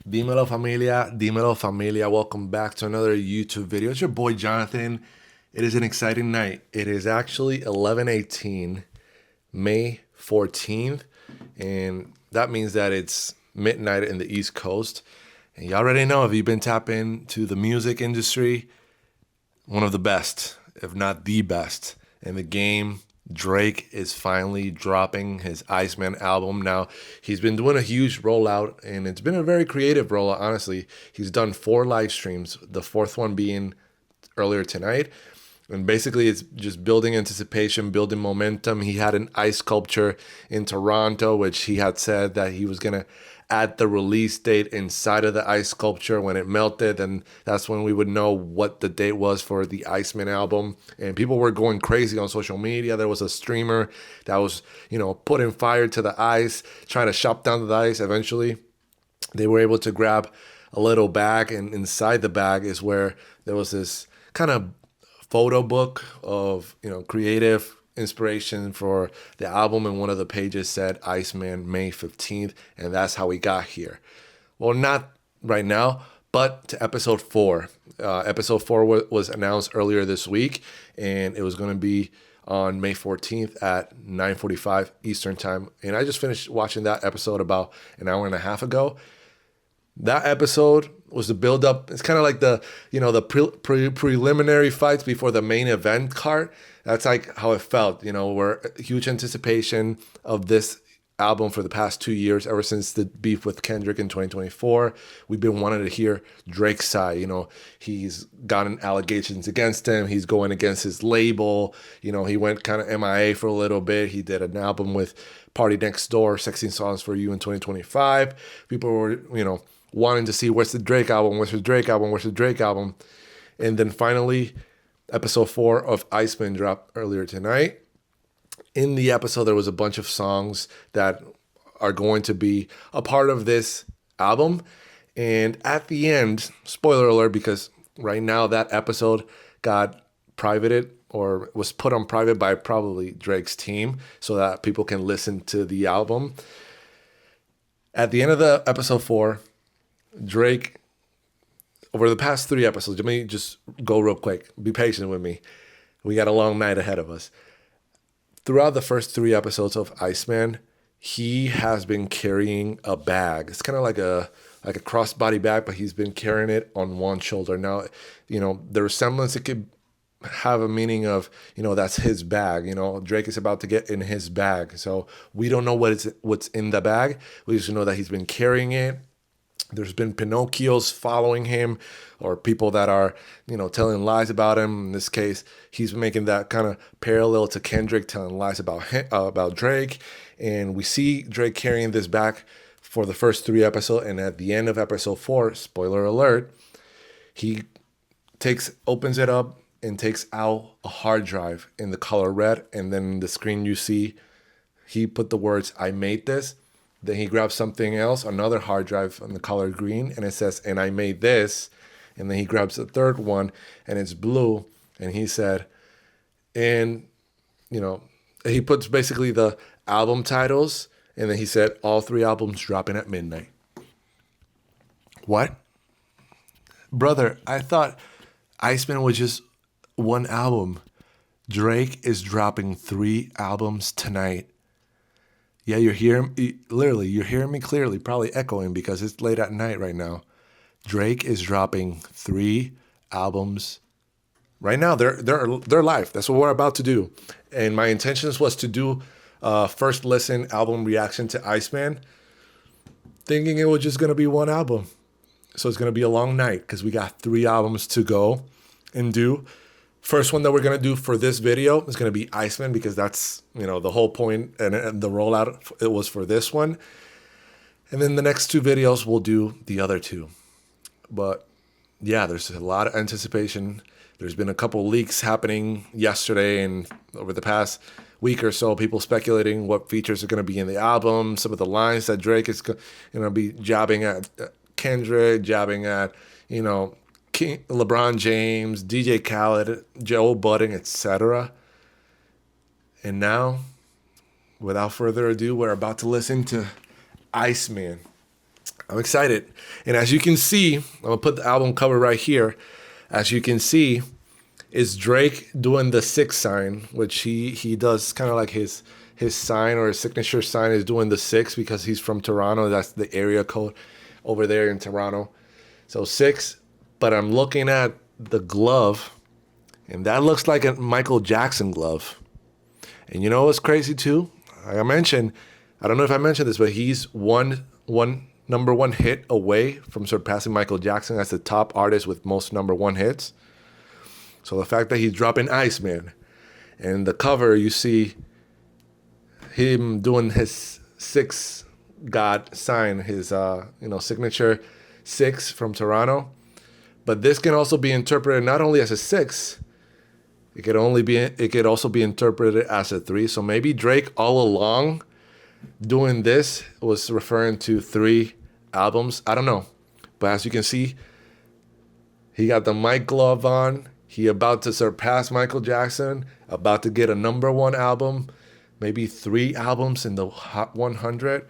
Dímelo familia, welcome back to another YouTube video. It's your boy Jonathan. It is an exciting night. It is actually 11:18, May 14th, and that means that it's midnight in the East Coast. And you already know, if you've been tapping to the music industry, one of the best, if not the best in the game. Drake is finally dropping his Iceman album. Now, he's been doing a huge rollout, and it's been a very creative rollout, honestly. He's done 4 live streams, the 4th one being earlier tonight. And basically, it's just building anticipation, building momentum. He had an ice sculpture in Toronto, which he had said that he was going to add the release date inside of the ice sculpture. When it melted, and that's when we would know what the date was for the Iceman album. And people were going crazy on social media. There was a streamer that was, putting fire to the ice, trying to shop down the ice. Eventually, they were able to grab a little bag, and inside the bag is where there was this kind of photo book of creative inspiration for the album, and one of the pages said Iceman May 15th, and that's how we got here. Well, not right now, but to episode 4. Episode 4 was announced earlier this week, and it was going to be on May 14th at 9:45 Eastern time. And I just finished watching that episode about an hour and a half ago. That episode was the build up. It's kind of like the preliminary fights before the main event card. That's like how it felt. We're huge anticipation of this album for the past 2 years, ever since the beef with Kendrick in 2024. We've been wanting to hear Drake's side. He's gotten allegations against him. He's going against his label. He went kind of MIA for a little bit. He did an album with Party Next Door, 16 Songs for You in 2025. People were, wanting to see where's the Drake album, where's the Drake album, where's the Drake album. And then finally, episode 4 of Iceman dropped earlier tonight. In the episode, there was a bunch of songs that are going to be a part of this album. And at the end, spoiler alert, because right now that episode got privated or was put on private by probably Drake's team so that people can listen to the album. At the end of the episode 4, Drake, over the past 3 episodes, let me just go real quick. Be patient with me. We got a long night ahead of us. Throughout the first 3 episodes of Iceman, he has been carrying a bag. It's kind of like a crossbody bag, but he's been carrying it on one shoulder. Now, the resemblance, it could have a meaning of, that's his bag. Drake is about to get in his bag. So we don't know what's in the bag. We just know that he's been carrying it. There's been Pinocchios following him, or people that are, telling lies about him. In this case, he's making that kind of parallel to Kendrick telling lies about Drake. And we see Drake carrying this back for the first 3 episodes. And at the end of episode 4, spoiler alert, he opens it up and takes out a hard drive in the color red. And then in the screen you see, he put the words, "I made this." Then he grabs something else, another hard drive in the color green, and it says, "And I made this." And then he grabs the third one, and it's blue, and he said, and, he puts basically the album titles, and then he said, "All 3 albums dropping at midnight." What? Brother, I thought Iceman was just one album. Drake is dropping 3 albums tonight. Yeah, you're hearing me clearly, probably echoing because it's late at night right now. Drake is dropping 3 albums right now. They're live. That's what we're about to do. And my intentions was to do first listen album reaction to Iceman, thinking it was just gonna be one album. So it's gonna be a long night because we got 3 albums to go and do. First one that we're going to do for this video is going to be Iceman, because that's, the whole point, and the rollout, it was for this one. And then the next 2 videos, we'll do the other 2. But yeah, there's a lot of anticipation. There's been a couple leaks happening yesterday and over the past week or so, people speculating what features are going to be in the album, some of the lines that Drake is going to be jabbing at Kendrick, jabbing at, LeBron James, DJ Khaled, Joe Budden, etc. And now, without further ado, we're about to listen to Iceman. I'm excited. And as you can see, I'm gonna put the album cover right here. As you can see, is Drake doing the 6 sign, which he does kind of like his sign or his signature sign is doing the 6 because he's from Toronto. That's the area code over there in Toronto. So 6, but I'm looking at the glove, and that looks like a Michael Jackson glove. And you know what's crazy too? Like I mentioned, I don't know if I mentioned this, but he's one number one hit away from surpassing Michael Jackson as the top artist with most number one hits. So the fact that he's dropping Iceman, and the cover you see him doing his 6 God sign, his signature 6 from Toronto. But this can also be interpreted not only as a 6, it could also be interpreted as a 3. So maybe Drake all along doing this was referring to 3 albums. I don't know. But as you can see, he got the mic glove on. He about to surpass Michael Jackson, about to get a number 1 album, maybe 3 albums in the Hot 100.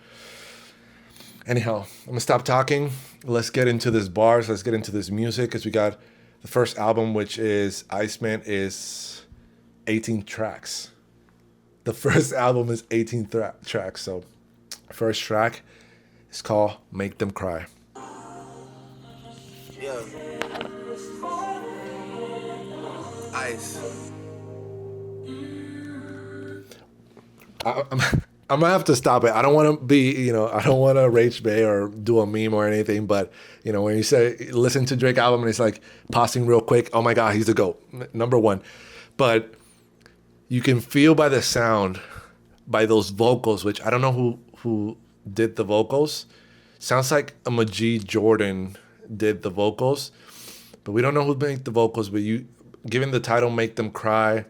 Anyhow, I'm going to stop talking. Let's get into this bars. Let's get into this music, because we got the first album, which is Iceman, is 18 tracks. The first album is 18 tracks. So first track is called Make Them Cry. Yeah. Ice. I'm gonna have to stop it. I don't want to be, I don't want to rage bay or do a meme or anything. But when you say listen to Drake album and it's like pausing real quick, oh my God, he's the GOAT, number 1. But you can feel by the sound, by those vocals, which I don't know who did the vocals. Sounds like a Majid Jordan did the vocals, but we don't know who made the vocals. But given the title "Make Them Cry,"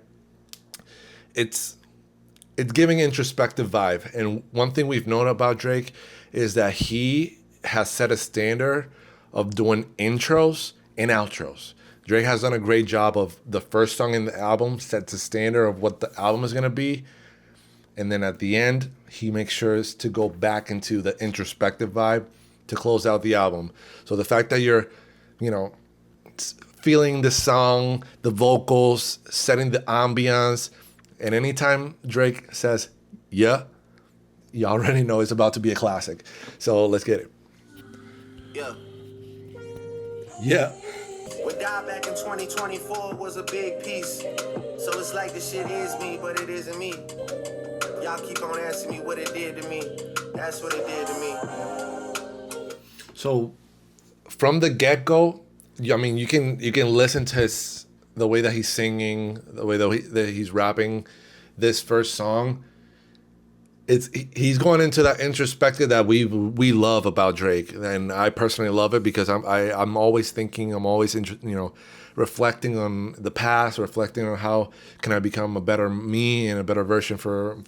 it's giving introspective vibe. And one thing we've known about Drake is that he has set a standard of doing intros and outros. Drake has done a great job of the first song in the album sets the standard of what the album is going to be. And then at the end, he makes sure to go back into the introspective vibe to close out the album. So the fact that you're, feeling the song, the vocals, setting the ambiance, and anytime Drake says, yeah, you already know it's about to be a classic. So let's get it. Yeah. Yeah. What died back in 2024 was a big piece. So it's like the shit is me, but it isn't me. Y'all keep on asking me what it did to me. That's what it did to me. So from the get-go, you can listen to the way that he's singing, the way that he's rapping this first song. He's going into that introspective that we love about Drake, and I personally love it because I'm always thinking, reflecting on the past, reflecting on how can I become a better me and a better version for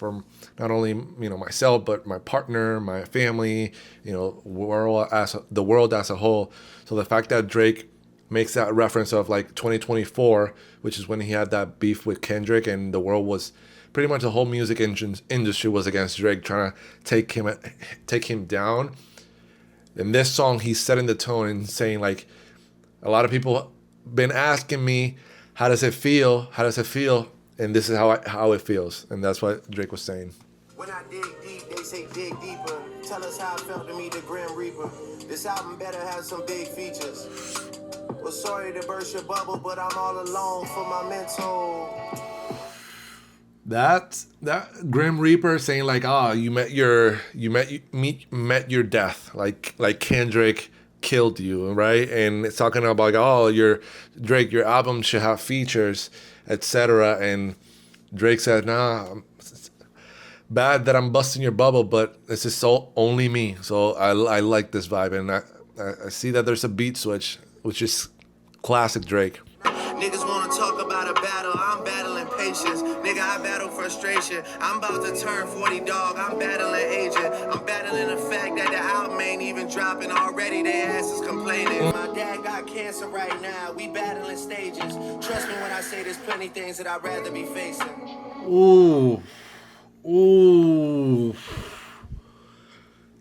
not only myself but my partner, my family, the world as a whole. So the fact that Drake makes that reference of like 2024, which is when he had that beef with Kendrick, and the world was pretty much the whole music industry was against Drake, trying to take him down. In this song, he's setting the tone and saying, like, a lot of people been asking me, how does it feel? How does it feel? And this is how it feels. And that's what Drake was saying. When I dig deep, they say dig deeper. Tell us how it felt to meet the Grim Reaper. This album better have some big features. Well, sorry to burst your bubble, but I'm all alone for my mental. That Grim Reaper saying like, you met your death, like Kendrick killed you, right? And it's talking about like, your album should have features, etc. And Drake said, nah, it's bad that I'm busting your bubble, but this is so only me. So I like this vibe, and I see that there's a beat switch, which is classic Drake. Niggas wanna talk about a battle, I'm battling patience. Nigga, I battle frustration. I'm about to turn 40, dog, I'm battling agent. I'm battling the fact that the album ain't even dropping already. Their ass is complaining. My dad got cancer right now, we battling stages. Trust me when I say there's plenty things that I'd rather be facing. Ooh.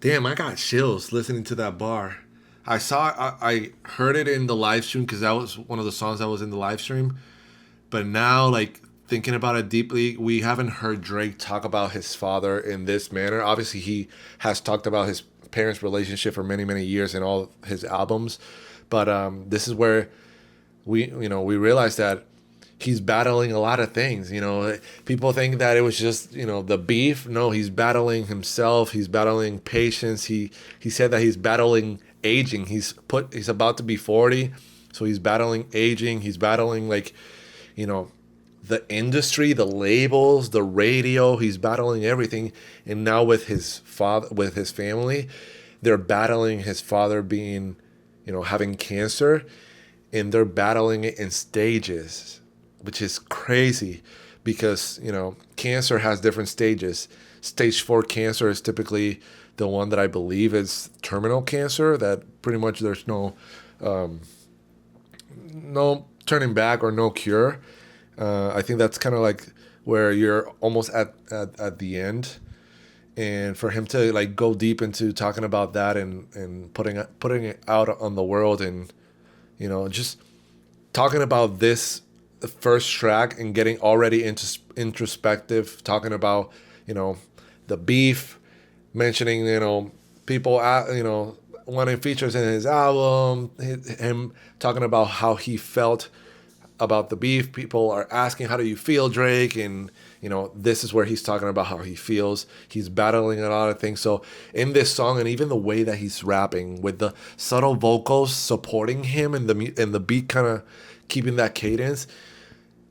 Damn, I got chills listening to that bar. I heard it in the live stream because that was one of the songs that was in the live stream. But now, like thinking about it deeply, we haven't heard Drake talk about his father in this manner. Obviously, he has talked about his parents' relationship for many, many years in all his albums. But this is where we realize that he's battling a lot of things. People think that it was just the beef. No, he's battling himself. He's battling patience. He said that he's battling aging. He's about to be 40, so he's battling aging. He's battling you know the industry, the labels, the radio. He's battling everything. And now with his father, with his family, they're battling his father being having cancer, and they're battling it in stages, which is crazy because cancer has different stages. Stage 4 cancer is typically the one that I believe is terminal cancer, that pretty much there's no turning back or no cure. I think that's kind of like where you're almost at the end. And for him to go deep into talking about that and putting it out on the world, and just talking about this first track and getting already into introspective, talking about the beef, mentioning people wanting features in his album, him talking about how he felt about the beef. People are asking, how do you feel, Drake? And this is where he's talking about how he feels. He's battling a lot of things. So in this song, and even the way that he's rapping with the subtle vocals supporting him, and the beat kind of keeping that cadence,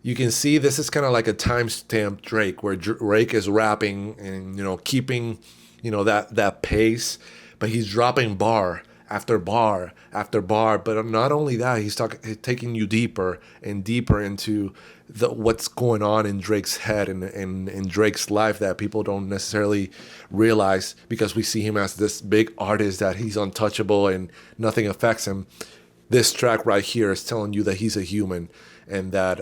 you can see this is kind of like a timestamp Drake, where Drake is rapping and keeping that pace, but he's dropping bar after bar after bar. But not only that, he's taking you deeper and deeper into what's going on in Drake's head and in Drake's life that people don't necessarily realize, because we see him as this big artist that he's untouchable and nothing affects him. This track right here is telling you that he's a human, and that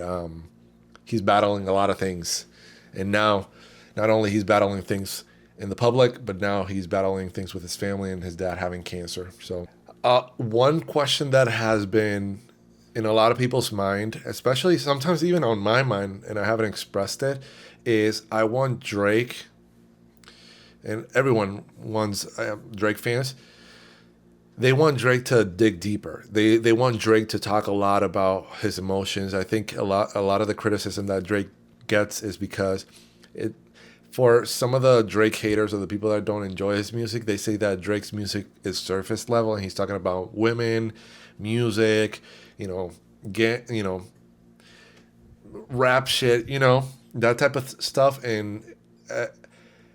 he's battling a lot of things. And now, not only he's battling things in the public, but now he's battling things with his family and his dad having cancer. So one question that has been in a lot of people's mind, especially sometimes even on my mind, and I haven't expressed it, is I want Drake, and everyone wants Drake fans, they want Drake to dig deeper. They want Drake to talk a lot about his emotions. I think a lot of the criticism that Drake gets is because for some of the Drake haters, or the people that don't enjoy his music, they say that Drake's music is surface level, and he's talking about women, music, rap shit, that type of stuff. And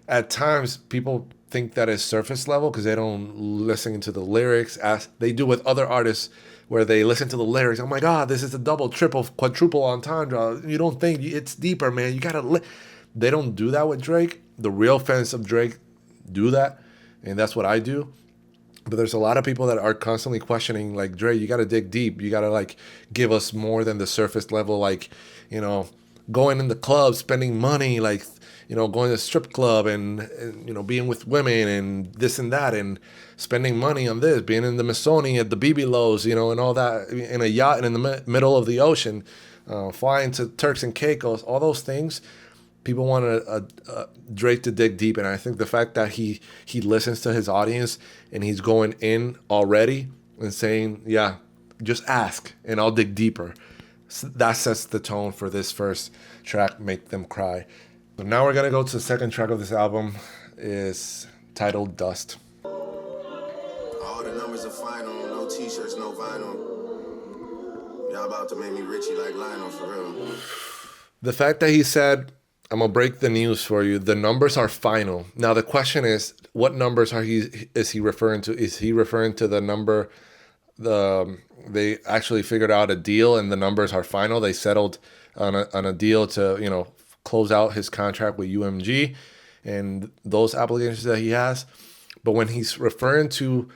at times people think that is surface level because they don't listen to the lyrics as they do with other artists, where they listen to the lyrics. Oh my God, this is a double, triple, quadruple entendre. You don't think it's deeper, man. You gotta. They don't do that with Drake. The real fans of Drake do that, and that's what I do. But there's a lot of people that are constantly questioning, like, Drake, you gotta dig deep. You gotta give us more than the surface level, going in the club, spending money, going to the strip club and being with women and this and that, and spending money on this, being in the Missoni at the BB Lows, and all that, in a yacht and in the middle of the ocean, flying to Turks and Caicos, all those things. People want Drake to dig deep, and I think the fact that he listens to his audience and he's going in already and saying, yeah, just ask and I'll dig deeper. So that sets the tone for this first track, Make Them Cry. So now we're gonna go to the second track of this album, is titled Dust. All the numbers are final, no t-shirts, no vinyl. Y'all about to make me Richie like Lionel, for real. The fact that he said, I'm gonna break the news for you, the numbers are final. Now the question is, what numbers is he referring to? Is he referring to the number they actually figured out a deal and the numbers are final? They settled on a deal to close out his contract with UMG and those obligations that he has. But when he's referring to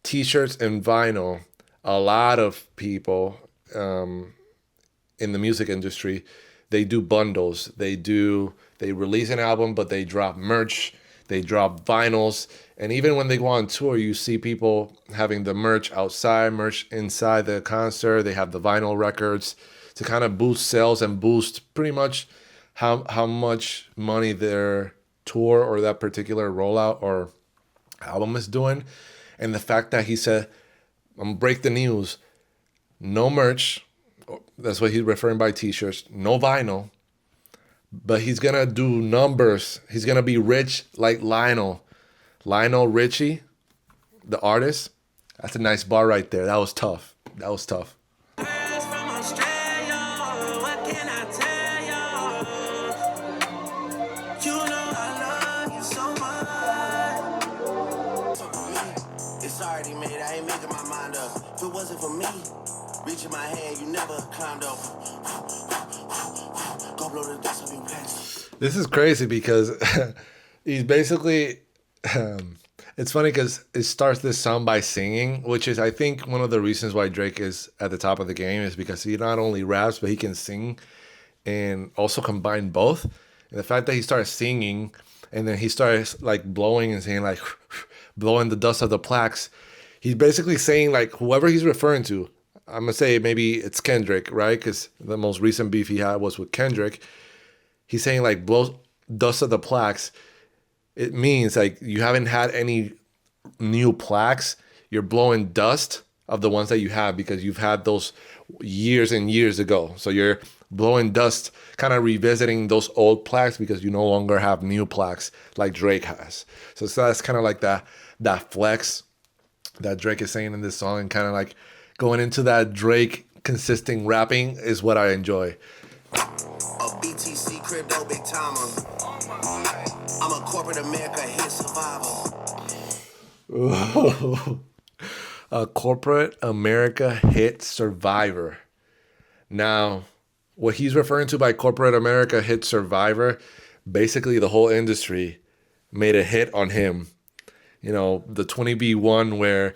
t-shirts and vinyl, a lot of people in the music industry, they do bundles. They release an album, but they drop merch. They drop vinyls. And even when they go on tour, you see people having the merch outside, merch inside the concert. They have the vinyl records to kind of boost sales and boost pretty much how much money their tour or that particular rollout or album is doing. And the fact that he said, I'm gonna break the news, no merch, that's what he's referring by t-shirts, no vinyl, but he's gonna do numbers. He's gonna be rich like Lionel Richie, the artist. That's a nice bar right there. That was tough. If it wasn't for me, reaching my hand, you never climbed up. Go blow the dust of your pants. This is crazy because he's basically, it's funny because it starts this song by singing, which is, I think, one of the reasons why Drake is at the top of the game is because he not only raps, but he can sing and also combine both. And the fact that he starts singing and then he starts like blowing and saying like, blowing the dust of the plaques, he's basically saying like whoever he's referring to, I'm going to say maybe it's Kendrick, right? Because the most recent beef he had was with Kendrick. He's saying like blow dust of the plaques. It means like you haven't had any new plaques. You're blowing dust of the ones that you have because you've had those years and years ago. So you're blowing dust, kind of revisiting those old plaques because you no longer have new plaques like Drake has. So that's kind of like that flex that Drake is saying in this song, and kind of like going into that Drake consistent rapping is what I enjoy. A BTC crypto big timer. I'm a corporate America hit survivor. A corporate America hit survivor. Now, what he's referring to by corporate America hit survivor, basically the whole industry made a hit on him. You know, the 20B1 where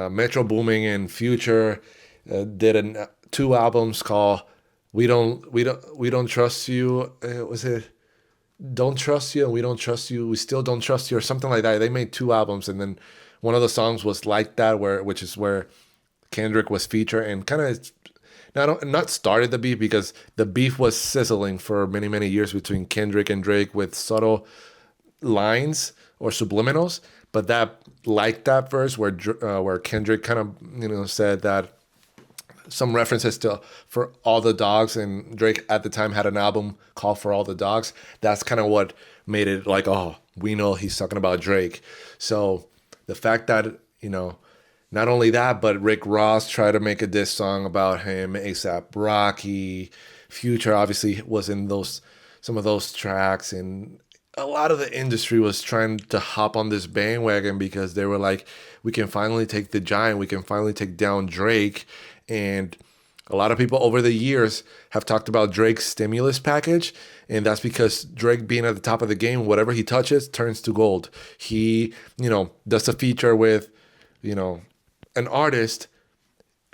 Metro Booming and Future did two albums called We Don't Trust You. Was it Don't Trust You and We Don't Trust You? We Still Don't Trust You or something like that. They made two albums, and then one of the songs was Like That, which is where Kendrick was featured and kind of not started the beef, because the beef was sizzling for many, many years between Kendrick and Drake with subtle lines or subliminals. But that Like That verse where Kendrick kind of said that some references to For All the Dogs, and Drake at the time had an album called For All the Dogs. That's kind of what made it like, oh, we know he's talking about Drake. So the fact that, not only that, but Rick Ross tried to make a diss song about him, A$AP Rocky, Future obviously was in some of those tracks, and a lot of the industry was trying to hop on this bandwagon because they were like, we can finally take the giant, we can finally take down Drake. And a lot of people over the years have talked about Drake's stimulus package, and that's because Drake being at the top of the game, whatever he touches turns to gold. He, does a feature with, an artist,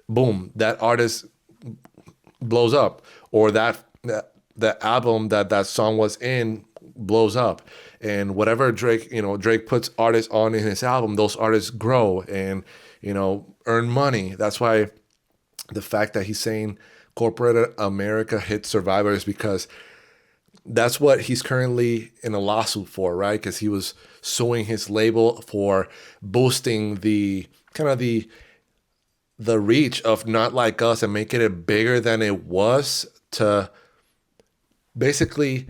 boom, that artist blows up, or that album that song was in blows up. And whatever Drake puts artists on in his album, those artists grow and earn money. That's why the fact that he's saying corporate America hit survivor is because that's what he's currently in a lawsuit for, right? Because he was suing his label for boosting the kind of the reach of Not Like Us and making it bigger than it was, to basically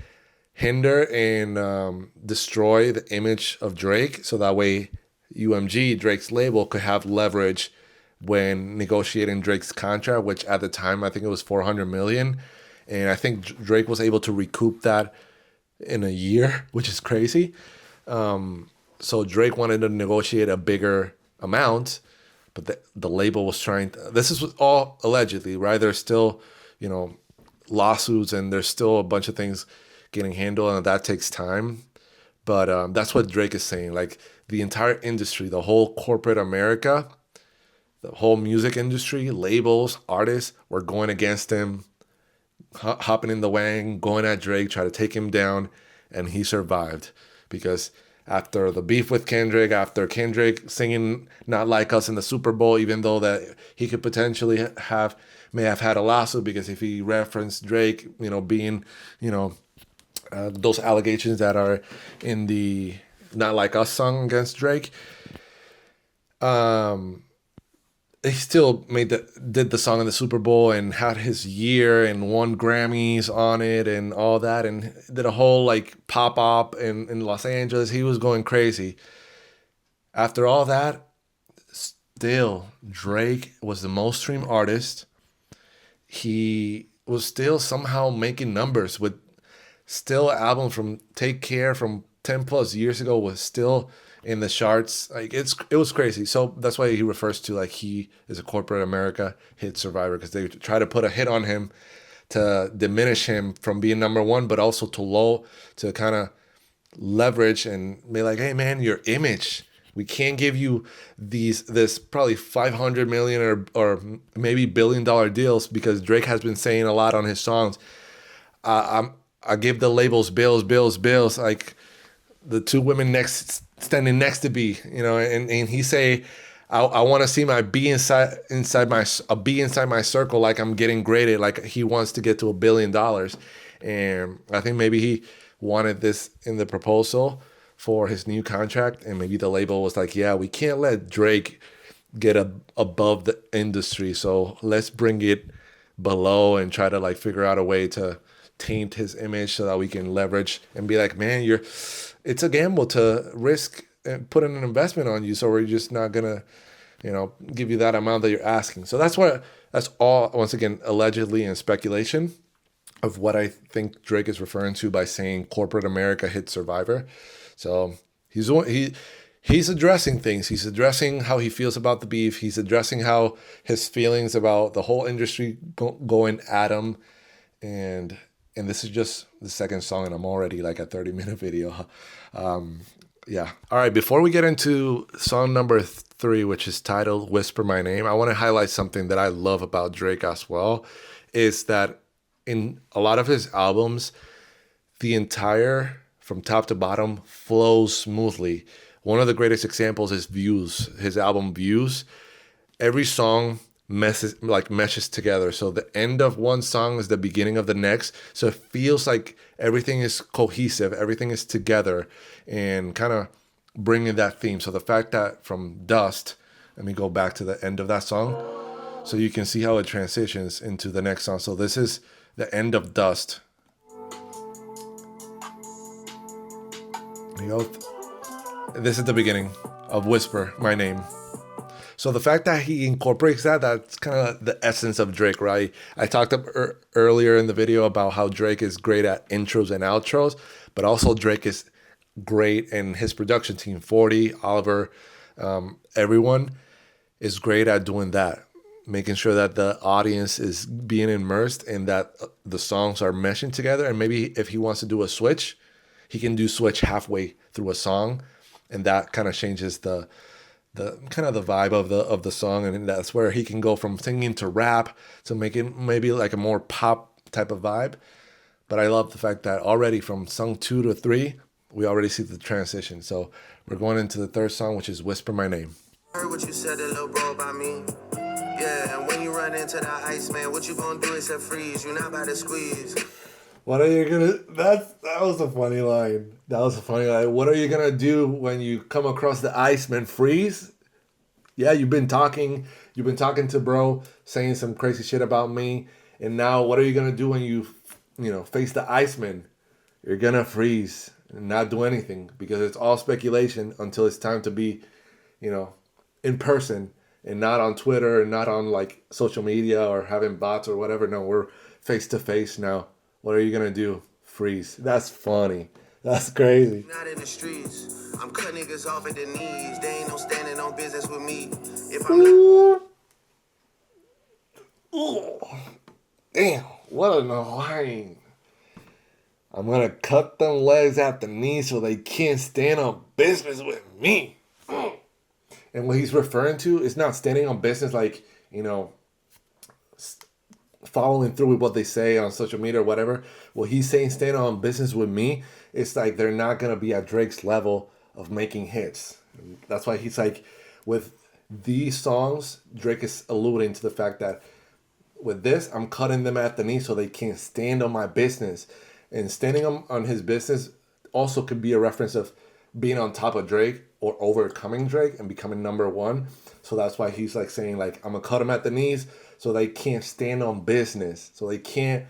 hinder and destroy the image of Drake, so that way UMG, Drake's label, could have leverage when negotiating Drake's contract, which at the time I think it was $400 million, and I think Drake was able to recoup that in a year, which is crazy. So Drake wanted to negotiate a bigger amount, but the label was trying to, this is all allegedly, right? There's still lawsuits, and there's still a bunch of things getting handled, and that takes time. But that's what Drake is saying. Like, the entire industry, the whole corporate America, the whole music industry, labels, artists were going against him, hopping in the wagon, going at Drake, try to take him down, and he survived because after the beef with Kendrick, after Kendrick singing "Not Like Us" in the Super Bowl, even though that he could potentially may have had a lawsuit because if he referenced Drake, being, those allegations that are in the "Not Like Us" song against Drake. He still did the song in the Super Bowl and had his year and won Grammys on it and all that, and did a whole like pop up in Los Angeles. He was going crazy. After all that, still Drake was the most streamed artist. He was still somehow making numbers with still album from Take Care from 10 plus years ago was still in the charts. Like it was crazy. So that's why he refers to like he is a corporate America hit survivor, because they try to put a hit on him to diminish him from being number one, but also to kind of leverage and be like, hey man, your image. We can't give you this probably 500 million or maybe $1 billion deals, because Drake has been saying a lot on his songs. I give the labels bills, like the two women standing next to B, and he say, I want to see my B inside my circle, like I'm getting graded, like he wants to get to $1 billion. And I think maybe he wanted this in the proposal for his new contract, and maybe the label was like, yeah, we can't let Drake get above the industry, so let's bring it below and try to like figure out a way to taint his image so that we can leverage and be like, man, it's a gamble to risk and put in an investment on you, so we're just not gonna give you that amount that you're asking. So that's all, once again, allegedly and speculation of what I think Drake is referring to by saying corporate America hit survivor. So he's addressing things. He's addressing how he feels about the beef. He's addressing how his feelings about the whole industry going at him. And this is just the second song, and I'm already like a 30-minute video. Yeah. All right. Before we get into song number 3, which is titled "Whisper My Name," I want to highlight something that I love about Drake as well, is that in a lot of his albums, the entire from top to bottom flows smoothly. One of the greatest examples is Views, his album Views. Every song meshes together. So the end of one song is the beginning of the next. So it feels like everything is cohesive, everything is together, and kind of bringing that theme. So the fact that from Dust, let me go back to the end of that song so you can see how it transitions into the next song. So this is the end of Dust. This is the beginning of Whisper My Name. So the fact that he incorporates that's kind of the essence of Drake, right? I talked earlier in the video about how Drake is great at intros and outros, but also Drake is great in his production team, 40, Oliver, everyone is great at doing that, making sure that the audience is being immersed and that the songs are meshing together. And maybe if he wants to do a switch, he can do switch halfway through a song, and that kind of changes the kind of the vibe of the song, and that's where he can go from singing to rap to making maybe like a more pop type of vibe. But I love the fact that already from song 2 to 3, we already see the transition. So we're going into the third song, which is "Whisper My Name." Heard what you said, little bro, about me. Yeah, and when you run into that Iceman, what you gonna do except freeze? You not about to squeeze. What are you gonna? That was a funny line. What are you gonna do when you come across the Iceman? Freeze? Yeah, you've been talking to bro, saying some crazy shit about me, and now what are you gonna do when you face the Iceman? You're gonna freeze and not do anything, because it's all speculation until it's time to be, in person and not on Twitter and not on like social media or having bots or whatever. No, we're face to face now. What are you gonna do? Freeze. That's funny. That's crazy. Not in the streets. I'm cutting niggas off at the knees. They ain't no standing on business with me. If I'm Ooh. Ooh. Damn, what a line. I'm gonna cut them legs at the knees so they can't stand on business with me. And what he's referring to is not standing on business like, following through with what they say on social media or whatever. What he's saying, stand on business with me, it's like they're not going to be at Drake's level of making hits. And that's why he's like, with these songs, Drake is alluding to the fact that with this, I'm cutting them at the knee so they can't stand on my business. And standing on his business also could be a reference of being on top of Drake or overcoming Drake and becoming number one. So that's why he's like saying like, I'm gonna cut them at the knees so they can't stand on business. So they can't,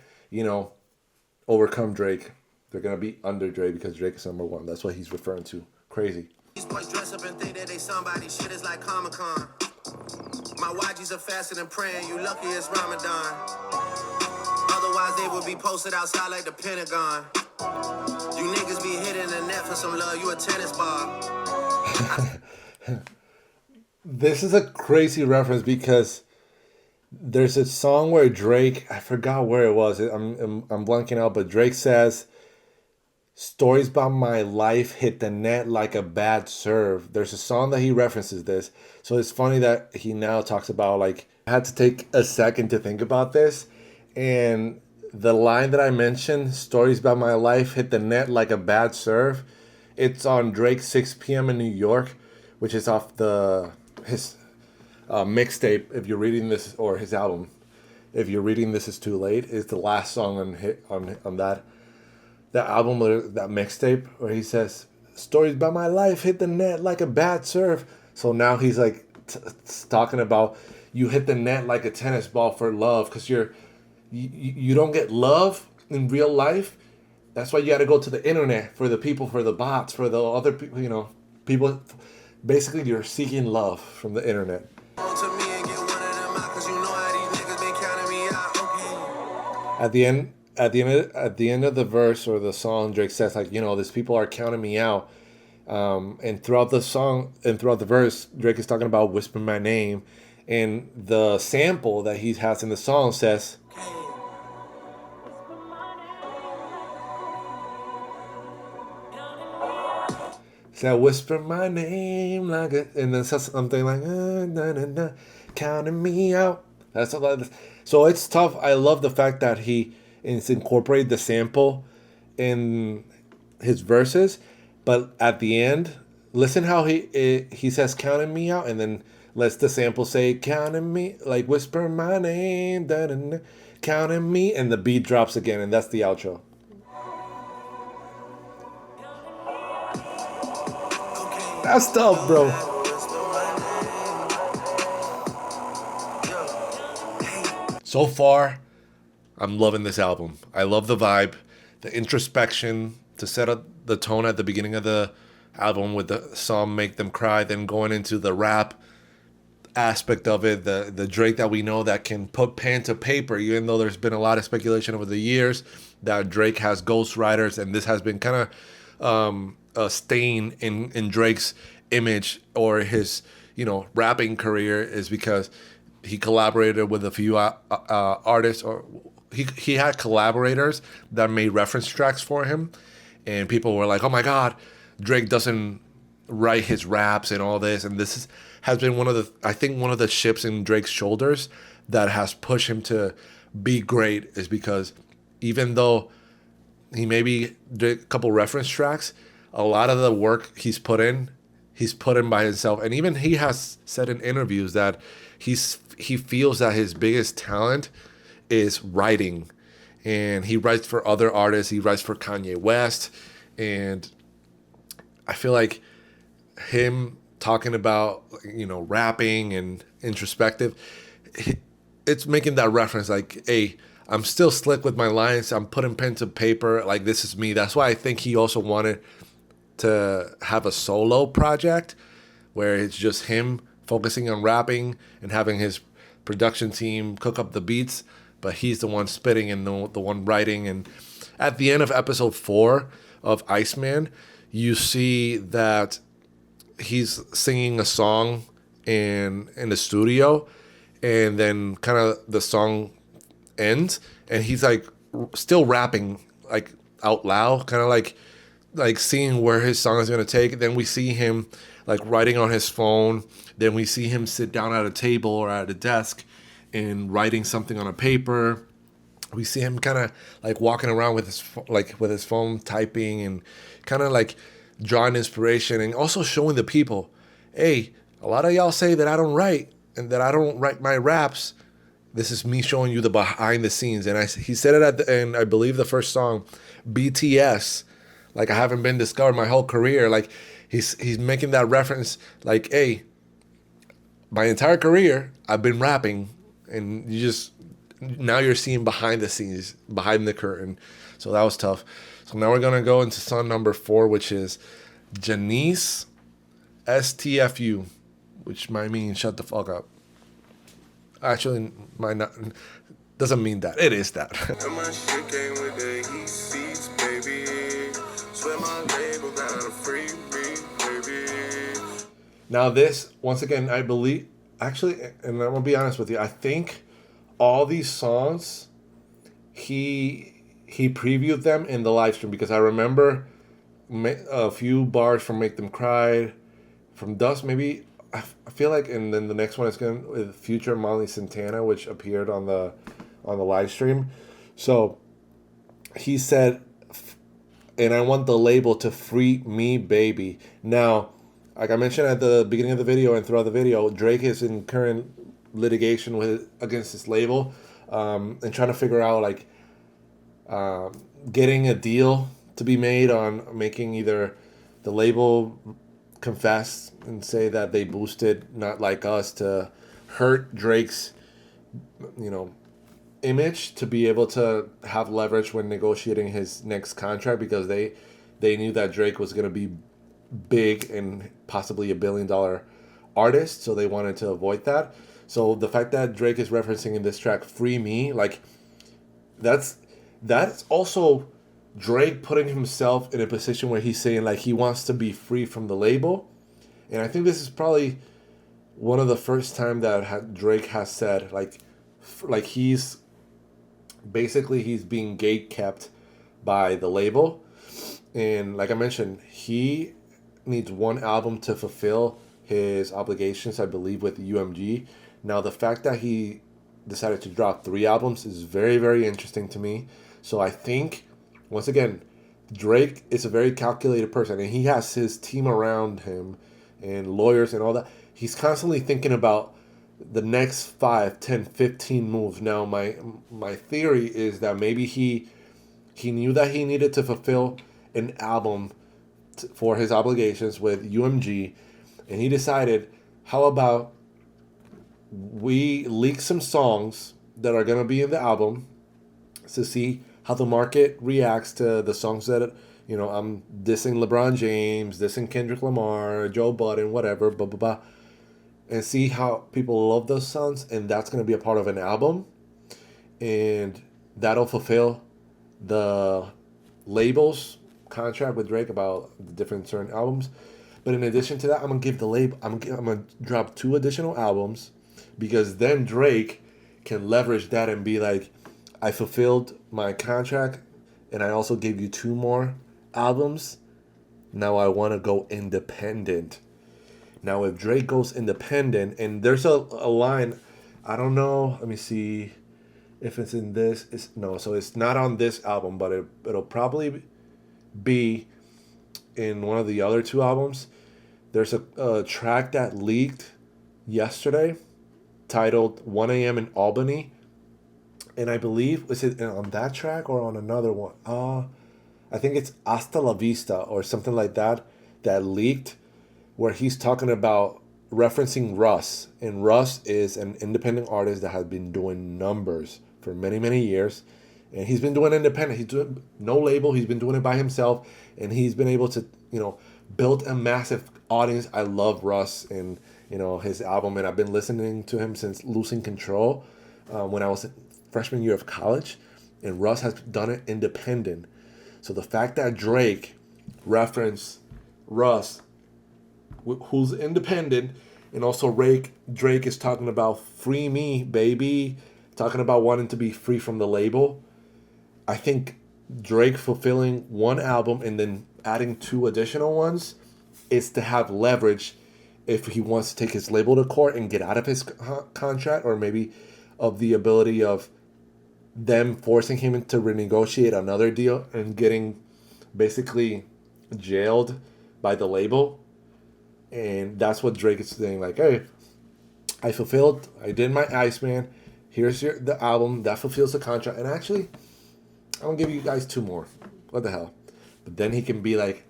overcome Drake. They're gonna be under Drake because Drake is number one. That's what he's referring to. Crazy. These boys dress up and think that they somebody. Shit is like Comic-Con. My YGs are fasting and praying. You lucky it's Ramadan. Otherwise they would be posted outside like the Pentagon. You niggas be hitting the net for some love. You a tennis ball. This is a crazy reference because there's a song where Drake, I forgot where it was. I'm blanking out, but Drake says, "Stories about my life hit the net like a bad serve." There's a song that he references this. So it's funny that he now talks about, like, I had to take a second to think about this. And the line that I mentioned, "Stories about my life hit the net like a bad serve," it's on Drake's 6 p.m. in New York, which is off his mixtape. If you're reading this, or his album, if you're reading This Is Too Late, is the last song on that album, or that mixtape, where he says, "Stories about my life hit the net like a bad serve." So now he's like talking about, you hit the net like a tennis ball for love, because you don't get love in real life. That's why you got to go to the internet for the people, for the bots, for the other people. People. Basically, you're seeking love from the internet. At the end of the verse or the song, Drake says like, these people are counting me out. And throughout the song and throughout the verse, Drake is talking about whispering my name, and the sample that he has in the song says, "Say whisper my name like a," and then says something like, nah, nah, nah, "counting me out." That's a lot. So it's tough. I love the fact that he incorporated the sample in his verses, but at the end, listen how he says "counting me out," and then lets the sample say "counting me," like whisper my name, da, da, da, "counting me," and the beat drops again, and that's the outro. That's tough, bro. So far, I'm loving this album. I love the vibe, the introspection, to set up the tone at the beginning of the album with the song "Make Them Cry," then going into the rap aspect of it, the Drake that we know that can put pen to paper, even though there's been a lot of speculation over the years that Drake has ghostwriters, and this has been kind of a stain in Drake's image or his rapping career, is because he collaborated with a few artists, or he had collaborators that made reference tracks for him, and people were like, "Oh my God, Drake doesn't write his raps and all this." And this has been one of the ships in Drake's shoulders that has pushed him to be great, is because even though he maybe did a couple reference tracks, a lot of the work he's put in by himself. And even he has said in interviews that he feels that his biggest talent is writing, and he writes for other artists. He writes for Kanye West, and I feel like him talking about rapping and introspective, it's making that reference like, hey, I'm still slick with my lines. I'm putting pen to paper. Like, this is me. That's why I think he also wanted to have a solo project where it's just him focusing on rapping and having his production team cook up the beats, but he's the one spitting and the one writing. And at the end of episode 4 of Iceman, you see that he's singing a song in the studio, and then kind of the song ends, and he's like still rapping like out loud, kind of like seeing where his song is going to take. Then we see him like writing on his phone. Then we see him sit down at a table or at a desk and writing something on a paper. We see him kind of like walking around with his phone typing, and kind of like drawing inspiration and also showing the people, hey, a lot of y'all say that I don't write and that I don't write my raps. This is me showing you the behind the scenes. And he said it at the end, I believe the first song, BTS, like I haven't been discovered my whole career. Like he's making that reference like, hey, my entire career I've been rapping, and now you're seeing behind the scenes, behind the curtain. So that was tough. So now we're gonna go into song number 4, which is Janice STFU, which might mean shut the fuck up. Actually, might not. Doesn't mean that. It is that. And my shit came with the heat seats, baby. Swear my label gotta free me, baby. Now this, once again, I believe, actually, and I'm gonna be honest with you, I think all these songs, he previewed them in the live stream, because I remember a few bars from Make Them Cry, from Dust, maybe. I feel like, and then the next one is going with Future Molly Santana, which appeared on the live stream. So he said, and I want the label to free me, baby. Now, like I mentioned at the beginning of the video and throughout the video, Drake is in current litigation against this label, and trying to figure out like getting a deal to be made on making either the label confess and say that they boosted Not Like Us to hurt Drake's, image, to be able to have leverage when negotiating his next contract, because they knew that Drake was going to be big and possibly $1 billion artist, so they wanted to avoid that. So the fact that Drake is referencing in this track "Free Me," like that's also Drake putting himself in a position where he's saying like he wants to be free from the label. And I think this is probably one of the first time that Drake has said like he's being gate kept by the label. And like I mentioned, he needs one album to fulfill his obligations, I believe, with UMG. Now, the fact that he decided to drop 3 albums is very, very interesting to me. So I think, once again, Drake is a very calculated person, and he has his team around him and lawyers and all that. He's constantly thinking about the next 5, 10, 15 moves. Now, my theory is that maybe he knew that he needed to fulfill an album for his obligations with UMG, and he decided, how about we leak some songs that are going to be in the album to see how the market reacts to the songs that, I'm dissing LeBron James, dissing Kendrick Lamar, Joe Budden, whatever, blah, blah, blah, and see how people love those songs, and that's going to be a part of an album, and that'll fulfill the label's contract with Drake about the different certain albums. But in addition to that, I'm going to give the label, I'm going to drop 2 additional albums, because then Drake can leverage that and be like, I fulfilled my contract, and I also gave you 2 more albums. Now I want to go independent. Now, if Drake goes independent, and there's a line, I don't know, let me see if it's in this. So it's not on this album, but it'll probably be in one of the other 2 albums. There's a track that leaked yesterday titled 1 a.m. in Albany. And I believe, was it on that track or on another one? I think it's Hasta La Vista or something like that leaked, where he's talking about referencing Russ. And Russ is an independent artist that has been doing numbers for many, many years. And he's been doing independent. He's doing no label. He's been doing it by himself. And he's been able to, build a massive audience. I love Russ and, his album. And I've been listening to him since Losing Control when I was freshman year of college. And Russ has done it independent. So the fact that Drake referenced Russ, who's independent, and also Drake is talking about free me, baby, talking about wanting to be free from the label. I think Drake fulfilling 1 album and then adding 2 additional ones is to have leverage if he wants to take his label to court and get out of his contract, or maybe of the ability of them forcing him to renegotiate another deal and getting basically jailed by the label. And that's what Drake is saying, like, hey, I fulfilled, I did my Iceman. Here's the album that fulfills the contract. And actually, I'm gonna give you guys 2 more. What the hell? But then he can be like,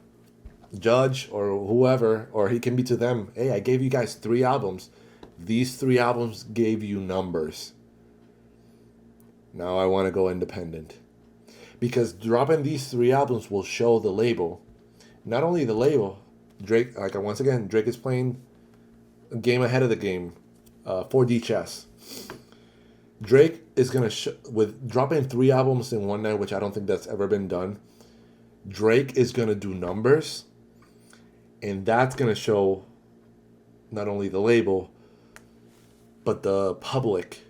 Judge or whoever, or he can be to them, hey, I gave you guys 3 albums. These 3 albums gave you numbers. Now I want to go independent. Because dropping these 3 albums will show the label. Not only the label, Drake, like once again, Drake is playing a game ahead of the game. 4D chess. Drake is going to, with dropping 3 albums in one night, which I don't think that's ever been done, Drake is going to do numbers. And that's going to show not only the label, but the public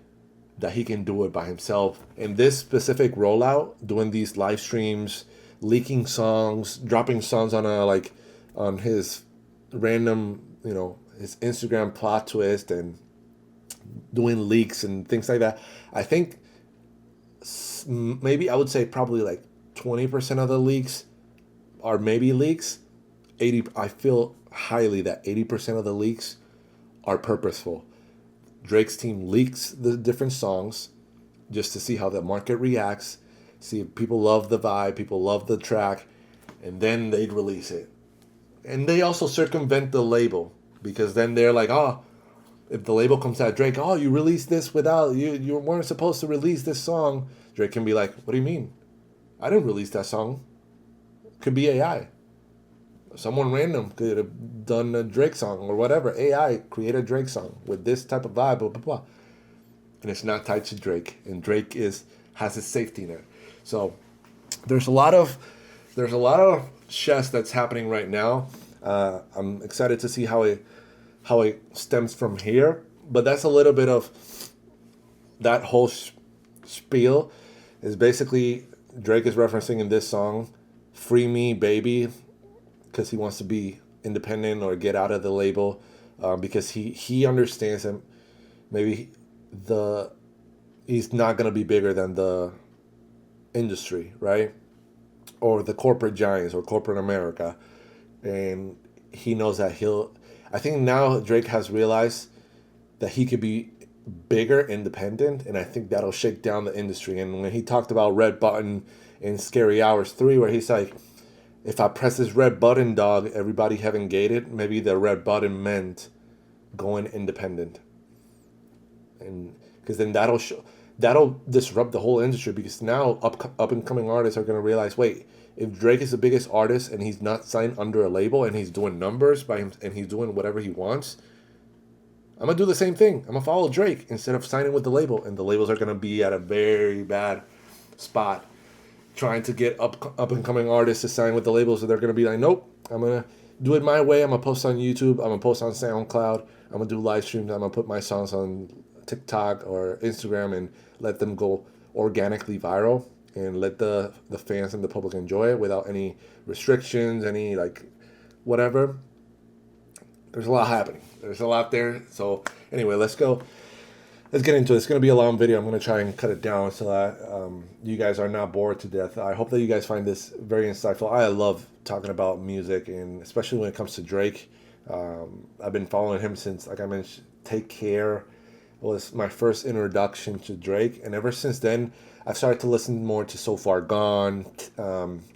that he can do it by himself. And this specific rollout, doing these live streams, leaking songs, dropping songs on his random, his Instagram plot twist, and doing leaks and things like that. I think maybe I would say probably like 20% of the leaks are maybe leaks. I feel highly that 80% of the leaks are purposeful. Drake's team leaks the different songs just to see how the market reacts, see if people love the vibe, people love the track, and then they'd release it. And they also circumvent the label, because then they're like, oh, if the label comes at Drake, oh, you released this without, you weren't supposed to release this song. Drake can be like, what do you mean? I didn't release that song. Could be AI. Someone random could have done a Drake song or whatever. AI create a Drake song with this type of vibe, blah, blah, blah. And it's not tied to Drake. And Drake has his safety net. So there's a lot of chess that's happening right now. I'm excited to see how it stems from here. But that's a little bit of that whole spiel. Is basically Drake is referencing in this song, "Free Me, Baby," because he wants to be independent or get out of the label, because he understands him. Maybe he's not gonna be bigger than the industry, right? Or the corporate giants or corporate America, and he knows that I think now Drake has realized that he could be bigger independent, and I think that'll shake down the industry. And when he talked about Red Button in Scary Hours 3, where he's like, if I press this red button, dog, everybody having gated, maybe the red button meant going independent. And because then that'll disrupt the whole industry, because now up and coming artists are going to realize, wait, if Drake is the biggest artist and he's not signed under a label and he's doing numbers by him and he's doing whatever he wants, I'm going to do the same thing. I'm going to follow Drake instead of signing with the label. And the labels are going to be at a very bad spot, trying to get up and coming artists to sign with the labels. So they're going to be like, nope, I'm going to do it my way. I'm going to post on YouTube. I'm going to post on SoundCloud. I'm going to do live streams. I'm going to put my songs on TikTok or Instagram and let them go organically viral and let the fans and the public enjoy it without any restrictions, any whatever. There's a lot happening. There's a lot there. So anyway, let's get into it. It's going to be a long video. I'm going to try and cut it down so that you guys are not bored to death. I hope that you guys find this very insightful. I love talking about music, and especially when it comes to Drake. I've been following him since, like I mentioned, Take Care was my first introduction to Drake. And ever since then, I've started to listen more to So Far Gone,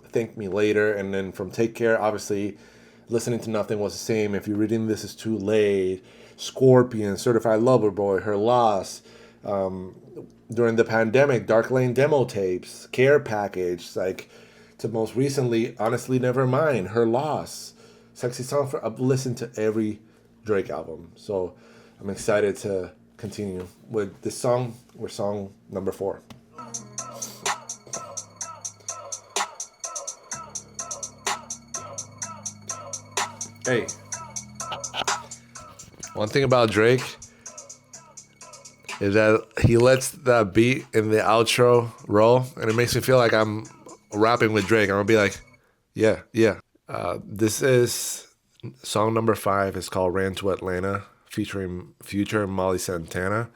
Thank Me Later. And then from Take Care, obviously, listening to Nothing Was the Same, If You're Reading This Is Too Late, Scorpion, Certified Lover Boy, Her Loss. During the pandemic, Dark Lane demo tapes, Care Package, to most recently, Honestly Nevermind, Her Loss, Sexy Song I've listened to every Drake album. So I'm excited to continue with this song. We're song number 4. Hey, one thing about Drake is that he lets that beat in the outro roll, and it makes me feel like I'm rapping with Drake. I'm gonna be like, yeah. This is song number 5. It's called Ran to Atlanta, featuring Future and Molly Santana.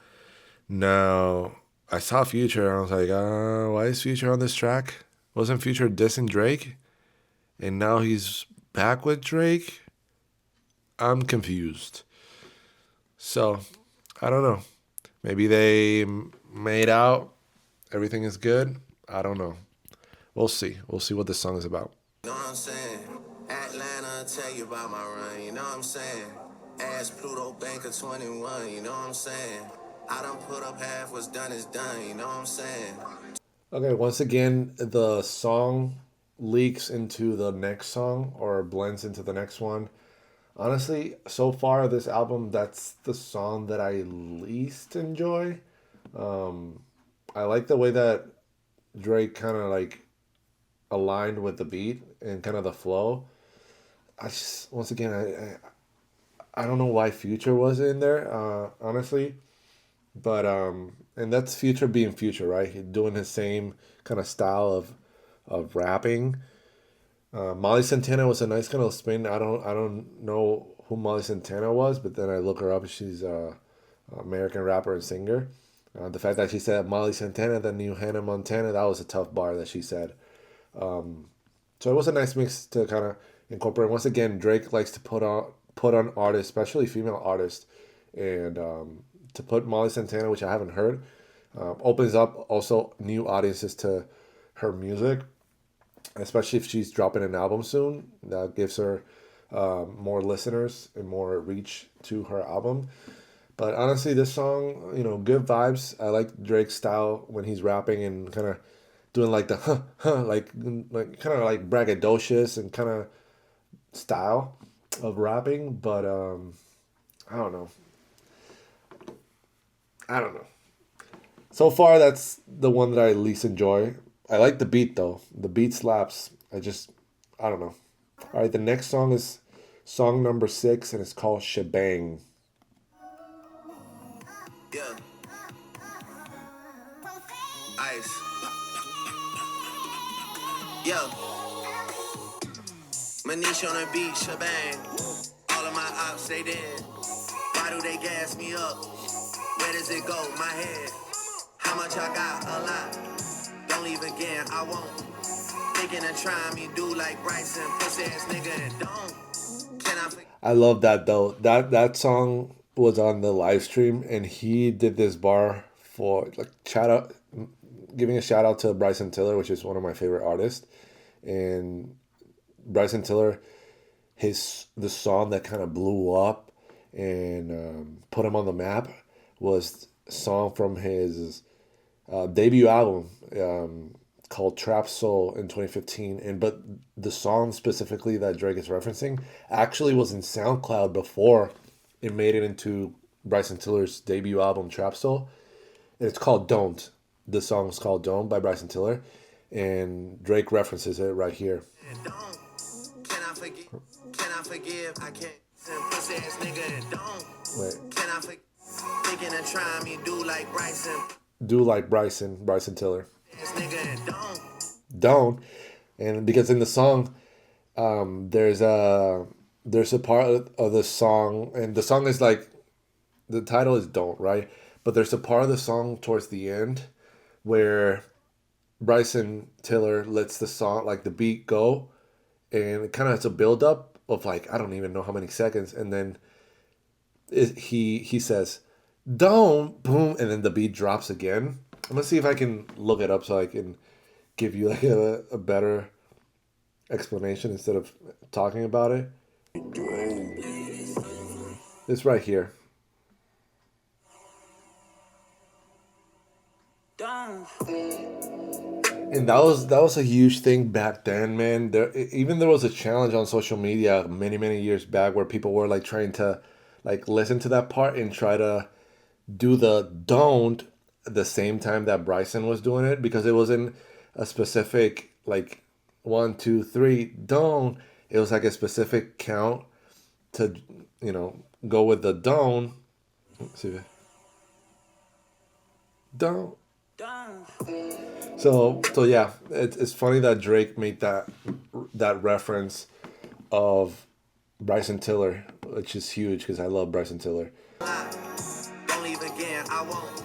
Now, I saw Future, and I was like, why is Future on this track? Wasn't Future dissing Drake? And now he's back with Drake, I'm confused. So, I don't know. Maybe they made out. Everything is good. I don't know. We'll see. We'll see what this song is about. You know what I'm saying? Atlanta, tell you about my run, you know what I'm saying? Ask Pluto Bank of 21, you know what I'm saying? I done put up half what's done is done, you know what I'm saying? Okay, once again, the song leaks into the next song or blends into the next one. Honestly, so far this album, that's the song that I least enjoy. I like the way that Drake kind of like aligned with the beat and kind of the flow. I just once again I don't know why Future was in there, honestly, but and that's Future being Future, right? He doing his same kind of style of rapping. Molly Santana was a nice kind of spin. I don't know who Molly Santana was, but then I look her up. She's a American rapper and singer. The fact that she said Molly Santana, the new Hannah Montana, that was a tough bar that she said. So it was a nice mix to kind of incorporate. Once again, Drake likes to put on artists, especially female artists, and to put Molly Santana, which I haven't heard, opens up also new audiences to her music, especially if she's dropping an album soon. That gives her more listeners and more reach to her album. But honestly, this song, good vibes. I like Drake's style when he's rapping and kind of doing like the like kind of like braggadocious and kind of style of rapping. But I don't know. I don't know. So far, that's the one that I least enjoy. I like the beat though. The beat slaps. I don't know. All right, the next song is song number 6, and it's called Shabang. Yeah. Ice. Yo. Manish on the beach, Shabang. All of my ops, they dead. Why do they gas me up? Where does it go? My head. How much I got? A lot. Don't leave again, I won't. Thinking of trying me, do like Bryson, pussy ass nigga, and don't. Can I forget? I love that though. That song was on the live stream, and he did this bar for like giving a shout out to Bryson Tiller, which is one of my favorite artists. And Bryson Tiller, the song that kind of blew up and put him on the map was a song from his debut album called Trap Soul in 2015. But the song specifically that Drake is referencing actually was in SoundCloud before it made it into Bryson Tiller's debut album Trap Soul. And it's called Don't. The song is called Don't by Bryson Tiller, and Drake references it right here. Don't. Can I forgive? Can I forgive? I can't. Pussy ass nigga, and don't. Wait. Can I forgive? Thinking of trying me, do like Bryson. Do like Bryson Tiller. Ass nigga, and Don't. And because in the song, there's a part of the song, and the song is like, the title is Don't, right? But there's a part of the song towards the end where Bryson Tiller lets the song, like the beat go, and it kind of has a build up of like, I don't even know how many seconds, and then he says, "Don't," boom, and then the beat drops again. I'm gonna see if I can look it up so I can give you like a better explanation instead of talking about it. This right here. And that was a huge thing back then, man. There was a challenge on social media many years back where people were like trying to like listen to that part and try to do the don't at the same time that Bryson was doing it, because it wasn't a specific like 1, 2, 3 don't. It was like a specific count to go with the don't. Let's see. Don't. So yeah, it's funny that Drake made that reference of Bryson Tiller, which is huge because I love Bryson Tiller. don't leave again, I won't.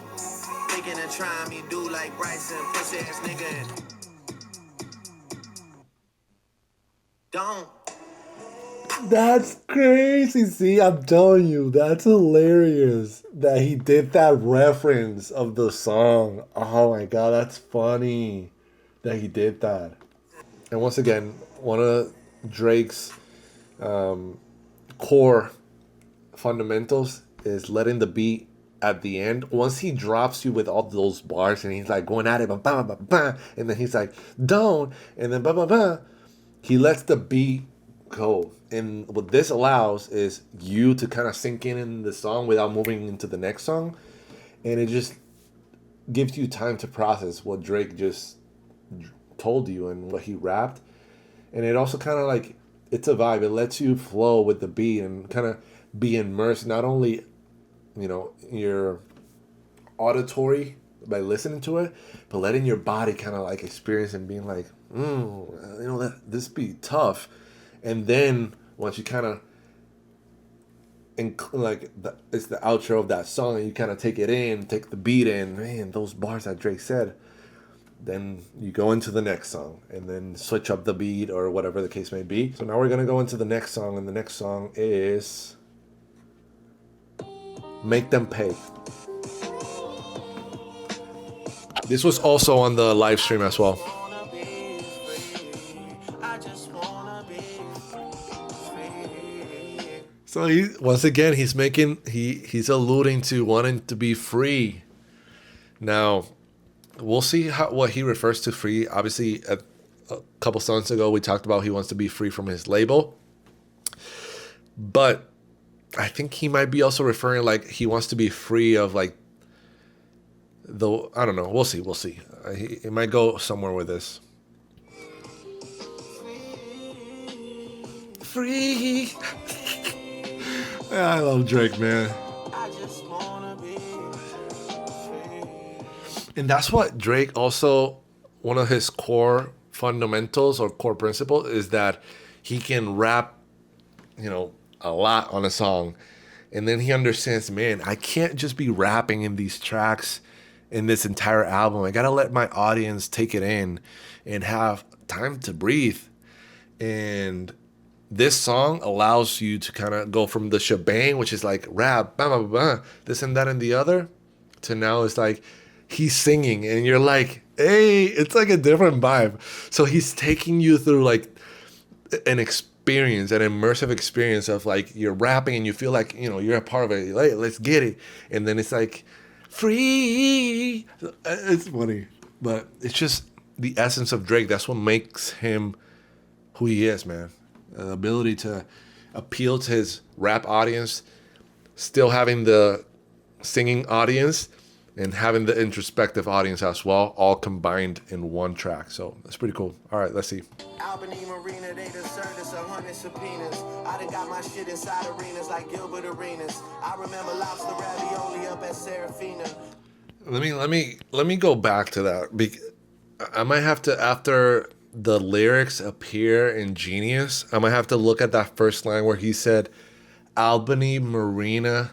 Thinking of trying me, do like Bryson, pussy ass nigga, and don't. That's crazy. See, I'm telling you, that's hilarious that he did that reference of the song. Oh my god, that's funny that he did that. And once again, one of Drake's core fundamentals is letting the beat at the end. Once he drops you with all those bars and he's like going at it, bah, bah, bah, bah, and then he's like, don't, and then bah, bah, bah, he lets the beat go. And what this allows is you to kind of sink in the song without moving into the next song. And it just gives you time to process what Drake just told you and what he rapped. And it also kind of like, it's a vibe. It lets you flow with the beat and kind of be immersed, not only, your auditory by listening to it, but letting your body kind of like experience and being like, that this beat tough. And then once you kind of, it's the outro of that song, and you kind of take it in, take the beat in, man, those bars that Drake said. Then you go into the next song and then switch up the beat or whatever the case may be. So now we're going to go into the next song, and the next song is Make Them Pay. This was also on the live stream as well. So he's alluding to wanting to be free. Now, we'll see what he refers to free. Obviously, a couple songs ago, we talked about he wants to be free from his label. But I think he might be also referring like he wants to be free of like I don't know. We'll see. He might go somewhere with this. Free. I love Drake, man. And that's what Drake also, one of his core fundamentals or core principles is that he can rap, a lot on a song. And then he understands, man, I can't just be rapping in these tracks in this entire album. I got to let my audience take it in and have time to breathe. And this song allows you to kind of go from the shebang, which is like rap, blah, blah, blah, this and that and the other, to now it's like he's singing and you're like, hey, it's like a different vibe. So he's taking you through like an experience, an immersive experience of like you're rapping and you feel like, you're a part of it. Like, let's get it. And then it's like free. It's funny, but it's just the essence of Drake. That's what makes him who he is, man. The ability to appeal to his rap audience, still having the singing audience and having the introspective audience as well, all combined in one track. So that's pretty cool. All right, let's see. Albany Marina, they done served us 100 subpoenas. I done got my shit inside arenas like Gilbert Arenas. I remember lobster ravioli up at Serafina. Let me go back to that. I might have to, after the lyrics appear in Genius, I might have to look at that first line where he said, Albany Marina,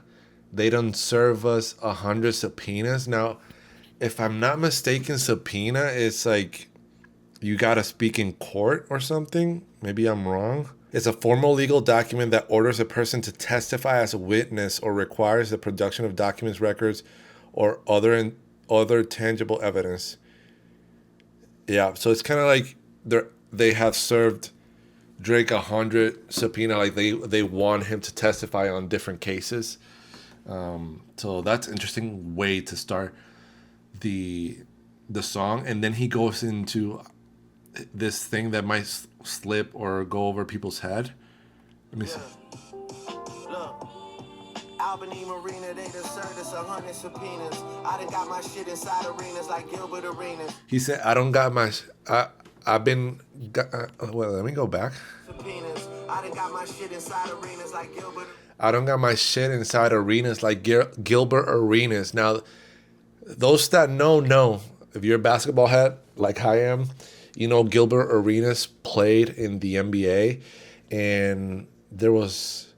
they done serve us 100 subpoenas. Now, if I'm not mistaken, subpoena is like you gotta speak in court or something. Maybe I'm wrong. It's a formal legal document that orders a person to testify as a witness or requires the production of documents, records, or other tangible evidence. Yeah, so it's kind of like they have served Drake 100 subpoena, like they want him to testify on different cases. So that's an interesting way to start the song, and then he goes into this thing that might slip or go over people's head. Let me see. Look, Albany Marina, they done served us 100 subpoenas. I done got my shit inside arenas like Gilbert Arenas. He said, "I don't got my. I've been. Well, let me go back. Subpoenas. I done got my shit inside arenas like Gilbert. I don't got my shit inside arenas like Gilbert Arenas." Now, those that know, if you're a basketball head like I am, Gilbert Arenas played in the NBA, and there was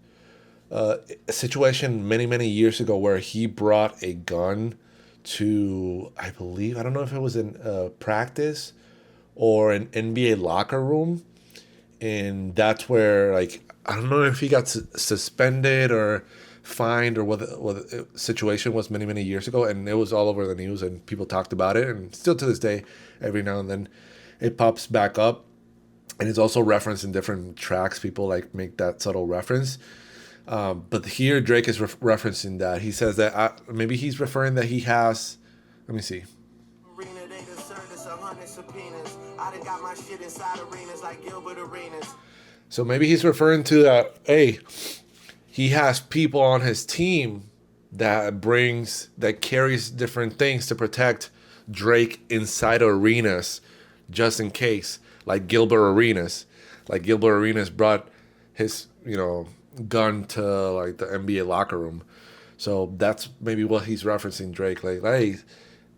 a situation many, many years ago where he brought a gun to, I don't know if it was in practice or an NBA locker room, and that's where, like, I don't know if he got suspended or fined or what the situation was many years ago, and it was all over the news and people talked about it, and still to this day, every now and then, it pops back up, and it's also referenced in different tracks. People like make that subtle reference. But here Drake is referencing that. He says that maybe he's referring that he has. Let me see. So maybe he's referring to that. Hey, he has people on his team that carries different things to protect Drake inside arenas, just in case, like Gilbert Arenas. Like Gilbert Arenas brought his, gun to like the NBA locker room. So that's maybe what he's referencing, Drake. Like, hey,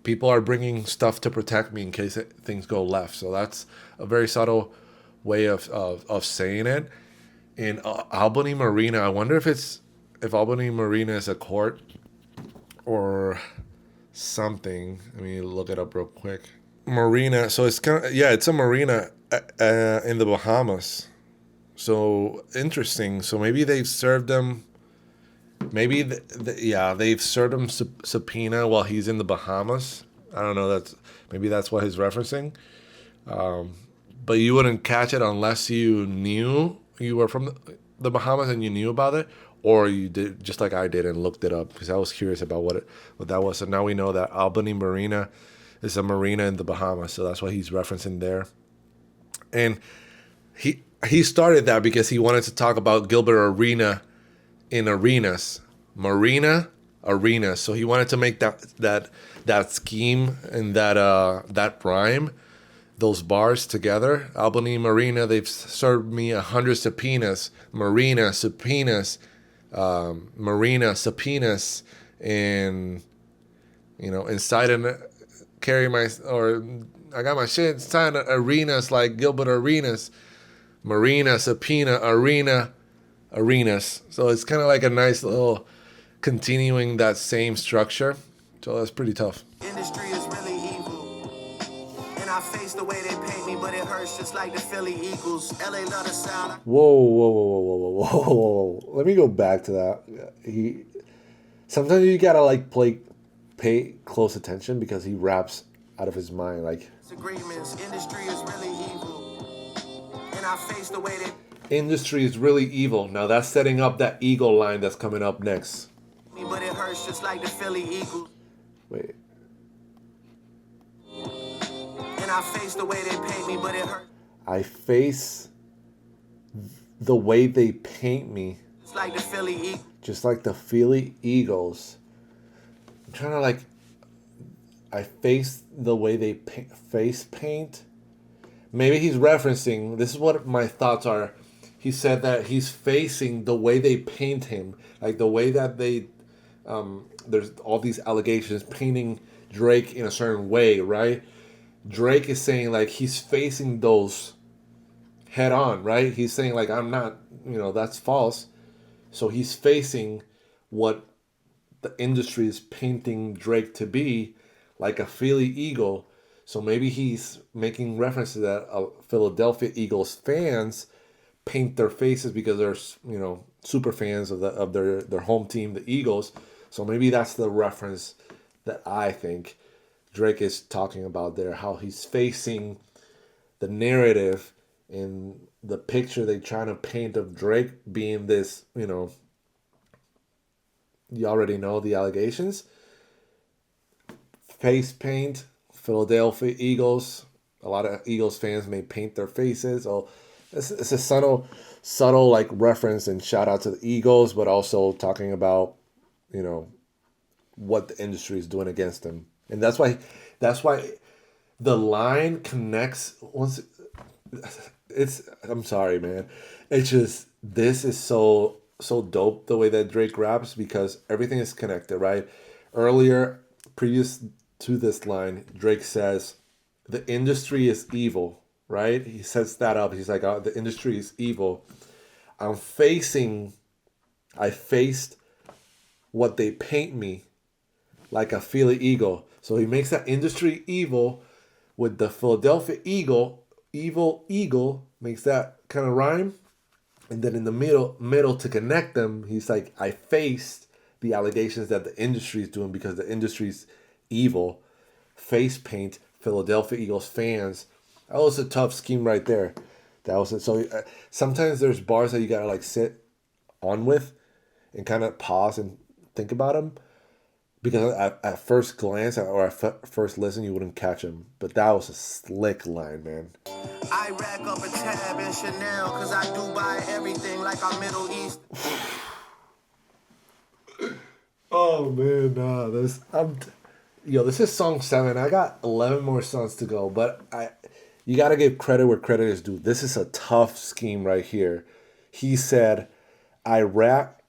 people are bringing stuff to protect me in case things go left. So that's a very subtle way of saying it. In Albany Marina, I wonder if Albany Marina is a court or something. Let me look it up real quick. Marina. So it's it's a marina in the Bahamas. So interesting. So maybe they've served him. Maybe they've served him subpoena while he's in the Bahamas. I don't know. Maybe that's what he's referencing. But you wouldn't catch it unless you knew you were from the Bahamas and you knew about it, or you did just like I did and looked it up because I was curious about what that was. So now we know that Albany Marina is a marina in the Bahamas. So that's what he's referencing there. And he started that because he wanted to talk about Gilbert Arena in arenas, marina arenas. So he wanted to make that scheme and that rhyme, those bars together. Albany Marina, they've served me 100 subpoenas. Marina subpoenas, marina subpoenas, and inside and I got my shit inside arenas like Gilbert Arenas. Marina, subpoena, arena, arenas. So it's kind of like a nice little continuing that same structure. So that's pretty tough. Industry is really evil. And I face the way they paint me, but it hurts just like the Philly Eagles. LA love the sound. Whoa. Let me go back to that. Sometimes you gotta pay close attention because he raps out of his mind. Like, industry is really evil. I face the way they industry is really evil. Now that's setting up that eagle line that's coming up next. But it hurts just like the Philly Eagles. Wait. And I face the way they paint me, but it hurts. I face the way they paint me. Just like the Philly Eagles. Just like the Philly Eagles. I'm trying to I face the way they face paint. Maybe he's referencing, this is what my thoughts are. He said that he's facing the way they paint him. Like the way that there's all these allegations painting Drake in a certain way, right? Drake is saying he's facing those head on, right? He's saying I'm not, that's false. So he's facing what the industry is painting Drake to be, like a Philly Eagle. So maybe he's making reference to that Philadelphia Eagles fans paint their faces because they're, super fans of their home team, the Eagles. So maybe that's the reference that I think Drake is talking about there, how he's facing the narrative in the picture they're trying to paint of Drake being this, you already know the allegations. Face paint. Philadelphia Eagles. A lot of Eagles fans may paint their faces. Oh, it's a subtle reference and shout out to the Eagles, but also talking about, what the industry is doing against them. And that's why the line connects once. I'm sorry, man. It's just, this is so dope the way that Drake raps because everything is connected, right? Previous to this line, Drake says, the industry is evil, right? He sets that up. He's like, the industry is evil. I faced what they paint me like a Philly Eagle. So he makes that industry evil with the Philadelphia Eagle, evil eagle, makes that kind of rhyme. And then in the middle to connect them, he's like, I faced the allegations that the industry is doing because the industry's evil. Face paint, Philadelphia Eagles fans. That was a tough scheme right there. That was it. So sometimes there's bars that you gotta like sit on with and kind of pause and think about them, because at first glance or at first listen you wouldn't catch them. But that was a slick line, man. I rack up a tab in Chanel because I do buy everything like I'm Middle East. Oh man, nah, this is song 7. I got 11 more songs to go, but you got to give credit where credit is due. This is a tough scheme right here. He said, I rap.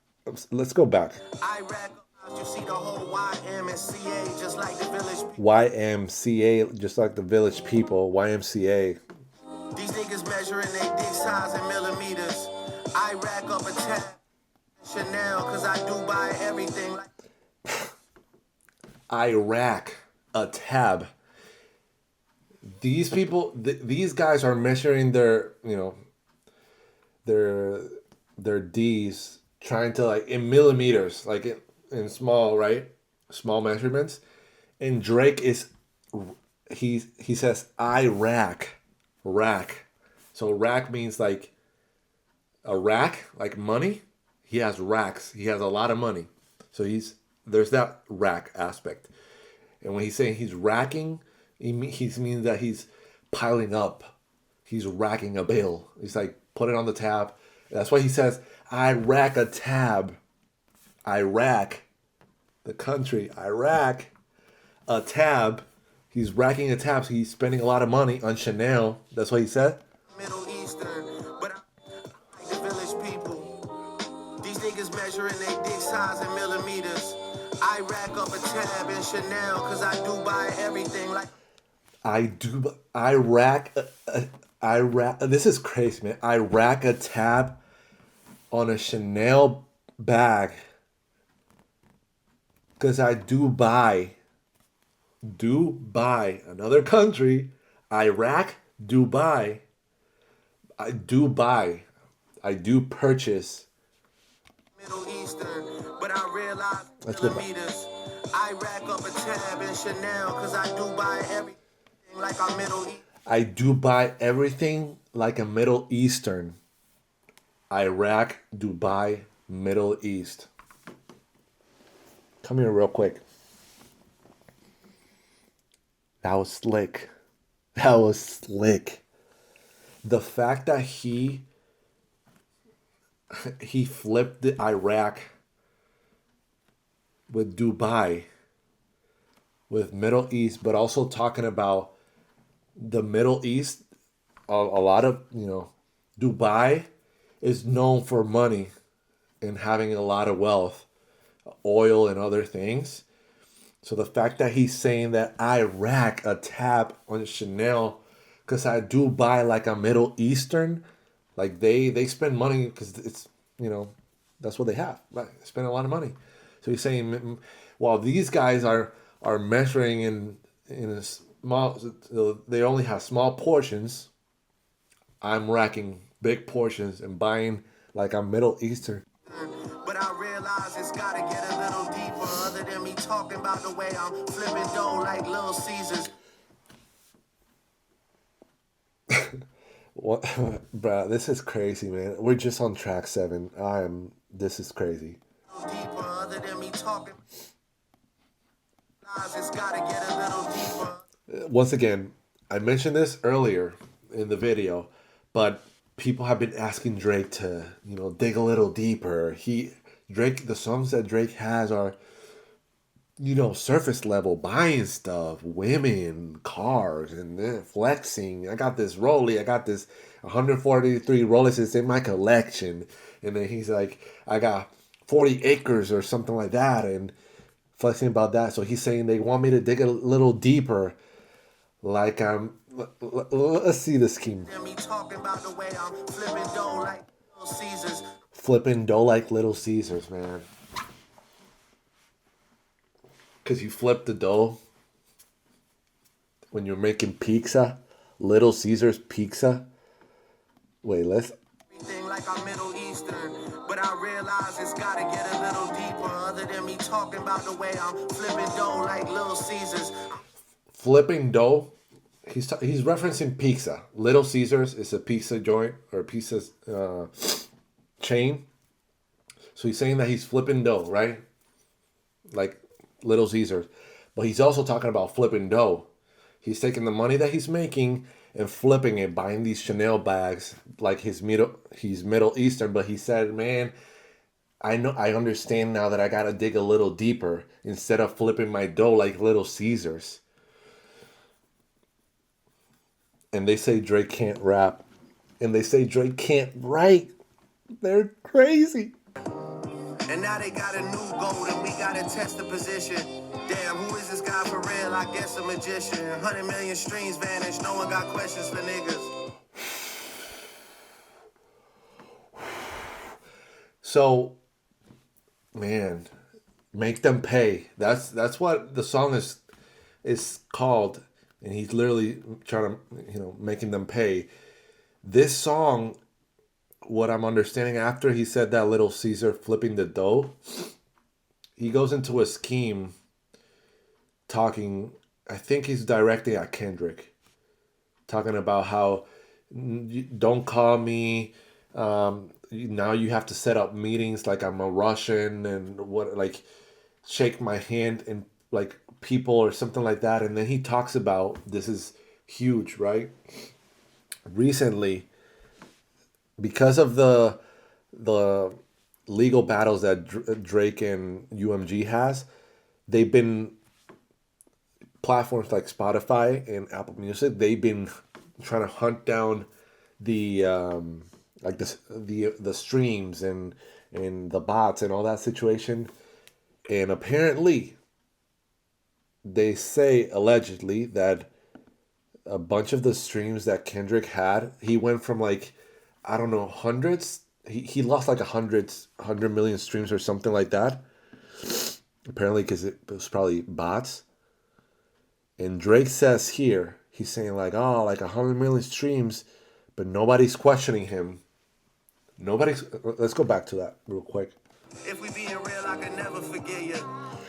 Let's go back. I rack up, you see the whole YMCA just like the village. YMCA, just like the village people. YMCA. These niggas measuring their dick size in millimeters. I rack up a tab Chanel because I do buy everything like. I rack a tab. These people, these guys are measuring their, their D's, trying to like in millimeters, like in small, right? Small measurements. And Drake is, he says, I rack. So rack means like a rack, like money. He has racks. He has a lot of money. So there's that rack aspect. And when he's saying he's racking, he means that he's piling up. He's racking a bill. He's like, put it on the tab. That's why he says, I rack a tab. I rack the country. I rack a tab. He's racking a tab. So he's spending a lot of money on Chanel. That's what he said. Middle Eastern, but I like the village people. These niggas measuring their dick size in millimeters. I rack up a tab in Chanel because I do buy everything like. I rack. This is crazy, man. I rack a tab on a Chanel bag because I do buy another country. Iraq, Dubai. I do purchase. Middle Eastern, but I realize Let's go back. millimeters. I rack up a tab in Chanel because I do buy everything like I'm Middle Eastern. I do buy everything like a Middle Eastern. Iraq, Dubai, Middle East. Come here real quick. That was slick. The fact that he flipped the Iraq with Dubai, with Middle East, but also talking about the Middle East, a lot of, Dubai is known for money and having a lot of wealth, oil and other things. So the fact that he's saying that I rack a tab on Chanel because I do buy like a Middle Eastern, like they spend money because it's, that's what they have, right? They spend a lot of money. So he's saying, while these guys are measuring in a small, they only have small portions, I'm racking big portions and buying like a Middle Eastern. But I realize it's gotta get a little deeper. Other than me talking about the way I'm flipping dough like Little Caesars. What, bruh, this is crazy, man. We're just on track 7. This is crazy. Deeper, other than me talking. It's gotta get a little deeper. Once again, I mentioned this earlier in the video, but people have been asking Drake to, dig a little deeper. The songs that Drake has are, surface level, buying stuff, women, cars, and then flexing. I got this Rollie, I got this 143 Rolexes in my collection. And then he's like, I got 40 acres or something like that, and flexing about that. So he's saying they want me to dig a little deeper. Like let's see the scheme. Me talking about the way I'm flipping dough like Little Caesars. Flipping dough like Little Caesars, man. Because you flip the dough when you're making pizza. Little Caesars pizza. Wait, let's. Everything like I'm Middle Eastern, but I realize it's gotta get a little deeper. Other than me talking about the way I'm flipping dough like Little Caesars. Flipping dough. He's referencing pizza. Little Caesars is a pizza joint or pizza chain. So he's saying that he's flipping dough, right? Like Little Caesars. But he's also talking about flipping dough. He's taking the money that he's making and flipping it, buying these Chanel bags. Like he's Middle Eastern, but he said, man, I understand now that I gotta dig a little deeper instead of flipping my dough like Little Caesars. And they say Drake can't rap. And they say Drake can't write. They're crazy. And now they got a new goal and we gotta test the position. Damn, who is this guy for real? I guess a magician. 100 million streams vanished. No one got questions for niggas. So, man, make them pay. That's what the song is called. And he's literally trying to, making them pay. This song, what I'm understanding after he said that Little Caesar flipping the dough, he goes into a scheme talking, I think he's directing at Kendrick, talking about how don't call me, now you have to set up meetings like I'm a Russian and what, like shake my hand and like people or something like that. And then he talks about, this is huge, right? Recently, because of the legal battles that Drake and UMG has, they've been platforms like Spotify and Apple Music. They've been trying to hunt down the the streams and the bots and all that situation. And apparently, they say allegedly that a bunch of the streams that Kendrick had, he went from like, I don't know, hundreds. He lost like 100 million streams or something like that. Apparently, because it was probably bots. And Drake says here, he's saying like, oh, like 100 million streams, but nobody's questioning him. Let's go back to that real quick. If we being real, I can never forget you.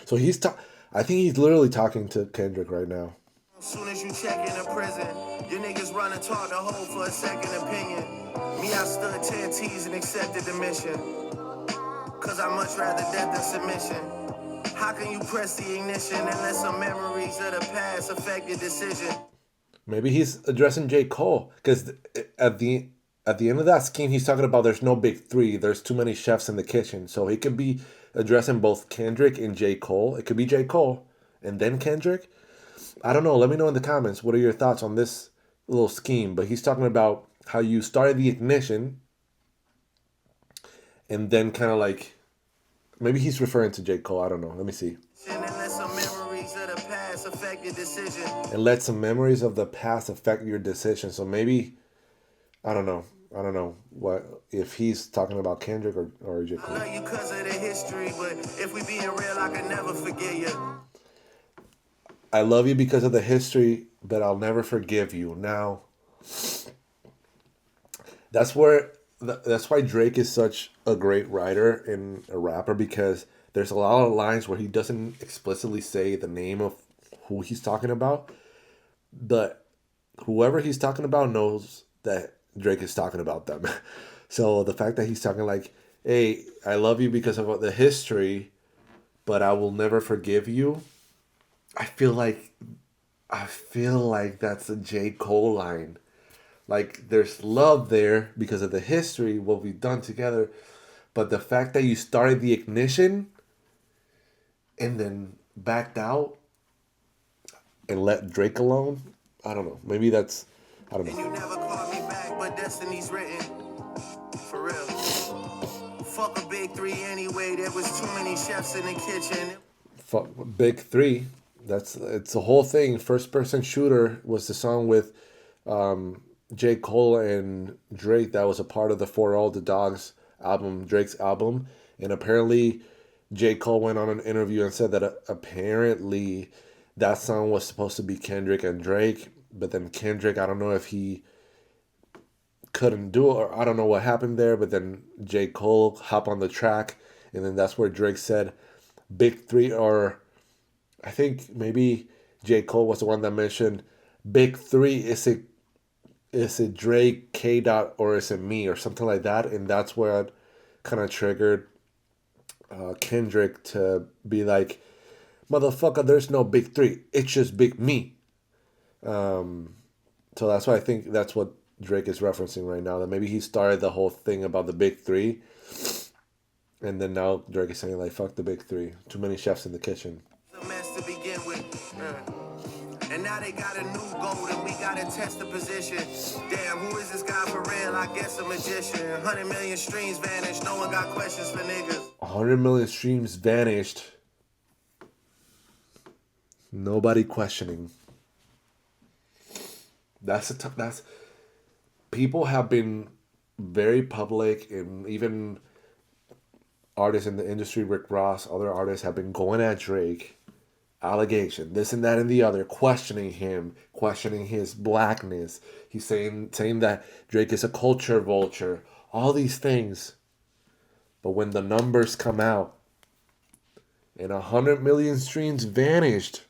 So I think he's literally talking to Kendrick right now. As soon as you check in a prison, your niggas run and talk the whole for a second opinion. Me, I stood 10 T's and accepted the mission. Cause I much rather death than submission. How can you press the ignition and let some memories of the past affect your decision? Maybe he's addressing J. Cole. Because at the end of that scheme, he's talking about there's no big three. There's too many chefs in the kitchen. So he could be addressing both Kendrick and J. Cole. It could be J. Cole and then Kendrick. I don't know. Let me know in the comments. What are your thoughts on this little scheme? But he's talking about how you started the ignition and then kind of like, maybe he's referring to J. Cole. I don't know. Let me see. And let some memories of the past affect your decision. And let some memories of the past affect your decision. So maybe, I don't know what if he's talking about Kendrick or J. Cole. I love you because of the history, but if we being real, I can never forget you. I love you because of the history, but I'll never forgive you. Now, that's why Drake is such a great writer and a rapper, because there's a lot of lines where he doesn't explicitly say the name of who he's talking about, but whoever he's talking about knows that Drake is talking about them. So the fact that he's talking like, hey, I love you because of the history, but I will never forgive you. I feel like that's a J. Cole line. Like, there's love there because of the history, what we've done together. But the fact that you started the ignition and then backed out and let Drake alone, I don't know. Maybe that's, I don't know. And you never called me back, but destiny's written. For real. Fuck a big three anyway. There was too many chefs in the kitchen. Fuck big three. It's the whole thing. First person shooter was the song with J. Cole and Drake that was a part of the For All the Dogs album, Drake's album. And apparently J. Cole went on an interview and said that apparently that song was supposed to be Kendrick and Drake, but then Kendrick, I don't know if he couldn't do it, or I don't know what happened there, but then J. Cole hopped on the track, and then that's where Drake said Big Three, or I think maybe J. Cole was the one that mentioned Big Three. Is it Drake, K. Dot, or is it me, or something like that? And that's where it kind of triggered Kendrick to be like, motherfucker, there's no Big Three. It's just Big Me. So that's why I think that's what Drake is referencing right now. That maybe he started the whole thing about the Big Three. And then now Drake is saying, like, fuck the Big Three. Too many chefs in the kitchen. The mess to begin with. And now they got a new goal and we gotta test the position. Damn, who is this guy for real? I guess a magician. 100 million streams vanished. No one got questions for niggas. 100 million streams vanished. Nobody questioning. That's people have been very public, and even artists in the industry, Rick Ross, other artists have been going at Drake. Allegation, this and that and the other, questioning him, questioning his blackness. He's saying that Drake is a culture vulture, all these things. But when the numbers come out and 100 million streams vanished,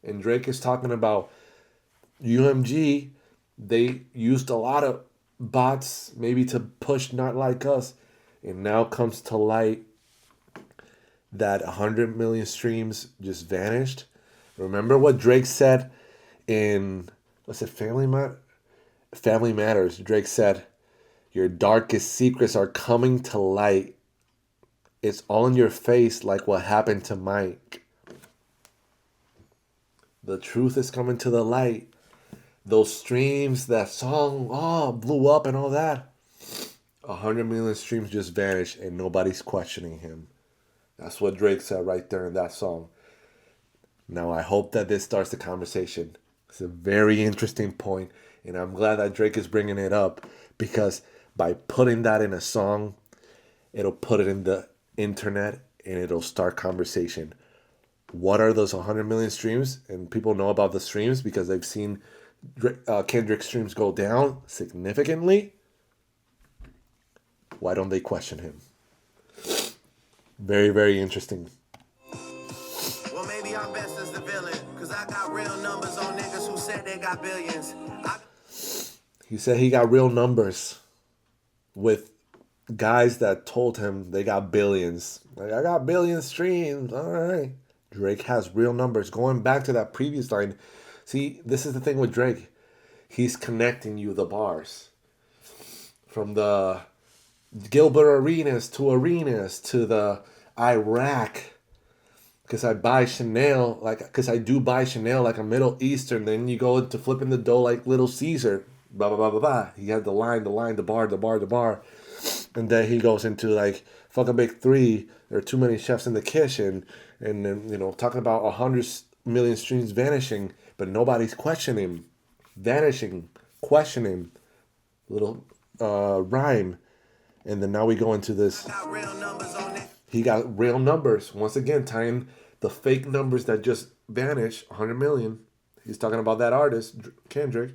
and Drake is talking about UMG, they used a lot of bots maybe to push Not Like Us, and now comes to light that 100 million streams just vanished. Remember what Drake said in, what's it, Family Matters? Drake said, your darkest secrets are coming to light. It's all in your face like what happened to Mike. The truth is coming to the light. Those streams, that song, blew up and all that. 100 million streams just vanished and nobody's questioning him. That's what Drake said right there in that song. Now, I hope that this starts the conversation. It's a very interesting point, and I'm glad that Drake is bringing it up, because by putting that in a song, it'll put it in the internet and it'll start conversation. What are those 100 million streams? And people know about the streams because they've seen Kendrick's streams go down significantly. Why don't they question him? Very, very interesting. Well, maybe I'm best as the villain, because I got real numbers on niggas who said they got billions. He said he got real numbers with guys that told him they got billions. Like, I got billion streams. All right. Drake has real numbers. Going back to that previous line. See, this is the thing with Drake. He's connecting you the bars. From the Gilbert Arenas to the Iraq, because I buy Chanel, because I do buy Chanel like a Middle Eastern. Then you go into flipping the dough like Little Caesar, blah blah blah blah blah. He had the line, the bar, and then he goes into like fuck a Big Three. There are too many chefs in the kitchen, and then talking about 100 million streams vanishing, but nobody's questioning, vanishing, questioning, little rhyme. And then now we go into this. He got real numbers. Once again, tying the fake numbers that just vanished, 100 million. He's talking about that artist, Kendrick.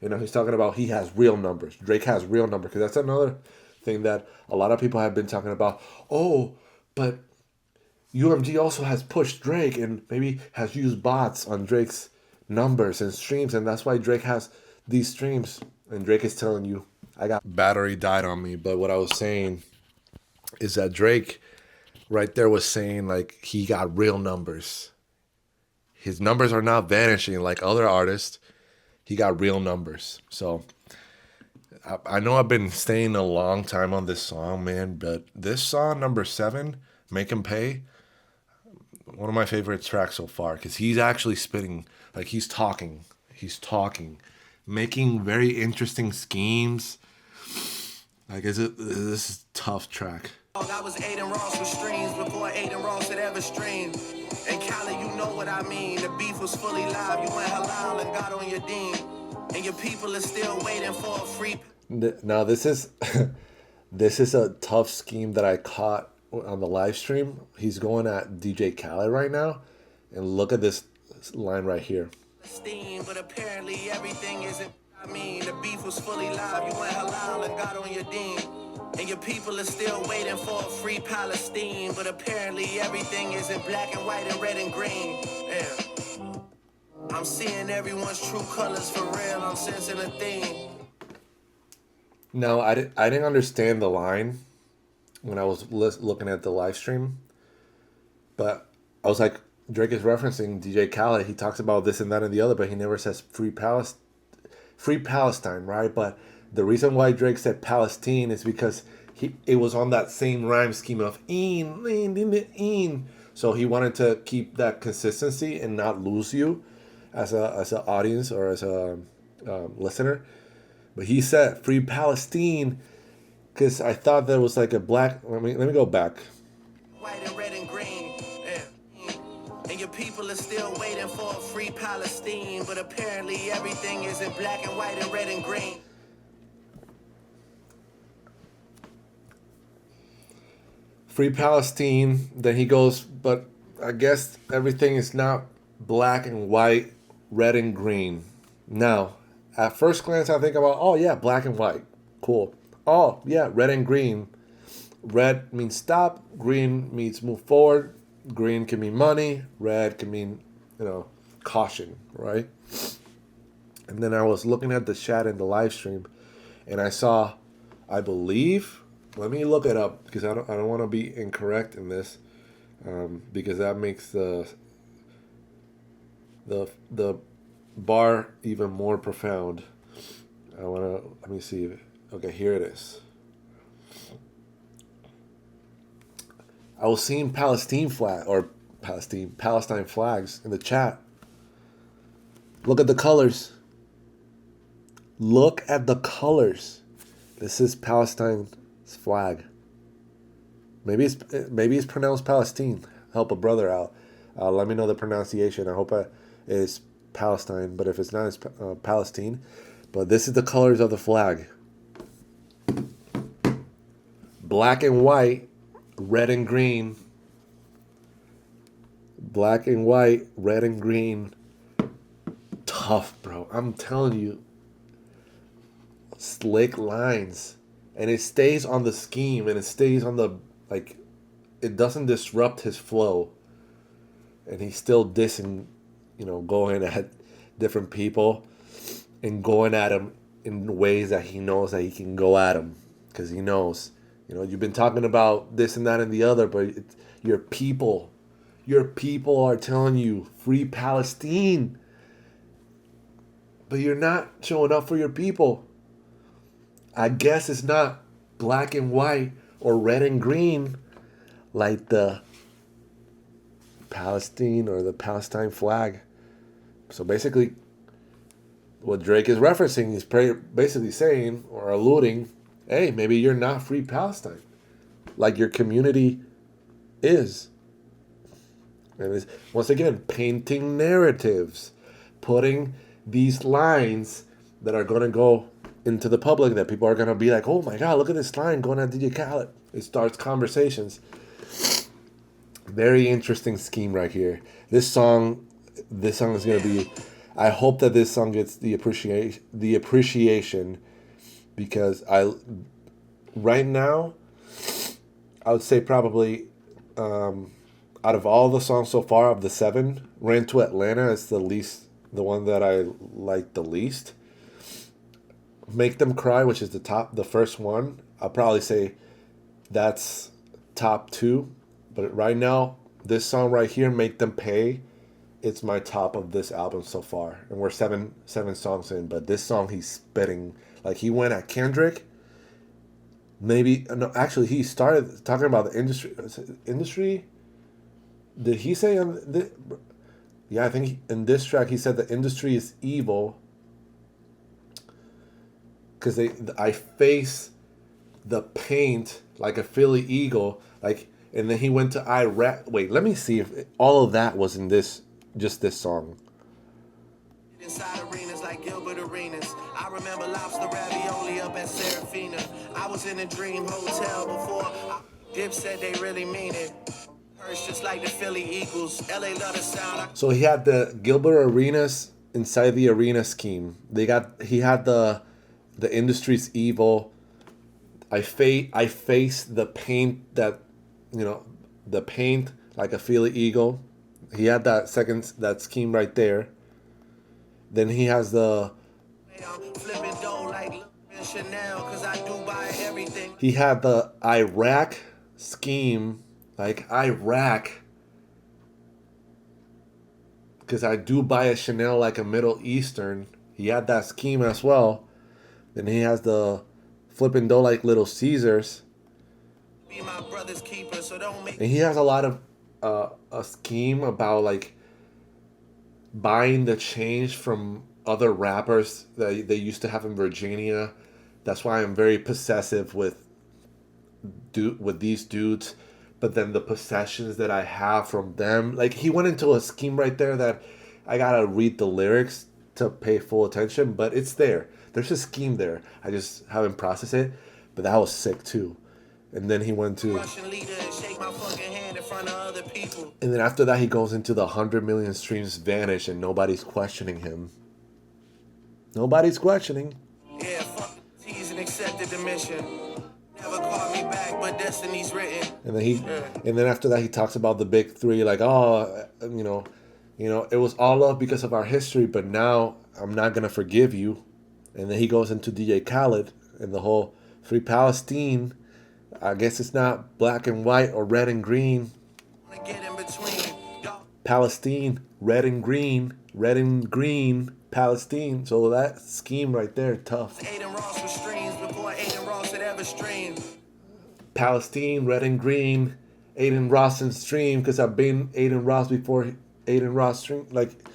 He's talking about he has real numbers. Drake has real numbers. Because that's another thing that a lot of people have been talking about. Oh, but UMG also has pushed Drake and maybe has used bots on Drake's numbers and streams. And that's why Drake has these streams. And Drake is telling you, I got battery died on me. But what I was saying is that Drake right there was saying like he got real numbers. His numbers are not vanishing like other artists. He got real numbers. So I know I've been staying a long time on this song, man. But this song, number 7, Make Him Pay, one of my favorite tracks so far. Because he's actually spitting, like he's talking. Making very interesting schemes. Like, this is a tough track. I was Aiden Ross with streams before Aiden Ross had ever streamed. And Cali, you know what I mean. The beef was fully live. You went halal and got on your dean. And your people are still waiting for a free. Now, this is a tough scheme that I caught on the live stream. He's going at DJ Khaled right now. And look at this line right here. Steam, but apparently everything isn't. I mean, the beef was fully live. You went halal and got on your deen. And your people are still waiting for a free Palestine. But apparently everything is in black and white and red and green. Yeah. I'm seeing everyone's true colors for real. I'm sensing a theme. No, I didn't understand the line when I was looking at the live stream. But I was like, Drake is referencing DJ Khaled. He talks about this and that and the other, but he never says free Palestine, right? But the reason why Drake said Palestine is because it was on that same rhyme scheme of in. So he wanted to keep that consistency and not lose you as an audience or as a listener. But he said free Palestine because I thought there was like a black. Let me go back. White and red and green. Yeah. And your people are still waiting for a free Palestine. But apparently everything is in black and white and red and green. Free Palestine. Then he goes, but I guess everything is not black and white, red and green. Now, at first glance, I think about, oh yeah, black and white. Cool. Oh yeah, red and green. Red means stop. Green means move forward. Green can mean money. Red can mean, caution, right? And then I was looking at the chat in the live stream, and I saw, I believe, let me look it up because I don't want to be incorrect in this, because that makes the bar even more profound. Let me see. Okay, here it is. I was seeing Palestine flags in the chat. Look at the colors. Look at the colors. This is Palestine's flag. Maybe it's pronounced Palestine. Help a brother out. Let me know the pronunciation. I hope it's Palestine, but if it's not, it's Palestine. But this is the colors of the flag. Black and white, red and green. Black and white, red and green. Tough, bro. I'm telling you. Slick lines. And it stays on the scheme, and it stays on the, it doesn't disrupt his flow. And he's still dissing, going at different people and going at them in ways that he knows that he can go at them. Because he knows, you've been talking about this and that and the other, but your people are telling you, free Palestine. But you're not showing up for your people. I guess it's not black and white or red and green like the Palestine or the Palestine flag. So basically, what Drake is referencing is basically saying or alluding, hey, maybe you're not free Palestine like your community is. And it's, once again, painting narratives, putting these lines that are going to go into the public that people are going to be like, oh my God, look at this line going at DJ Khaled. It starts conversations. Very interesting scheme right here. This song is going to be, I hope that this song gets the appreciation because right now, I would say probably out of all the songs so far of the 7, Ran to Atlanta is the one that I like the least. Make Them Cry, which is the first one, I'll probably say that's top 2. But right now, this song right here, Make Them Pay, it's my top of this album so far. And we're seven songs in, but this song he's spitting. Like he went at Kendrick. Maybe, no, actually he started talking about the industry. Did he say on the, yeah, I think in this track he said the industry is evil. Because I face the paint like a Philly Eagle, and then he went to Iraq. Wait, let me see if all of that was in this song. Inside arenas like Gilbert Arenas. I remember lobster ravioli up at Serafina. I was in a dream hotel before. Dip said they really mean it. Hurts just like the Philly Eagles. LA love the sound. So he had the Gilbert Arenas inside the arena scheme. He had the industry's evil. I face the paint that, the paint like a Philly Eagle. He had that scheme right there. Then he has he had the Iraq scheme, like Iraq, because I do buy a Chanel like a Middle Eastern. He had that scheme as well. Then he has the flipping dough like Little Caesars. And he has a lot of a scheme about like buying the change from other rappers that they used to have in Virginia. That's why I'm very possessive with these dudes. But then the possessions that I have from them, like he went into a scheme right there that I gotta read the lyrics to pay full attention, but it's there. There's a scheme there. I just haven't processed it, but that was sick too. And then he went to, and then after that he goes into the 100 million streams vanish and nobody's questioning him. Nobody's questioning. Yeah, fuck teased and accepted the mission. Never called me back, but destiny's written. And then after that he talks about the big three, like, oh, it was all love because of our history, but now I'm not gonna forgive you. And then he goes into DJ Khaled and the whole Free Palestine. I guess it's not black and white or red and green. Palestine, red and green, Palestine. So that scheme right there, tough. Palestine, red and green, Aiden Ross and stream, because I've been Aiden Ross before Aiden Ross stream. Like,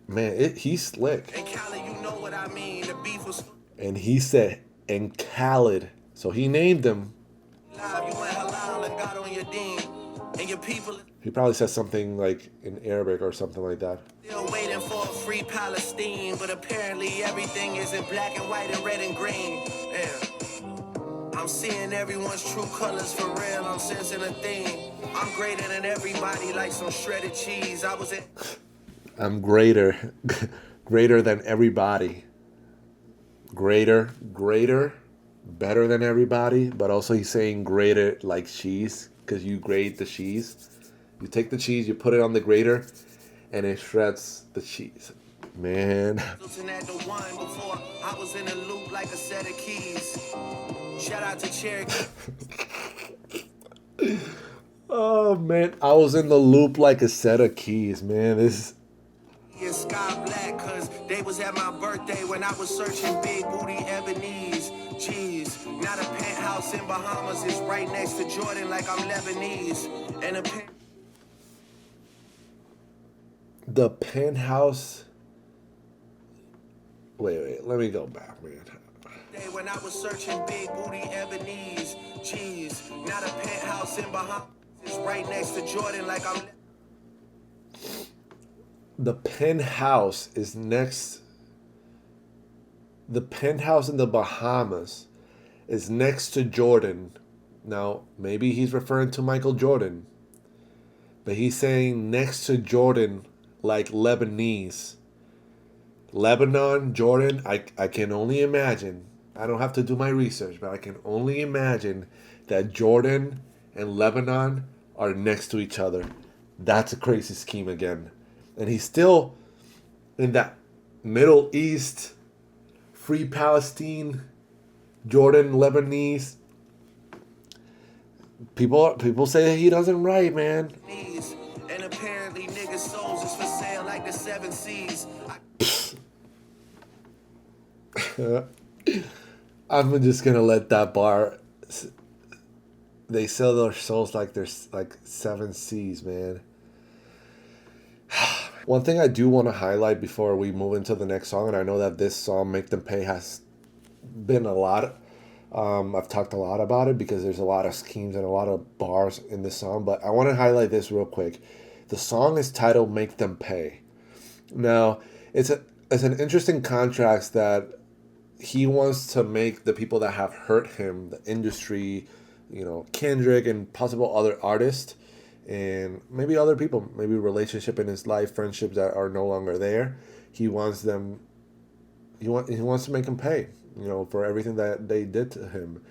man, he's slick. And Khaled, you know what I mean. The beef was. And he said, and Khaled. So he named him. He probably said something like in Arabic or something like that. Still waiting for a free Palestine, but apparently everything is in black and white and red and green. Damn. I'm seeing everyone's true colors for real. I'm sensing a theme. I'm greater than everybody, like some shredded cheese. I'm greater than everybody. Greater, better than everybody, but also he's saying grater like cheese, because you grate the cheese. You take the cheese, you put it on the grater, and it shreds the cheese. Man. I was in a loop like a set of keys. Shout out to Cherokee. Oh man, I was in the loop like a set of keys, man. This is sky black, cause they was at my birthday when I was searching big booty ebonies. Jeez, now the penthouse in Bahamas is right next to Jordan like I'm Lebanese. And the penthouse. Wait, let me go back, man. When I was searching big booty ebonies. Jeez, now the penthouse in Bahamas is right next to Jordan like I'm. The penthouse is next. The penthouse in the Bahamas is next to Jordan. Now, maybe he's referring to Michael Jordan, but he's saying next to Jordan like Lebanese. Lebanon, Jordan, I can only imagine. I don't have to do my research, but I can only imagine that Jordan and Lebanon are next to each other. That's a crazy scheme again. And he's still in that Middle East, Free Palestine, Jordan, Lebanese. People say that he doesn't write, man. And apparently niggas' souls is for sale like the 7 Seas. I'm just gonna let that bar. They sell their souls like there's like 7 Seas, man. One thing I do want to highlight before we move into the next song, and I know that this song, Make Them Pay, has been a lot. I've talked a lot about it because there's a lot of schemes and a lot of bars in this song, but I want to highlight this real quick. The song is titled Make Them Pay. Now, it's an interesting contrast that he wants to make the people that have hurt him, the industry, Kendrick and possible other artists, and maybe other people, maybe relationship in his life, friendships that are no longer there. he wants them. He wants to make them pay, for everything that they did to him.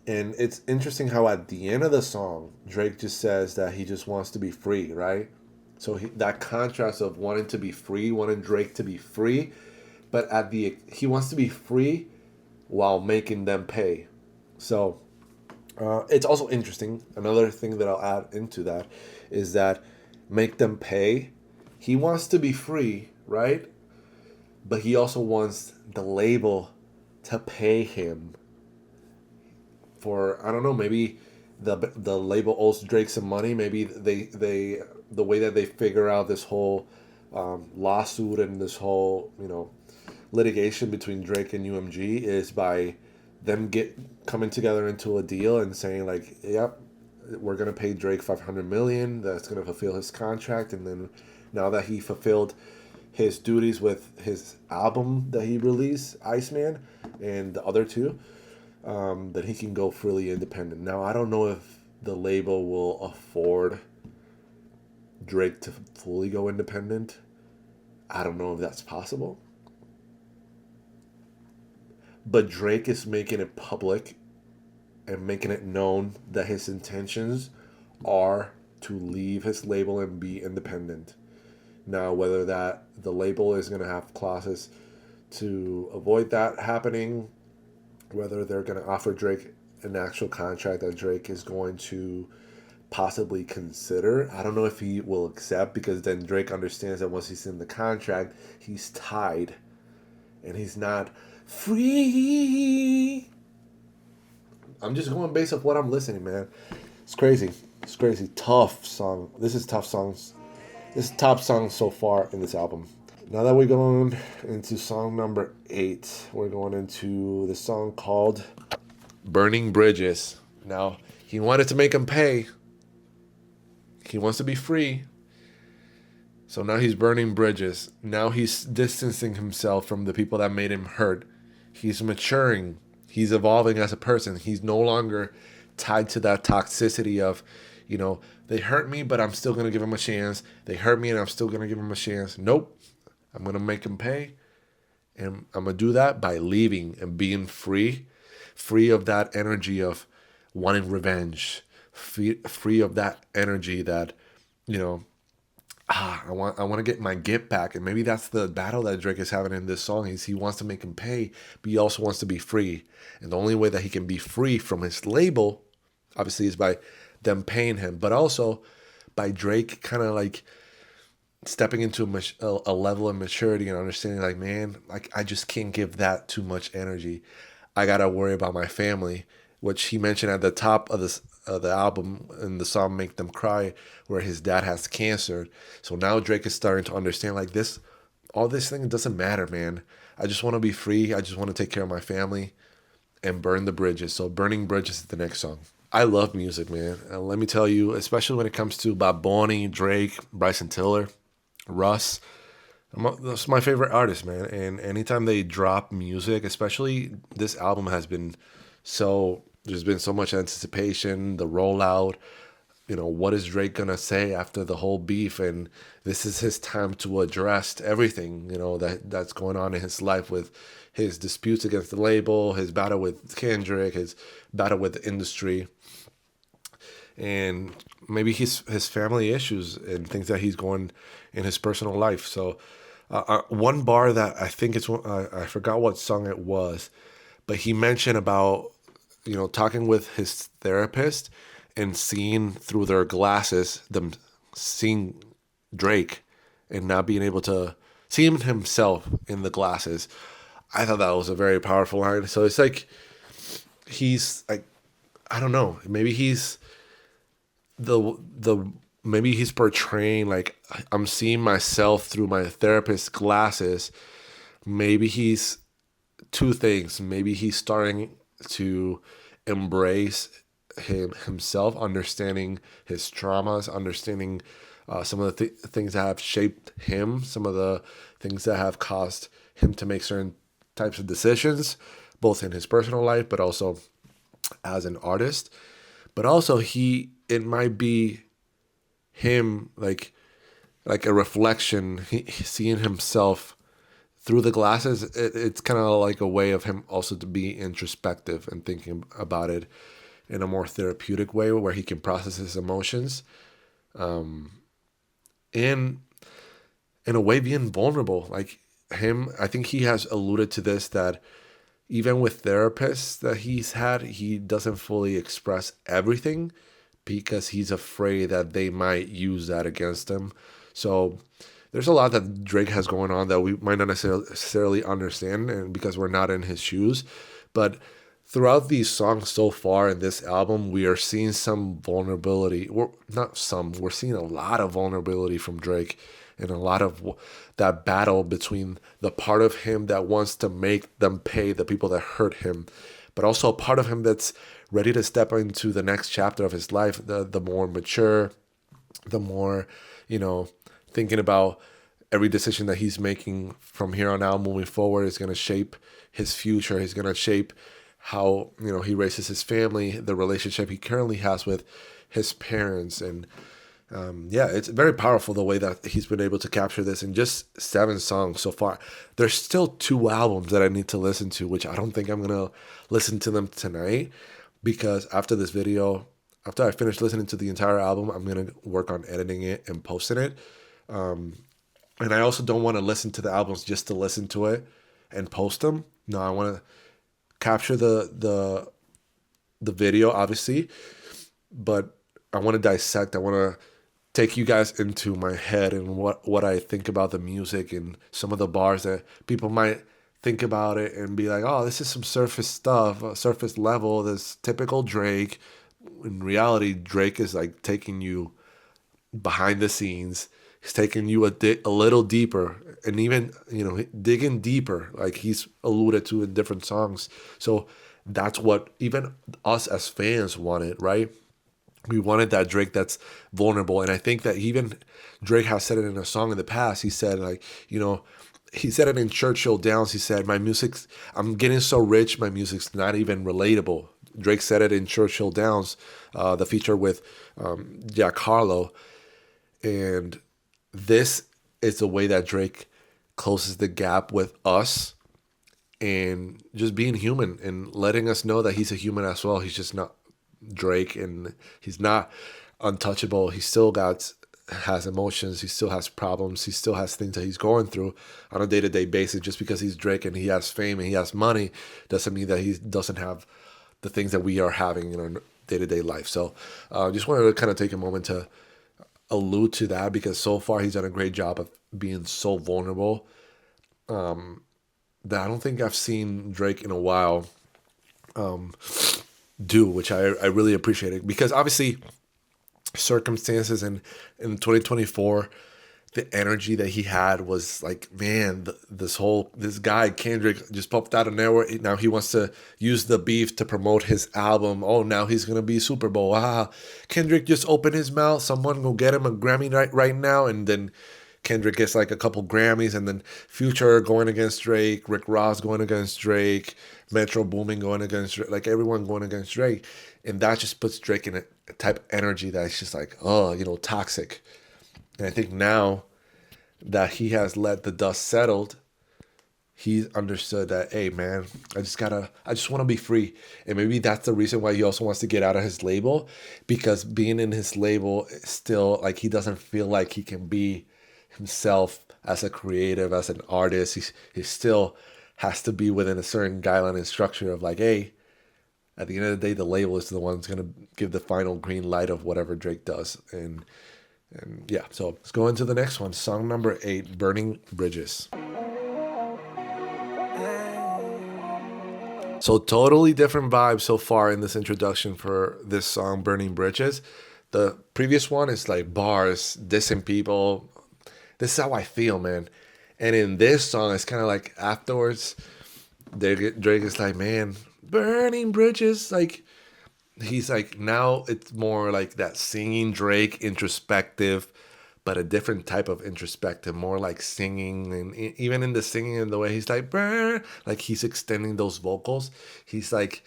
And it's interesting how at the end of the song, Drake just says that he just wants to be free, right? So that contrast of wanting to be free, wanting Drake to be free, but he wants to be free while making them pay. So it's also interesting. Another thing that I'll add into that is that make them pay. He wants to be free, right? But he also wants the label to pay him for, I don't know, maybe the label owes Drake some money. Maybe they the way that they figure out this whole lawsuit and this whole litigation between Drake and UMG is by them coming together into a deal and saying like, yep, we're gonna pay Drake $500 million. That's gonna fulfill his contract, and then now that he fulfilled his duties with his album that he released, Iceman, and the other two, that he can go freely independent. Now, I don't know if the label will afford Drake to fully go independent. I don't know if that's possible. But Drake is making it public and making it known that his intentions are to leave his label and be independent. Now, whether the label is going to have clauses to avoid that happening, whether they're going to offer Drake an actual contract that Drake is going to possibly consider, I don't know if he will accept, because then Drake understands that once he's in the contract, he's tied and he's not free. I'm just going based off what I'm listening, man. It's crazy. It's crazy. Tough song. This is tough songs. This is top song so far in this album. Now that we're going into song number 8, we're going into the song called Burning Bridges. Now, he wanted to make him pay. He wants to be free. So now he's burning bridges. Now he's distancing himself from the people that made him hurt. He's maturing. He's evolving as a person. He's no longer tied to that toxicity of, they hurt me, but I'm still going to give him a chance. They hurt me and I'm still going to give him a chance. Nope. I'm going to make him pay. And I'm going to do that by leaving and being free. Free of that energy of wanting revenge. Free of that energy that, I want to get my get back. And maybe that's the battle that Drake is having in this song. Is he wants to make him pay, but he also wants to be free. And the only way that he can be free from his label, obviously, is by them paying him, but also by Drake kind of like stepping into a level of maturity and understanding, like, man, like, I just can't give that too much energy. I got to worry about my family, which he mentioned at the top of the album in the song Make Them Cry, where his dad has cancer. So now Drake is starting to understand, like, all this thing doesn't matter, man. I just want to be free. I just want to take care of my family and burn the bridges. So Burning Bridges is the next song. I love music, man. And let me tell you, especially when it comes to Bob Boney, Drake, Bryson Tiller, Russ, that's my favorite artist, man. And anytime they drop music, especially this album has been there's been so much anticipation, the rollout, what is Drake going to say after the whole beef? And this is his time to address everything, that's going on in his life, with his disputes against the label, his battle with Kendrick, his battle with the industry, and maybe his family issues and things that he's going in his personal life. So one bar that I think I forgot what song it was, but he mentioned about, talking with his therapist and seeing through their glasses, them seeing Drake and not being able to see himself in the glasses. I thought that was a very powerful line. So it's like, he's like, I don't know, maybe he's maybe he's portraying, like, I'm seeing myself through my therapist's glasses. Maybe he's two things. Maybe he's starting to embrace himself, understanding his traumas, understanding some of the things that have shaped him, some of the things that have caused him to make certain types of decisions, both in his personal life, but also as an artist. But also it might be him like a reflection, seeing himself through the glasses, it's kind of like a way of him also to be introspective and thinking about it in a more therapeutic way where he can process his emotions. In a way being vulnerable. Like him, I think he has alluded to this, that even with therapists that he's had, he doesn't fully express everything because he's afraid that they might use that against him. So there's a lot that Drake has going on that we might not necessarily understand, and because we're not in his shoes. But throughout these songs so far in this album, we are seeing some vulnerability. We're seeing a lot of vulnerability from Drake, and a lot of that battle between the part of him that wants to make them pay the people that hurt him, but also a part of him that's ready to step into the next chapter of his life, the more mature, the more, thinking about every decision that he's making from here on out moving forward is going to shape his future. He's going to shape how, he raises his family, the relationship he currently has with his parents. And it's very powerful the way that he's been able to capture this in just 7 songs so far. There's still 2 albums that I need to listen to, which I don't think I'm going to listen to them tonight, because after this video, after I finish listening to the entire album, I'm going to work on editing it and posting it. And I also don't want to listen to the albums just to listen to it and post them. No, I want to capture the video, obviously, but I want to dissect. I want to take you guys into my head and what I think about the music and some of the bars that people might think about it and be like, oh, this is some surface stuff, surface level, this typical Drake. In reality, Drake is like taking you behind the scenes. He's taking you a little deeper, and even, digging deeper, like he's alluded to in different songs. So that's what even us as fans wanted, right? We wanted that Drake that's vulnerable. And I think that even Drake has said it in a song in the past. He said, like, he said it in Churchill Downs. He said, I'm getting so rich, my music's not even relatable. Drake said it in Churchill Downs, the feature with Jack Harlow. And this is the way that Drake closes the gap with us and just being human and letting us know that he's a human as well. He's just not Drake, and he's not untouchable. He still has emotions. He still has problems. He still has things that he's going through on a day-to-day basis. Just because he's Drake and he has fame and he has money doesn't mean that he doesn't have the things that we are having in our day-to-day life. So just wanted to kind of take a moment to allude to that, because so far he's done a great job of being so vulnerable that I don't think I've seen Drake in a while do, which I really appreciate it, because obviously circumstances in 2024, the energy that he had was like, man, this guy Kendrick just popped out of nowhere. Now he wants to use the beef to promote his album. Oh, now he's gonna be Super Bowl. Kendrick just opened his mouth. Someone go get him a Grammy right now, and then Kendrick gets like a couple Grammys, and then Future going against Drake, Rick Ross going against Drake, Metro Boomin going against Drake, like everyone going against Drake, and that just puts Drake in a type of energy that's just like, toxic. And I think now that he has let the dust settled, he's understood that, hey man, I just want to be free. And maybe that's the reason why he also wants to get out of his label, because being in his label is still like, he doesn't feel like he can be himself as a creative, as an artist. He still has to be within a certain guideline and structure of like, hey, at the end of the day, the label is the one that's going to give the final green light of whatever Drake does. And yeah, so let's go into the next one. Song number 8, Burning Bridges. So totally different vibe so far in this introduction for this song, Burning Bridges. The previous one is like bars, dissing people. This is how I feel, man. And in this song, it's kind of like afterwards, Drake is like, man, burning bridges. Like, he's like, now it's more like that singing Drake, introspective, but a different type of introspective, more like singing. And even in the singing and the way he's like, burn, like he's extending those vocals. He's like,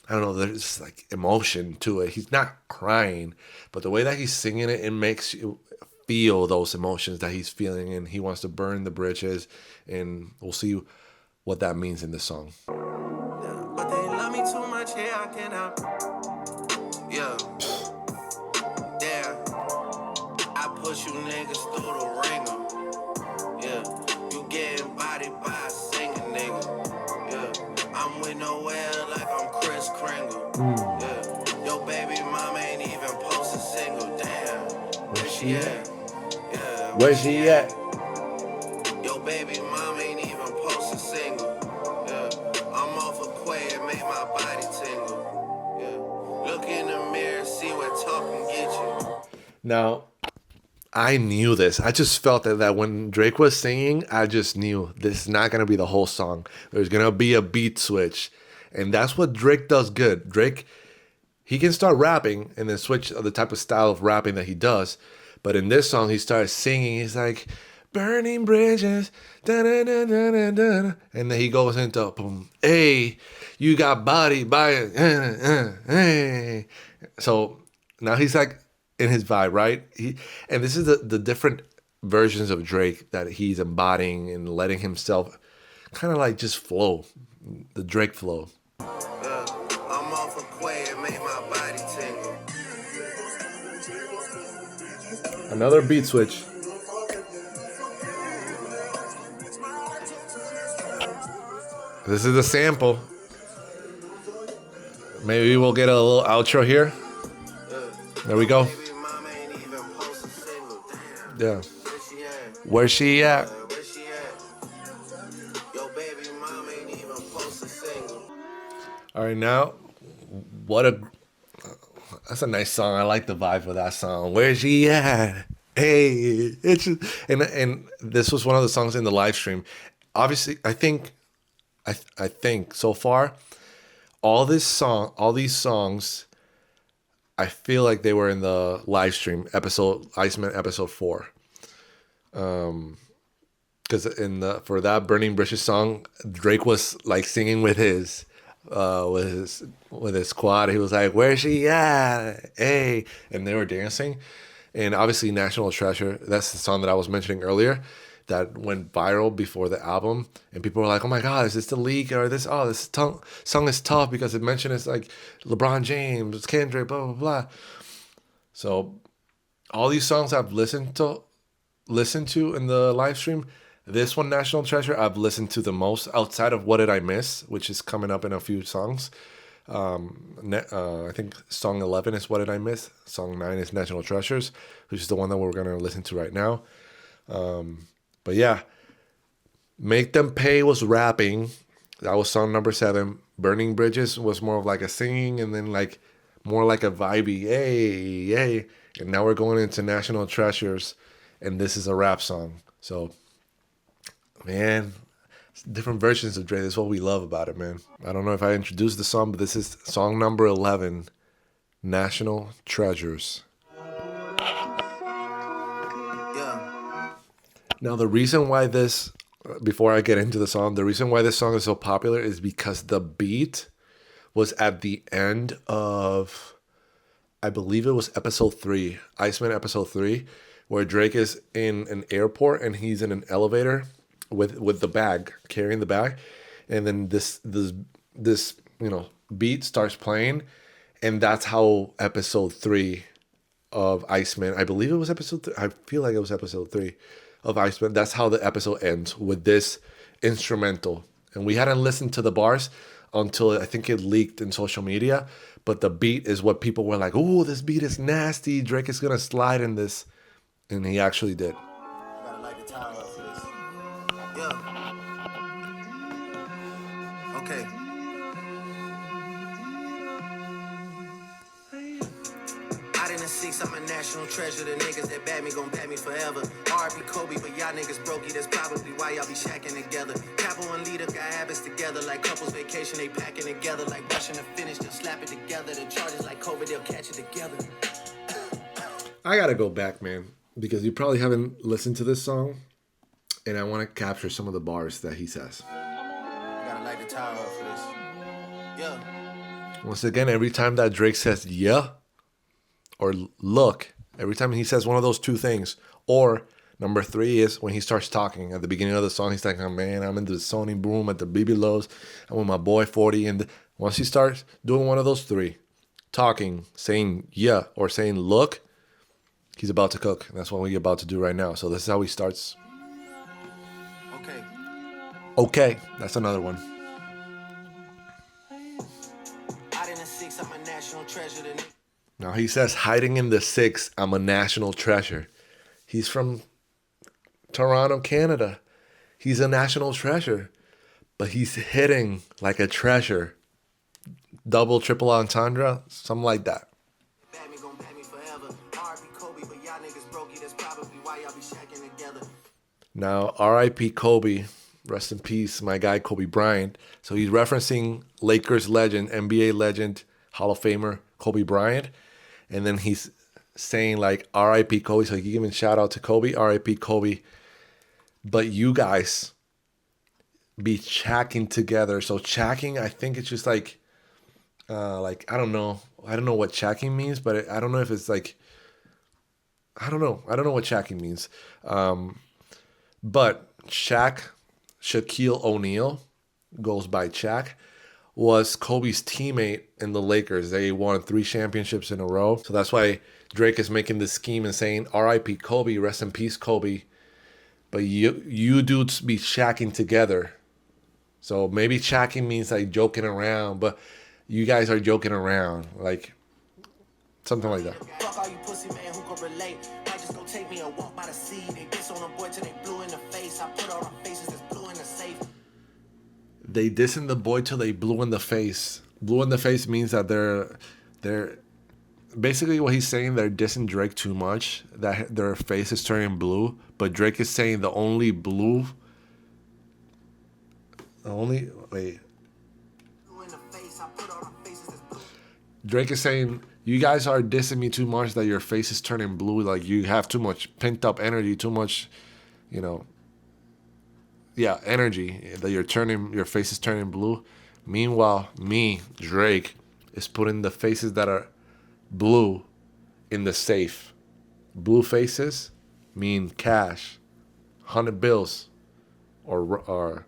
I don't know, there's like emotion to it. He's not crying, but the way that he's singing it, it makes you feel those emotions that he's feeling, and he wants to burn the bridges, and we'll see what that means in this song. Yeah, but they love me too much, yeah, I cannot. Yeah. Yeah. I push you niggas through the ringer. Yeah. You getting bodied by a singer, nigga. Yeah. I'm with nowhere like I'm Chris Kringle. Yeah. Your baby mama ain't even post a single. Damn. Where she at? Yeah. Where's she at? Your baby mama ain't even post a single. Yeah. I'm off a quay and make my body tingle. Yeah. Look in the mirror, see what talking get you. Now, I knew this. I just felt that when Drake was singing, I just knew this is not going to be the whole song. There's going to be a beat switch. And that's what Drake does good. Drake, he can start rapping and then switch the type of style of rapping that he does. But in this song, he starts singing. He's like, burning bridges, da-da-da-da-da-da. And then he goes into, boom, hey, you got body by it. Hey. So now he's like, in his vibe, right? And this is the different versions of Drake that he's embodying and letting himself kind of like just flow, the Drake flow. I'm off a quay and make my body tingle. Another beat switch. This is a sample. Maybe we'll get a little outro here. There we go. Yeah. Where she at? All right, now, that's a nice song. I like the vibe of that song. Where she at? Hey, it's just, and this was one of the songs in the live stream. Obviously, I think so far, all these songs, I feel like they were in the live stream episode, Iceman episode 4. Because for that Burning Bridges song, Drake was like singing with his squad. He was like, "Where's she at? Hey!" And they were dancing. And obviously, National Treasure. That's the song that I was mentioning earlier, that went viral before the album, and people were like, "Oh my God, is this the leak or this? Oh, this song is tough because it mentions like LeBron James, Kendrick, blah blah blah." So, all these songs I've listened to in the live stream. This one, National Treasure, I've listened to the most outside of What Did I Miss, which is coming up in a few songs. I think song 11 is What Did I Miss. Song 9 is National Treasures, which is the one that we're going to listen to right now. But yeah, Make Them Pay was rapping. That was song number 7. Burning Bridges was more of like a singing, and then like more like a vibey, hey, hey. And now we're going into National Treasures, and this is a rap song. So, man, different versions of Drake. That's what we love about it, man. I don't know if I introduced the song, but this is song number 11, National Treasures. Yeah. Now, the reason why this, before I get into the song, the reason why this song is so popular is because the beat was at the end of, I believe it was episode 3, Iceman episode 3, where Drake is in an airport and he's in an elevator with the bag, carrying the bag, and then this beat starts playing, and that's how episode 3 of Iceman, I believe it was episode 3, I feel like it was episode 3 of Iceman, that's how the episode ends, with this instrumental. And we hadn't listened to the bars until I think it leaked in social media, but the beat is what people were like, "Oh, this beat is nasty, Drake is gonna slide in this," and he actually did. Gotta light the tire up for this. Yeah. Okay. Out in the 6, I'm a national treasure. The niggas that bad me gon' bad me forever. R.I.P. Kobe, but y'all niggas brokey. That's probably why y'all be shacking together. Capo and leader got habits together. Like couples vacation, they packing together. Like rushing to finish, they'll slap it together. The charges like COVID, they'll catch it together. I gotta go back, man, because you probably haven't listened to this song, and I want to capture some of the bars that he says. Gotta light the tire up for this. Yeah. Once again, every time that Drake says "yeah" or "look," every time he says one of those two things, Or number 3 is when he starts talking at the beginning of the song. He's like, oh, man, I'm in the Sony room at the BB Lowe's. I'm with my boy 40. And once he starts doing one of those 3, talking, saying yeah, or saying look, he's about to cook. And that's what we're about to do right now. So this is how he starts. Okay, that's another one. Now he says, hiding in the 6, I'm a national treasure. He's from Toronto, Canada. He's a national treasure, but he's hitting like a treasure. Double, triple entendre, something like that. Now, R.I.P. Kobe, rest in peace, my guy Kobe Bryant. So he's referencing Lakers legend, NBA legend, Hall of Famer Kobe Bryant. And then he's saying like R.I.P. Kobe. So he's giving shout out to Kobe, R.I.P. Kobe. But you guys be chacking together. So chacking, I think it's just like I don't know what chacking means, but I don't know if it's like, I don't know what chacking means. But Shaquille O'Neal, goes by Shaq, was Kobe's teammate in the Lakers. They won 3 championships in a row. So that's why Drake is making this scheme and saying, R.I.P. Kobe, rest in peace, Kobe. But you dudes be shacking together. So maybe shacking means like joking around, but you guys are joking around. Like something like that. Fuck all you pussy man who can relate. Might just go take me a walk by the sea. They diss on a boy till they blue in the face. I put on faces that's blue in the safe. They dissing the boy till they blue in the face. Blue in the face means that they're basically what he's saying, they're dissing Drake too much, that their face is turning blue. But Drake is saying Drake is saying, you guys are dissing me too much that your face is turning blue. Like you have too much pent up energy, too much, energy that your face is turning blue. Meanwhile, me, Drake, is putting the faces that are blue in the safe. Blue faces mean cash, 100 bills, or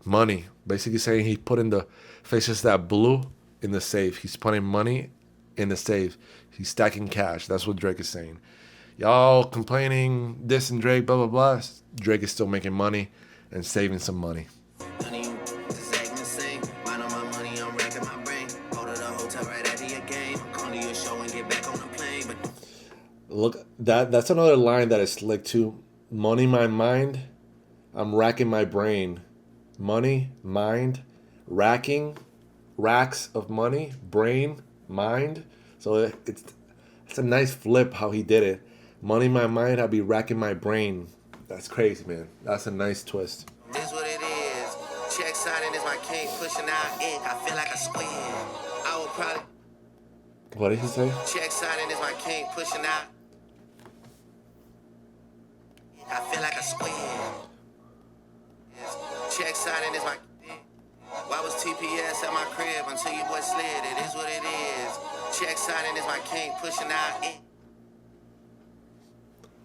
money. Basically saying he put in the faces that blue in the safe. He's putting money in the safe. He's stacking cash. That's what Drake is saying. Y'all complaining, this and Drake, blah, blah, blah. Drake is still making money and saving some money. Look, that's another line that is slick too. Money, my mind, I'm racking my brain. Money, mind, racking, racks of money, brain, mind. So it's a nice flip how he did it. Money, my mind, I'll be racking my brain. That's crazy, man. That's a nice twist. This what it is. Check signing is my king pushing out ink. I feel like a squid. I will probably. What did he say? Check signing is my king pushing out. I feel like a squid. Check signing is my. Why was TPS at my crib until your boy slid? It is what it is. Check signing is my king pushing out ink.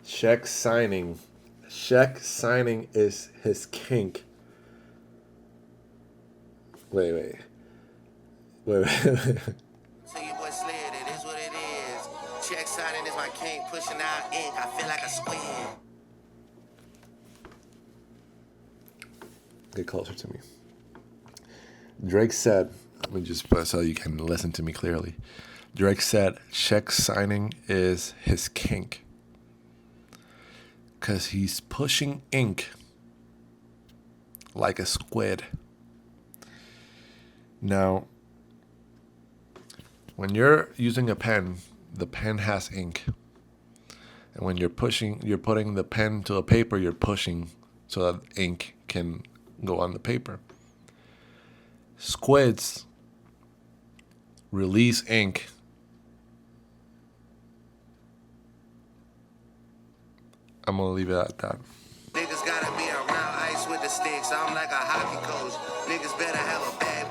Check signing. Check signing is his kink. Wait. So your boy slid, it is what it is. Check signing is my king pushing out ink. I feel like a squid. Get closer to me. Drake said, let me just put so you can listen to me clearly. Drake said, check signing is his kink. Because he's pushing ink like a squid. Now, when you're using a pen, the pen has ink. And when you're putting the pen to a paper, you're pushing so that ink can go on the paper. Squids release ink. I'm gonna leave it at that. Niggas gotta be around ice with the sticks. I'm like a hockey coach. Niggas better have a bag.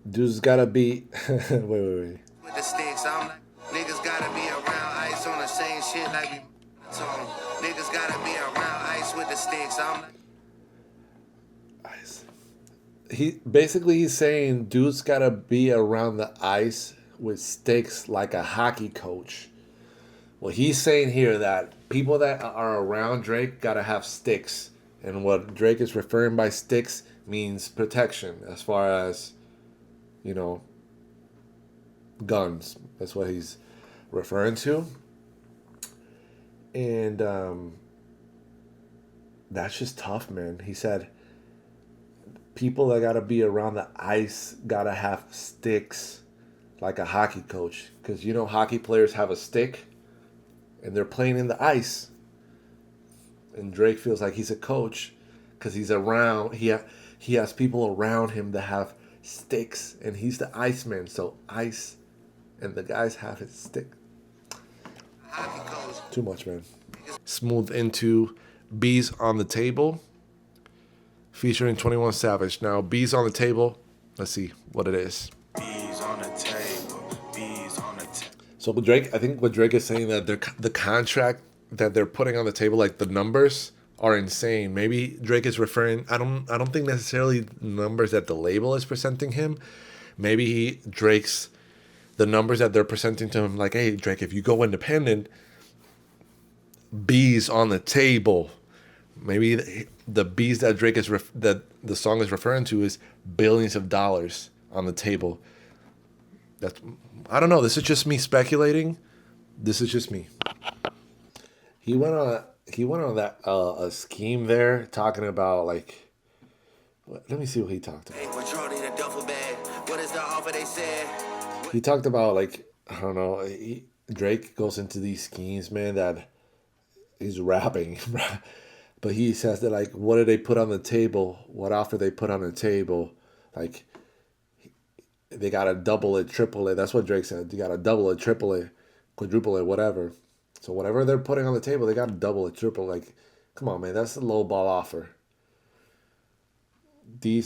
Dudes gotta be. wait. With the sticks, I'm like niggas gotta be around ice on the shit like we tone. Niggas gotta be around ice with the sticks. I'm like, Ice. He's saying dudes gotta be around the ice with sticks like a hockey coach. Well, he's saying here that people that are around Drake gotta have sticks, and what Drake is referring by sticks means protection, as far as, you know, guns. That's what he's referring to, and that's just tough, man. He said people that gotta be around the ice gotta have sticks like a hockey coach, because you know hockey players have a stick and they're playing in the ice. And Drake feels like he's a coach because he's around. He has people around him that have sticks, and he's the Iceman. So ice, and the guys have his stick. Too much, man. Smooth into Bees on the Table, featuring 21 Savage. Now, Bees on the Table. Let's see what it is. bees on the table, bees on the table. So Drake, I think what Drake is saying that the contract that they're putting on the table, like the numbers, are insane. Maybe Drake is referring. I don't think necessarily numbers that the label is presenting him. Maybe Drake's the numbers that they're presenting to him, like, hey Drake, if you go independent, bees on the table. Maybe the bees that Drake is that the song is referring to is billions of dollars on the table. That's, I don't know. This is just me speculating. This is just me. He went on that a scheme there, talking about like. Let me see what he talked about. What is the offer they said? He talked about like, I don't know. Drake goes into these schemes, man, that he's rapping, but he says that like, what did they put on the table? What offer they put on the table? Like, they got to double it, triple it. That's what Drake said. You got to double it, triple it, quadruple it, whatever. So whatever they're putting on the table, they got to double it, triple. Like, come on, man, that's a low ball offer. Drake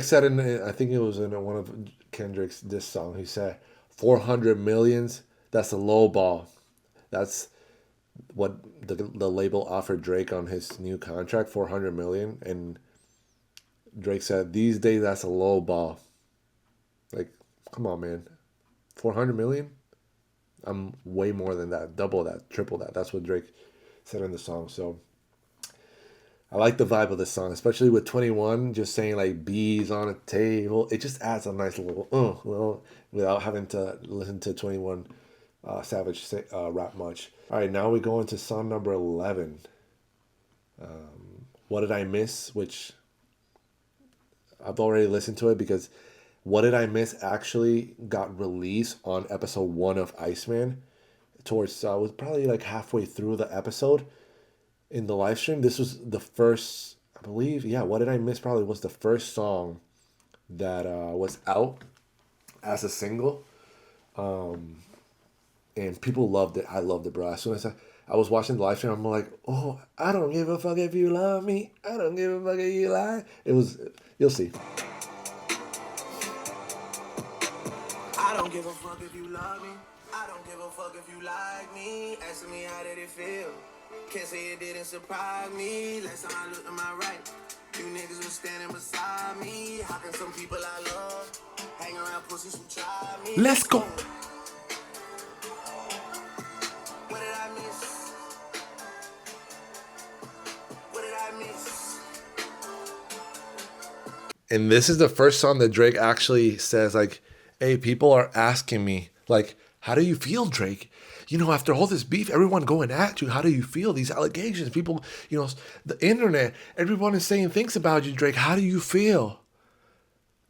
said I think it was in one of Kendrick's diss song. He said 400 millions. That's a low ball. That's what the label offered Drake on his new contract, 400 million, and Drake said these days that's a low ball. Like, come on, man, 400 million. I'm way more than that, double that, triple that. That's what Drake said in the song. So I like the vibe of this song, especially with 21 just saying like bees on a table. It just adds a nice little without having to listen to 21 Savage rap much. All right, now we go into song number 11. What Did I Miss? Which I've already listened to it because What Did I Miss actually got released on episode 1 of Iceman. Towards was probably like halfway through the episode in the live stream. This was the first, I believe, What Did I Miss probably was the first song that was out as a single. And people loved it. I loved it, bro. As soon as I was watching the live stream, I'm like, oh, I don't give a fuck if you love me. I don't give a fuck if you lie. It was, you'll see. I don't give a fuck if you love me. I don't give a fuck if you like me. Asking me how did it feel? Can't say it didn't surprise me. Last time I looked to my right, you niggas was standing beside me. How can some people I love hang around pussies who try me? Let's go. What did I miss? What did I miss? And this is the first song that Drake actually says, like, hey, people are asking me, like, how do you feel, Drake? You know, after all this beef, everyone going at you, how do you feel? These allegations, people, you know, the internet, everyone is saying things about you, Drake. How do you feel?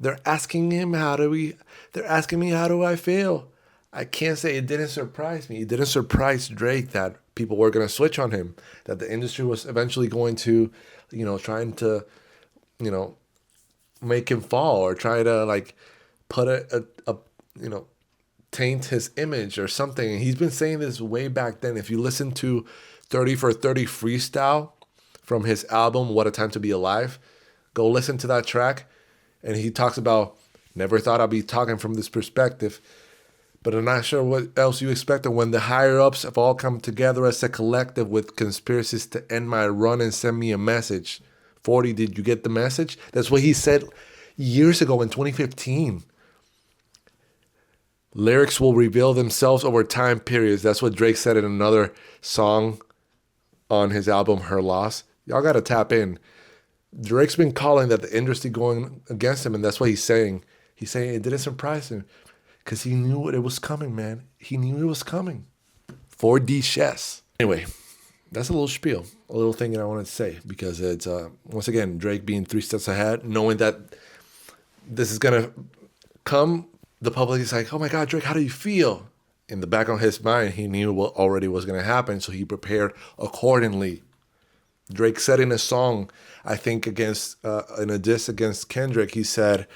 They're asking him, they're asking me, how do I feel? I can't say it didn't surprise me. It didn't surprise Drake that people were going to switch on him, that the industry was eventually going to, you know, trying to, you know, make him fall or try to, like, put a you know, taint his image or something. And he's been saying this way back then. If you listen to 30 for 30 Freestyle from his album, What a Time to Be Alive, go listen to that track. And he talks about, never thought I'd be talking from this perspective. But I'm not sure what else you expected when the higher-ups have all come together as a collective with conspiracies to end my run and send me a message. 40, did you get the message? That's what he said years ago in 2015. Lyrics will reveal themselves over time periods. That's what Drake said in another song on his album, Her Loss. Y'all got to tap in. Drake's been calling that the industry going against him, and that's what he's saying. He's saying it didn't surprise him because he knew it was coming, man. He knew it was coming. 4D chess. Anyway, that's a little spiel, a little thing that I wanted to say because it's, once again, Drake being 3 steps ahead, knowing that this is going to come. The public is like, oh my God, Drake, how do you feel? In the back of his mind, he knew what already was going to happen, so he prepared accordingly. Drake said in a song, I think in a diss against Kendrick, he said,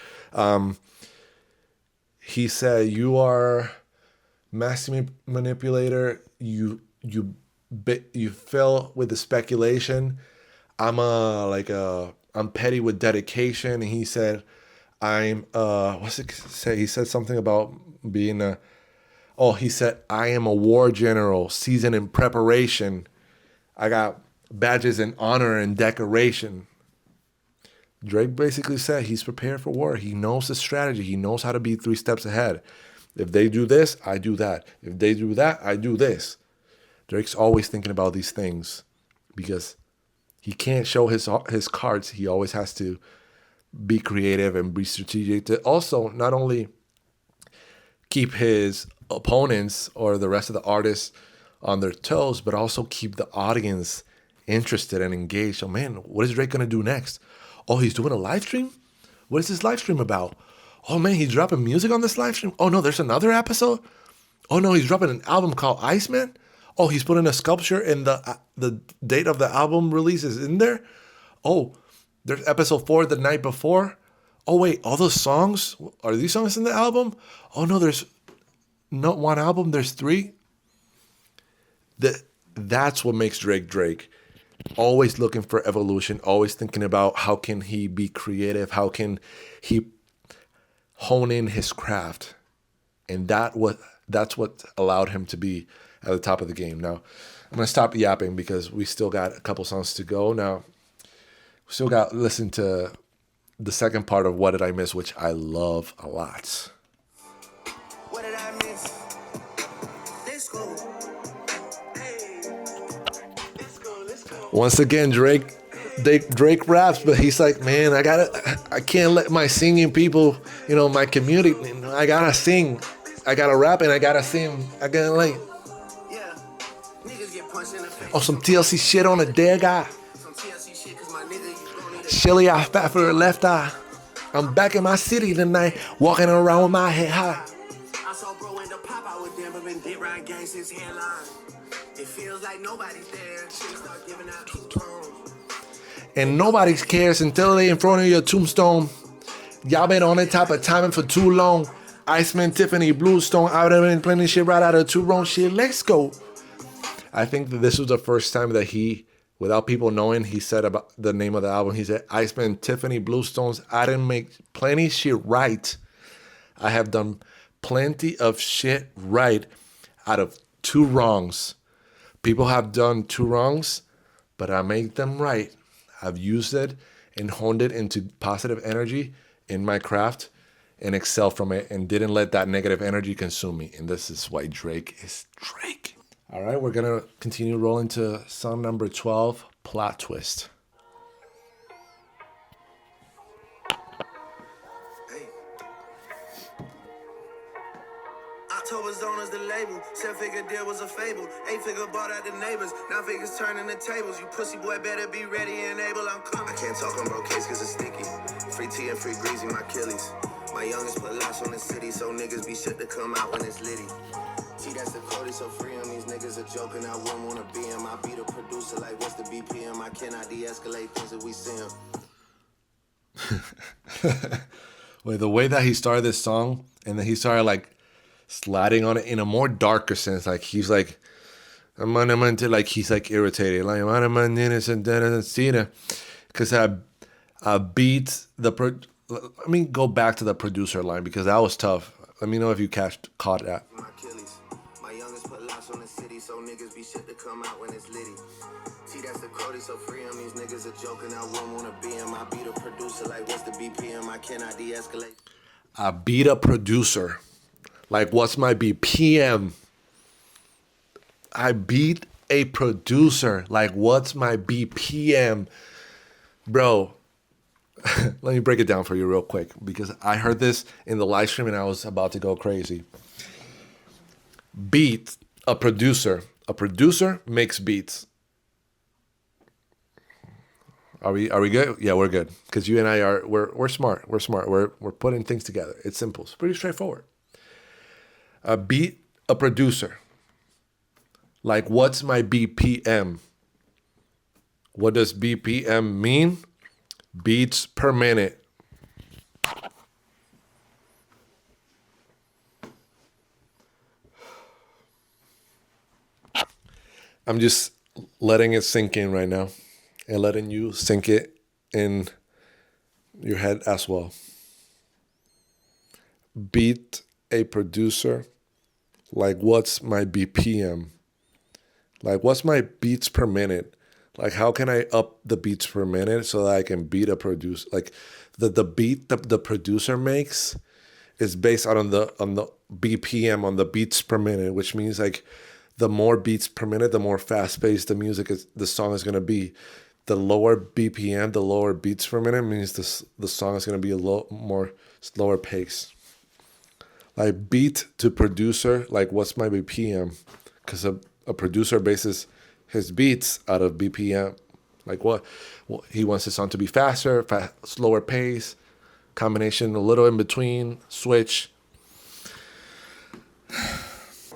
you are master manipulator. You fill with the speculation. I'm petty with dedication. And he said, what's it say? He said something about being he said, I am a war general, seasoned in preparation. I got badges in honor and decoration. Drake basically said he's prepared for war. He knows the strategy. He knows how to be 3 steps ahead. If they do this, I do that. If they do that, I do this. Drake's always thinking about these things because he can't show his cards. He always has to be creative and be strategic to also not only keep his opponents or the rest of the artists on their toes, but also keep the audience interested and engaged. So, man, what is Drake going to do next? Oh, he's doing a live stream? What is this live stream about? Oh, man, he's dropping music on this live stream? Oh, no, there's another episode? Oh, no, he's dropping an album called Iceman? Oh, he's putting a sculpture and the date of the album release is in there? Oh, there's episode 4 the night before? Oh, wait, all those songs? Are these songs in the album? Oh, no, there's not 1 album, there's 3? That's what makes Drake Drake. Always looking for evolution, always thinking about how can he be creative, how can he hone in his craft. And that's what allowed him to be at the top of the game. Now, I'm going to stop yapping because we still got a couple songs to go. Now, we still got to listen to the second part of What Did I Miss, which I love a lot. What did I miss? Let's go. Hey. Let's go. Once again, Drake raps, but he's like, man, I can't let my singing people, my community, I gotta sing, I gotta rap, and I gotta sing. I gotta Yeah. Niggas get punched in the face. some TLC shit on a dead guy. Some TLC shit, cause my nigga, you gon' need a Shelly eye fat for her left eye. I'm back in my city tonight, walking around with my head high. I saw bro in the pop out with them, but been dead right gang since headline. It feels like nobody's there. Chicks start giving out tones. And nobody cares until they in front of your tombstone. Y'all been on that type of timing for too long. Iceman, Tiffany, Bluestone, I would have been playing shit right out of 2 wrong shit. Let's go. I think that this was the first time that he, without people knowing, he said about the name of the album. He said, Iceman, Tiffany, Bluestones, I didn't make plenty shit right. I have done plenty of shit right out of 2 wrongs. People have done 2 wrongs, but I made them right. I've used it and honed it into positive energy in my craft and excel from it and didn't let that negative energy consume me. And this is why Drake is Drake. All right, we're going to continue rolling to song number 12, Plot Twist. October's on as the label. 7-figure deal was a fable. 8-figure bought out the neighbors. 9 figures turning the tables. You pussy boy better be ready and able. I'm coming. I can't talk on bro case cause it's sticky. Free tea and free greasy, my Achilles. My youngest put lots on the city, so niggas be shit to come out when it's litty. See, that's the Cody, so free him. These niggas are joking. I wouldn't wanna be him. I be the producer, like what's the BPM? I cannot de-escalate things that we see him. Wait, the way that he started this song and then he started like sliding on it in a more darker sense, like he's like, he's like irritated, like because I beat the. Let me go back to the producer line because that was tough. Let me know if you caught that. My Achilles. My youngest put locks on the city, so niggas be shit to come out when it's litty. See, that's the Cody, so free him. These niggas are joking, I wouldn't wanna be him. I be the producer, like what's the BPM? I cannot de-escalate. I beat a producer. Like, what's my BPM? I beat a producer. Like, what's my BPM? Bro, let me break it down for you real quick because I heard this in the live stream and I was about to go crazy. Beat a producer. A producer makes beats. Are we good? Yeah, we're good. Because you and I we're smart. We're smart. We're putting things together. It's simple. It's pretty straightforward. Beat a producer. Like, what's my BPM? What does BPM mean? Beats per minute. I'm just letting it sink in right now and letting you sink it in your head as well. Beat a producer. Like, what's my BPM? Like, what's my beats per minute? Like, how can I up the beats per minute so that I can beat a producer? Like, the beat the producer makes is based on the BPM, on the beats per minute, which means like the more beats per minute, the more fast paced the song is gonna be. The lower BPM, the lower beats per minute means the song is gonna be a more slower pace. Like, beat to producer, like, what's my BPM? Because a producer bases his beats out of BPM. Like, what he wants his song to be faster, slower pace, combination a little in between, switch.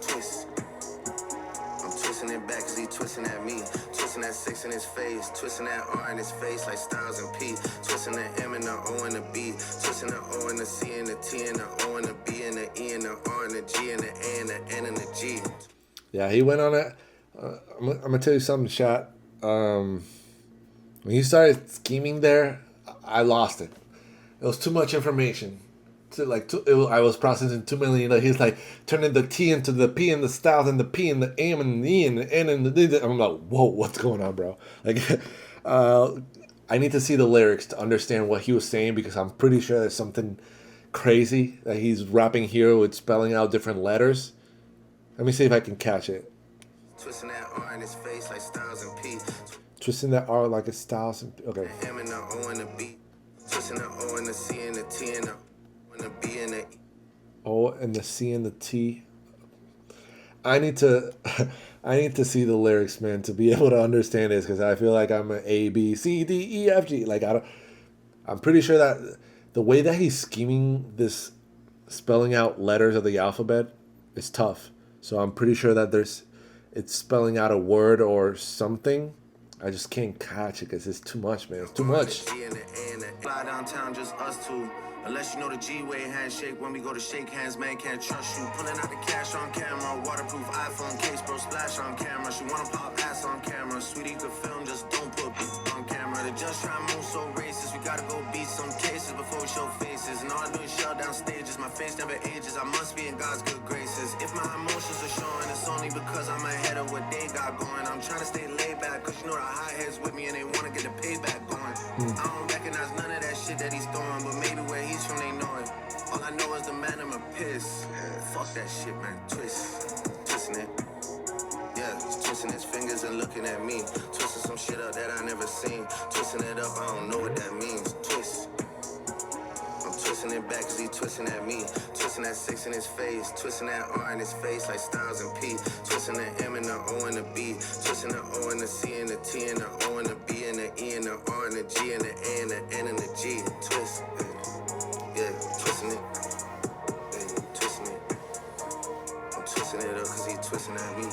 Twist. I'm twisting it back cause he twisting at me. Twisting that 6 in his face. Twisting that R in his face like Styles and P. Twisting the M and the O and the B. Twisting the O and the C and the T and the O and the B and the E and the R and the G and the A and the N and the G. Yeah, he went on it. I'm gonna tell you something, chat. When he started scheming there, I lost it. It was too much information. I was processing too many. Like, he's like turning the T into the P and the Styles and the P and the M and the E and the N and the D. I'm like, whoa, what's going on, bro? Like, I need to see the lyrics to understand what he was saying because I'm pretty sure there's something crazy that he's rapping here with spelling out different letters. Let me see if I can catch it. Twisting that R in his face like Styles and P. Twisting that R like a Styles and P. Okay. M and the O and the B. Twisting the O and the C and the T and the O and the B and the E. O and the C and the T. I need to see the lyrics, man, to be able to understand this because I feel like I'm an A, B, C, D, E, F, G. Like, I'm pretty sure that the way that he's scheming this, spelling out letters of the alphabet, is tough. So I'm pretty sure that it's spelling out a word or something. I just can't catch it because it's too much, man. It's too much. Fly downtown, just us two. Unless you know the G-way handshake. When we go to shake hands, man, can't trust you. Pulling out the cash on camera. Waterproof iPhone case, bro, splash on camera. She wanna pop ass on camera. Sweetie could film, just don't put on camera. They just try to move so racist. We gotta go beat some cases before we show faces. And all I do is shut down stages. My face never ages. I must be in God's good graces. If my emotions are showing, it's only because I'm ahead of what they got going. I'm trying to stay laid back, cause you know the high heads with me and they wanna get the payback going. I don't recognize none of that shit that he's throwing, but maybe where he's from, they know it. All I know is the man, I'm a piss. Fuck that shit, man. Twisting it. Yeah, he's twisting his fingers and looking at me. Twisting some shit up that I never seen. Twisting it up, I don't know what that means. Twist. I'm twisting it back cause he twisting at me. Twisting that 6 in his face. Twisting that R in his face like Styles and P. Twisting the M and the O and the B. Twisting the O and the C and the T and the O and the B and the E and the R and the G and the A and the N and the G. Twist. Yeah, twisting it. Yeah, twisting it. I'm twisting it up cause he twisting at me.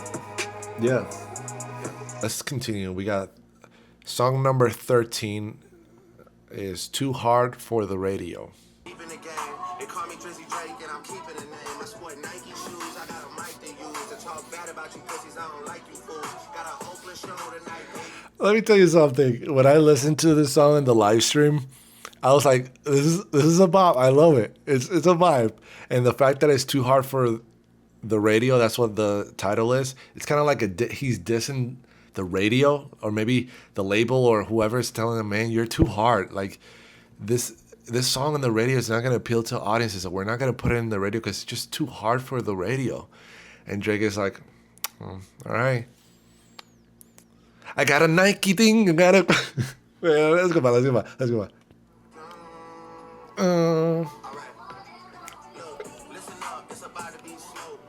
Yeah. Let's continue. We got song number 13 is Too Hard for the Radio. Deep in the game, they call me Drizzy Drake and I'm keeping the name. I sport Nike shoes, I got a mic to use to talk bad about you pussies. I don't like you fools. Got a Oakland show tonight. Let me tell you something. When I listened to this song in the live stream, I was like, this is a bop. I love it. It's a vibe. And the fact that it's too hard for the radio, that's what the title is. It's kind of like he's dissing the radio, or maybe the label or whoever is telling him, man, you're too hard. Like this song on the radio is not going to appeal to audiences. We're not going to put it in the radio because it's just too hard for the radio. And Drake is like, all right. I got a Nike thing. I got a... Man, let's go back.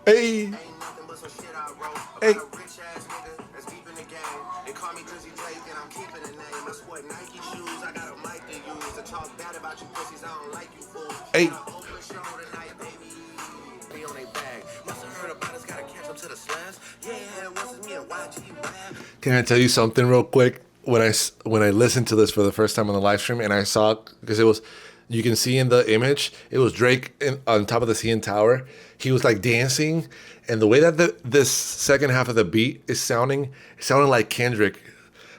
Hey. Hey. Hey. Can I tell you something real quick? When I listened to this for the first time on the live stream, and I saw, because it was, you can see in the image, it was Drake on top of the CN Tower. He was like dancing, and the way that this second half of the beat is sounding, it sounded like Kendrick.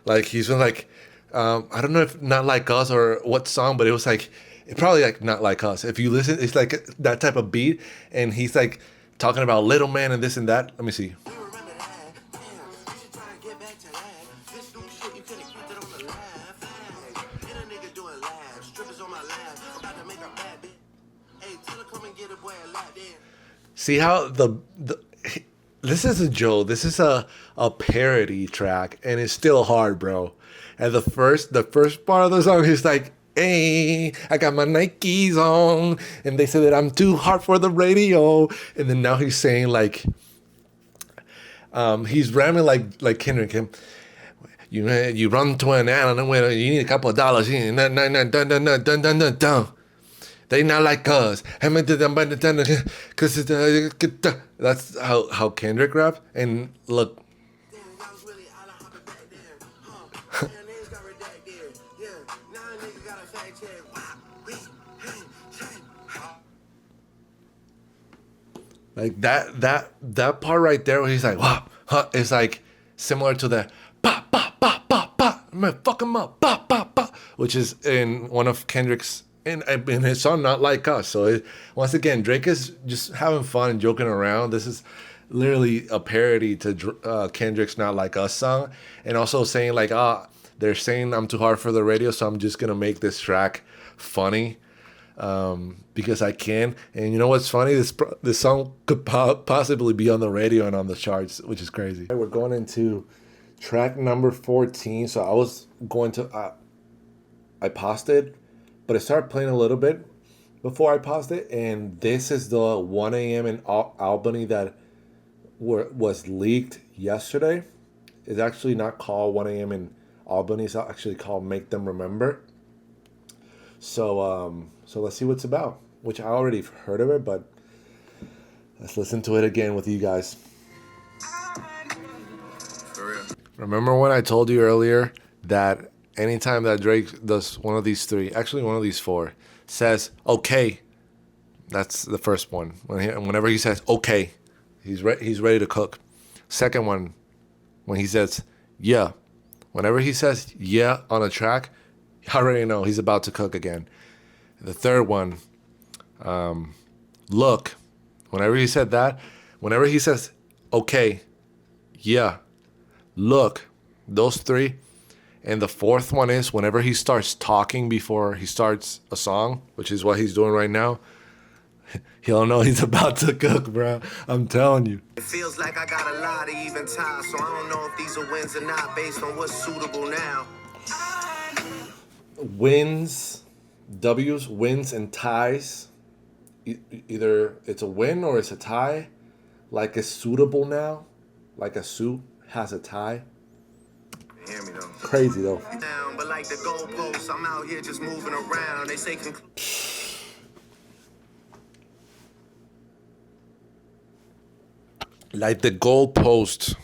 Like he's been like, I don't know if Not Like Us or what song, but it was like, it probably like Not Like Us. If you listen, it's like that type of beat, and he's like talking about little man and this and that. Let me see. See how this is a joke. This is a parody track, and it's still hard, bro. And the first part of the song is like, hey, I got my Nikes on, and they say that I'm too hard for the radio. And then now he's saying like, he's ramming like Kendrick. You run to an island where you need a couple of dollars. They not like us. Cause that's how Kendrick raps. And look. Like that part right there where he's like, wow, huh, it's like similar to the ba ba ba ba ba, I'm gonna fuck him up, ba ba ba, which is in one of Kendrick's in his song Not Like Us. So once again, Drake is just having fun and joking around. This is literally a parody to Kendrick's Not Like Us song, and also saying like, they're saying I'm too hard for the radio, so I'm just gonna make this track funny. Because I can. And you know what's funny? This song could possibly be on the radio and on the charts, which is crazy. We're going into track number 14. So I was going to, I paused it, but it started playing a little bit before I paused it. And this is the 1 a.m. in Albany that was leaked yesterday. It's actually not called 1 a.m. in Albany. It's actually called Make Them Remember. So let's see what it's about, which I already heard of it, but let's listen to it again with you guys. Remember when I told you earlier that anytime that Drake does one of these three, actually one of these four, says, okay, that's the first one. Whenever he says, okay, he's ready to cook. Second one, when he says, yeah. Whenever he says, yeah, on a track, I already know he's about to cook again. The third one, look. Whenever he said that, whenever he says, okay, yeah, look, those three. And the fourth one is whenever he starts talking before he starts a song, which is what he's doing right now, he'll know he's about to cook, bro. I'm telling you. It feels like I got a lot of even ties, so I don't know if these are wins or not based on what's suitable now. Wins, W's, wins, and ties. Either it's a win or it's a tie. Like it's suitable now. Like a suit has a tie. Hear me though. Crazy though. But like the goalposts, I'm out here just moving around. They say like the goalpost.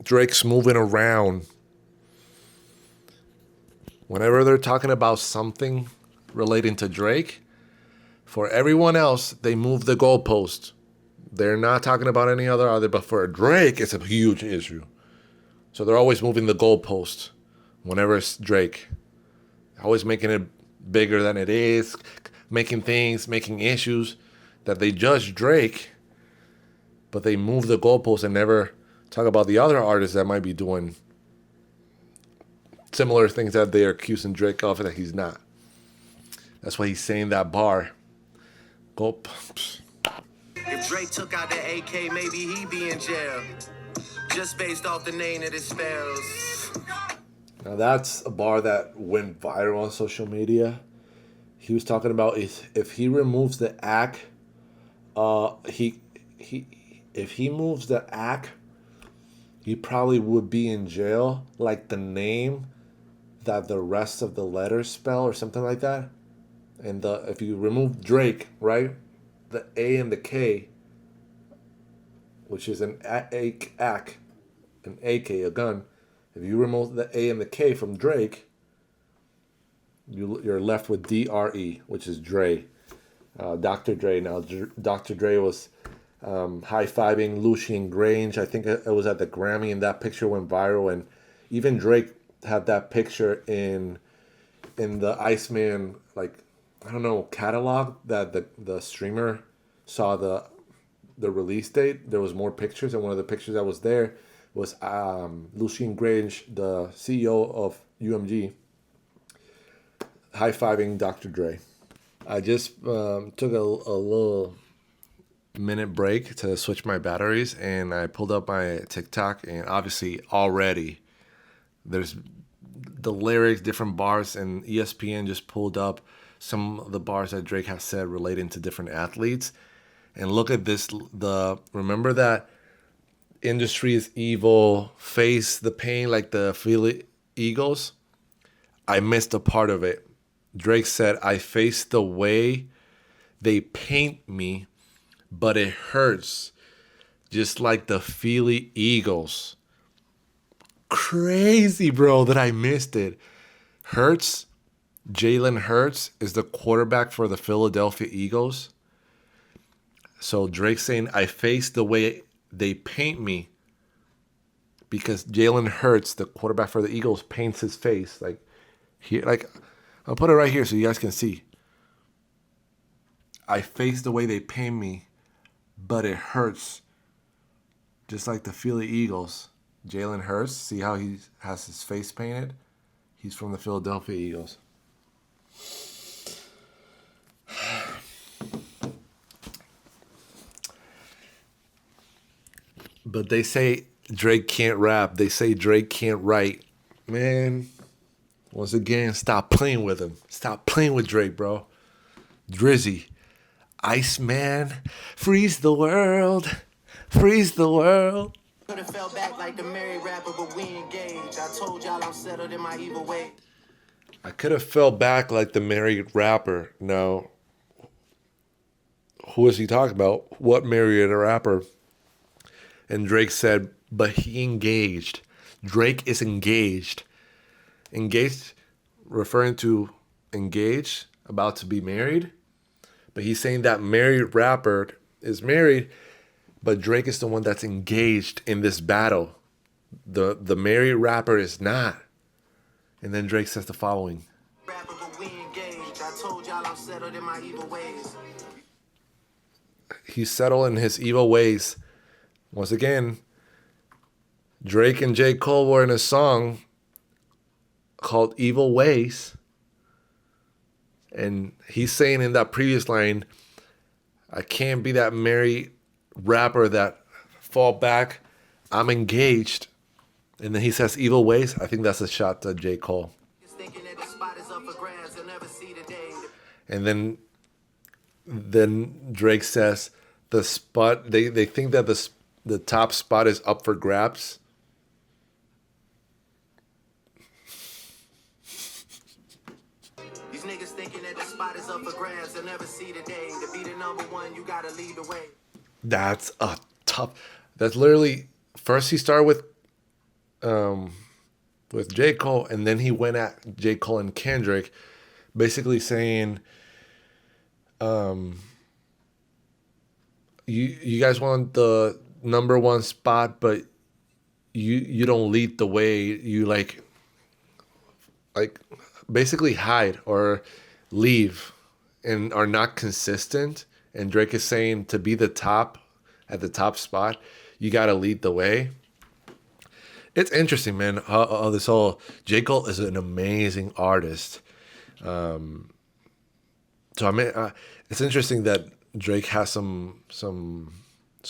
Drake's moving around. Whenever they're talking about something relating to Drake, for everyone else, they move the goalpost. They're not talking about any other, but for Drake, it's a huge issue. So they're always moving the goalpost whenever it's Drake. Always making it bigger than it is, making issues, that they judge Drake, but they move the goalposts and never talk about the other artists that might be doing similar things that they're accusing Drake of that he's not. That's why he's saying that bar. Go. If Drake took out the AK, maybe he'd be in jail. Just based off the name that it spells. Now that's a bar that went viral on social media. He was talking about if he removes the act, if he moves the act, he probably would be in jail, like the name that the rest of the letters spell or something like that. And if you remove Drake, right, the A and the K, which is an AK, a gun. If you remove the A and the K from Drake, you're left with DRE, which is Dre, Dr. Dre. Now, Dr. Dre was high-fiving Lucian Grange. I think it was at the Grammy, and that picture went viral. And even Drake had that picture in the Iceman, like, I don't know, catalog that the streamer saw the release date. There was more pictures, and one of the pictures that was there was Lucian Grange, the CEO of UMG, high-fiving Dr. Dre. I just took a little minute break to switch my batteries, and I pulled up my TikTok, and obviously already there's the lyrics, different bars, and ESPN just pulled up some of the bars that Drake has said relating to different athletes. And look at this, remember that industry is evil, face the pain, like the Philly Eagles? I missed a part of it. Drake said, I face the way they paint me, but it hurts, just like the Philly Eagles. Crazy, bro, that I missed it. Hurts, Jalen Hurts is the quarterback for the Philadelphia Eagles. So Drake's saying, I face the way they paint me, because Jalen Hurts, the quarterback for the Eagles, paints his face. Like, here, like, I'll put it right here so you guys can see. I face the way they paint me, but it hurts, just like the Philly Eagles. Jalen Hurts, see how he has his face painted? He's from the Philadelphia Eagles. But they say Drake can't rap. They say Drake can't write. Man, once again, stop playing with him. Stop playing with Drake, bro. Drizzy. Iceman. Freeze the world. Freeze the world. Could have fell back like the married rapper, but we engaged. I told y'all I'm settled in my evil way. I could have fell back like the married rapper. No. Who is he talking about? What married rapper? And Drake said, but he engaged. Drake is engaged. Engaged, referring to engaged, about to be married. But he's saying that married rapper is married, but Drake is the one that's engaged in this battle. The married rapper is not. And then Drake says the following. Rapper, but we engaged. I told y'all I'm settled in my evil ways. He's settled in his evil ways. Once again, Drake and J. Cole were in a song called Evil Ways. And he's saying in that previous line, I can't be that married rapper that fall back. I'm engaged. And then he says Evil Ways. I think that's a shot to J. Cole. And then Drake says the spot, they think that the top spot is up for grabs. These niggas thinking that the spot is up for grabs. They'll never see the day. To be the number one, you gotta lead the way. That's a tough. That's literally, first he started with J. Cole, and then he went at J. Cole and Kendrick, basically saying, you guys want the number one spot, but you don't lead the way. You like basically hide, or leave and are not consistent. And Drake is saying to be the top at the top spot, you got to lead the way. It's interesting, man. How this whole J. Cole is an amazing artist. So I mean, it's interesting that Drake has some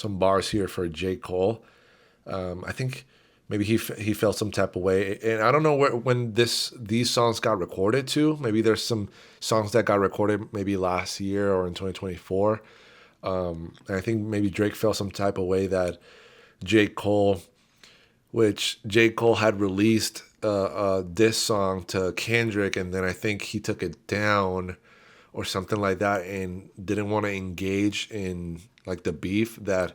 bars here for J. Cole. I think maybe he felt some type of way, and I don't know when these songs got recorded too. Maybe there's some songs that got recorded maybe last year or in 2024. And I think maybe Drake felt some type of way that J. Cole, which J. Cole had released this song to Kendrick, and then I think he took it down or something like that, and didn't want to engage in like the beef that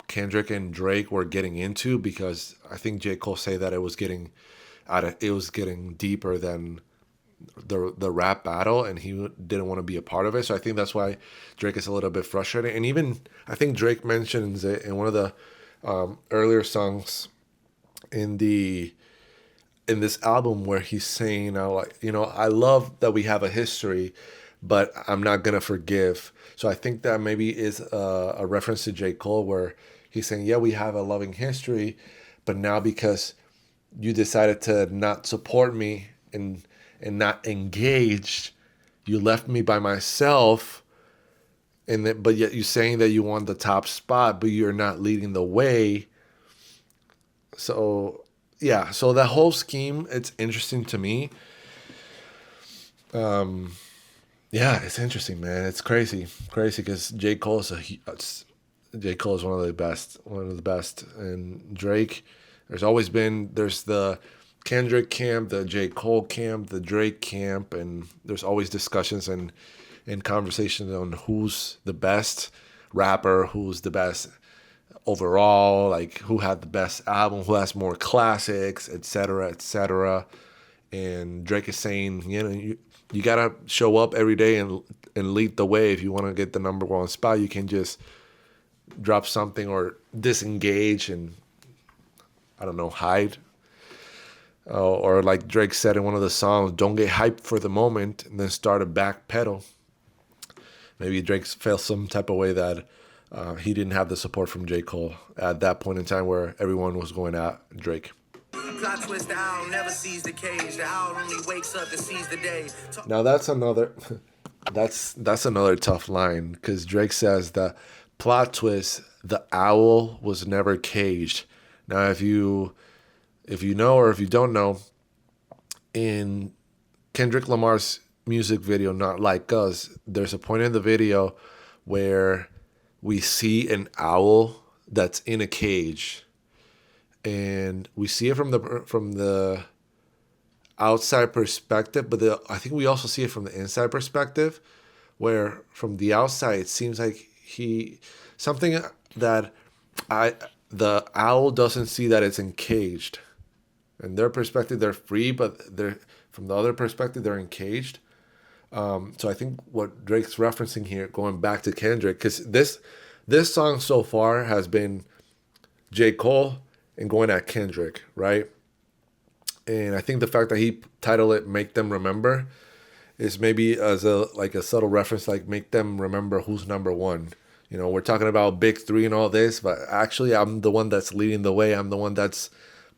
Kendrick and Drake were getting into, because I think J. Cole say that it was getting deeper than the rap battle, and he didn't want to be a part of it. So I think that's why Drake is a little bit frustrated. And even I think Drake mentions it in one of the earlier songs in this album, where he's saying, I love that we have a history, but I'm not gonna forgive. So I think that maybe is a reference to J. Cole, where he's saying, yeah, we have a loving history, but now because you decided to not support me and not engage, you left me by myself. But yet you're saying that you want the top spot, but you're not leading the way. So yeah, so that whole scheme, it's interesting to me. Yeah, it's interesting, man. It's crazy because J. Cole is one of the best, and Drake. There's the Kendrick camp, the J. Cole camp, the Drake camp, and there's always discussions and conversations on who's the best rapper, who's the best overall, like who had the best album, who has more classics, etc., etc. And Drake is saying, you gotta show up every day and lead the way if you want to get the number one spot. You can just drop something or disengage and, I don't know, hide. Or like Drake said in one of the songs, don't get hyped for the moment and then start a back pedal. Maybe Drake felt some type of way that he didn't have the support from J. Cole at that point in time, where everyone was going at Drake. Plot twist, the owl never sees the cage. The owl only wakes up and sees the day. Now that's another tough line, because Drake says the plot twist, the owl was never caged. Now if you know or if you don't know, in Kendrick Lamar's music video Not Like Us, there's a point in the video where we see an owl that's in a cage, and we see it from the outside perspective, but I think we also see it from the inside perspective, where from the outside it seems like the owl doesn't see that it's encaged. In their perspective, they're free, but from the other perspective, they're encaged. So I think what Drake's referencing here, going back to Kendrick, because this song so far has been J. Cole and going at Kendrick, right? And I think the fact that he titled it "Make Them Remember" is maybe as a subtle reference, like make them remember who's number one. We're talking about big three and all this, but actually I'm the one that's leading the way. I'm the one that's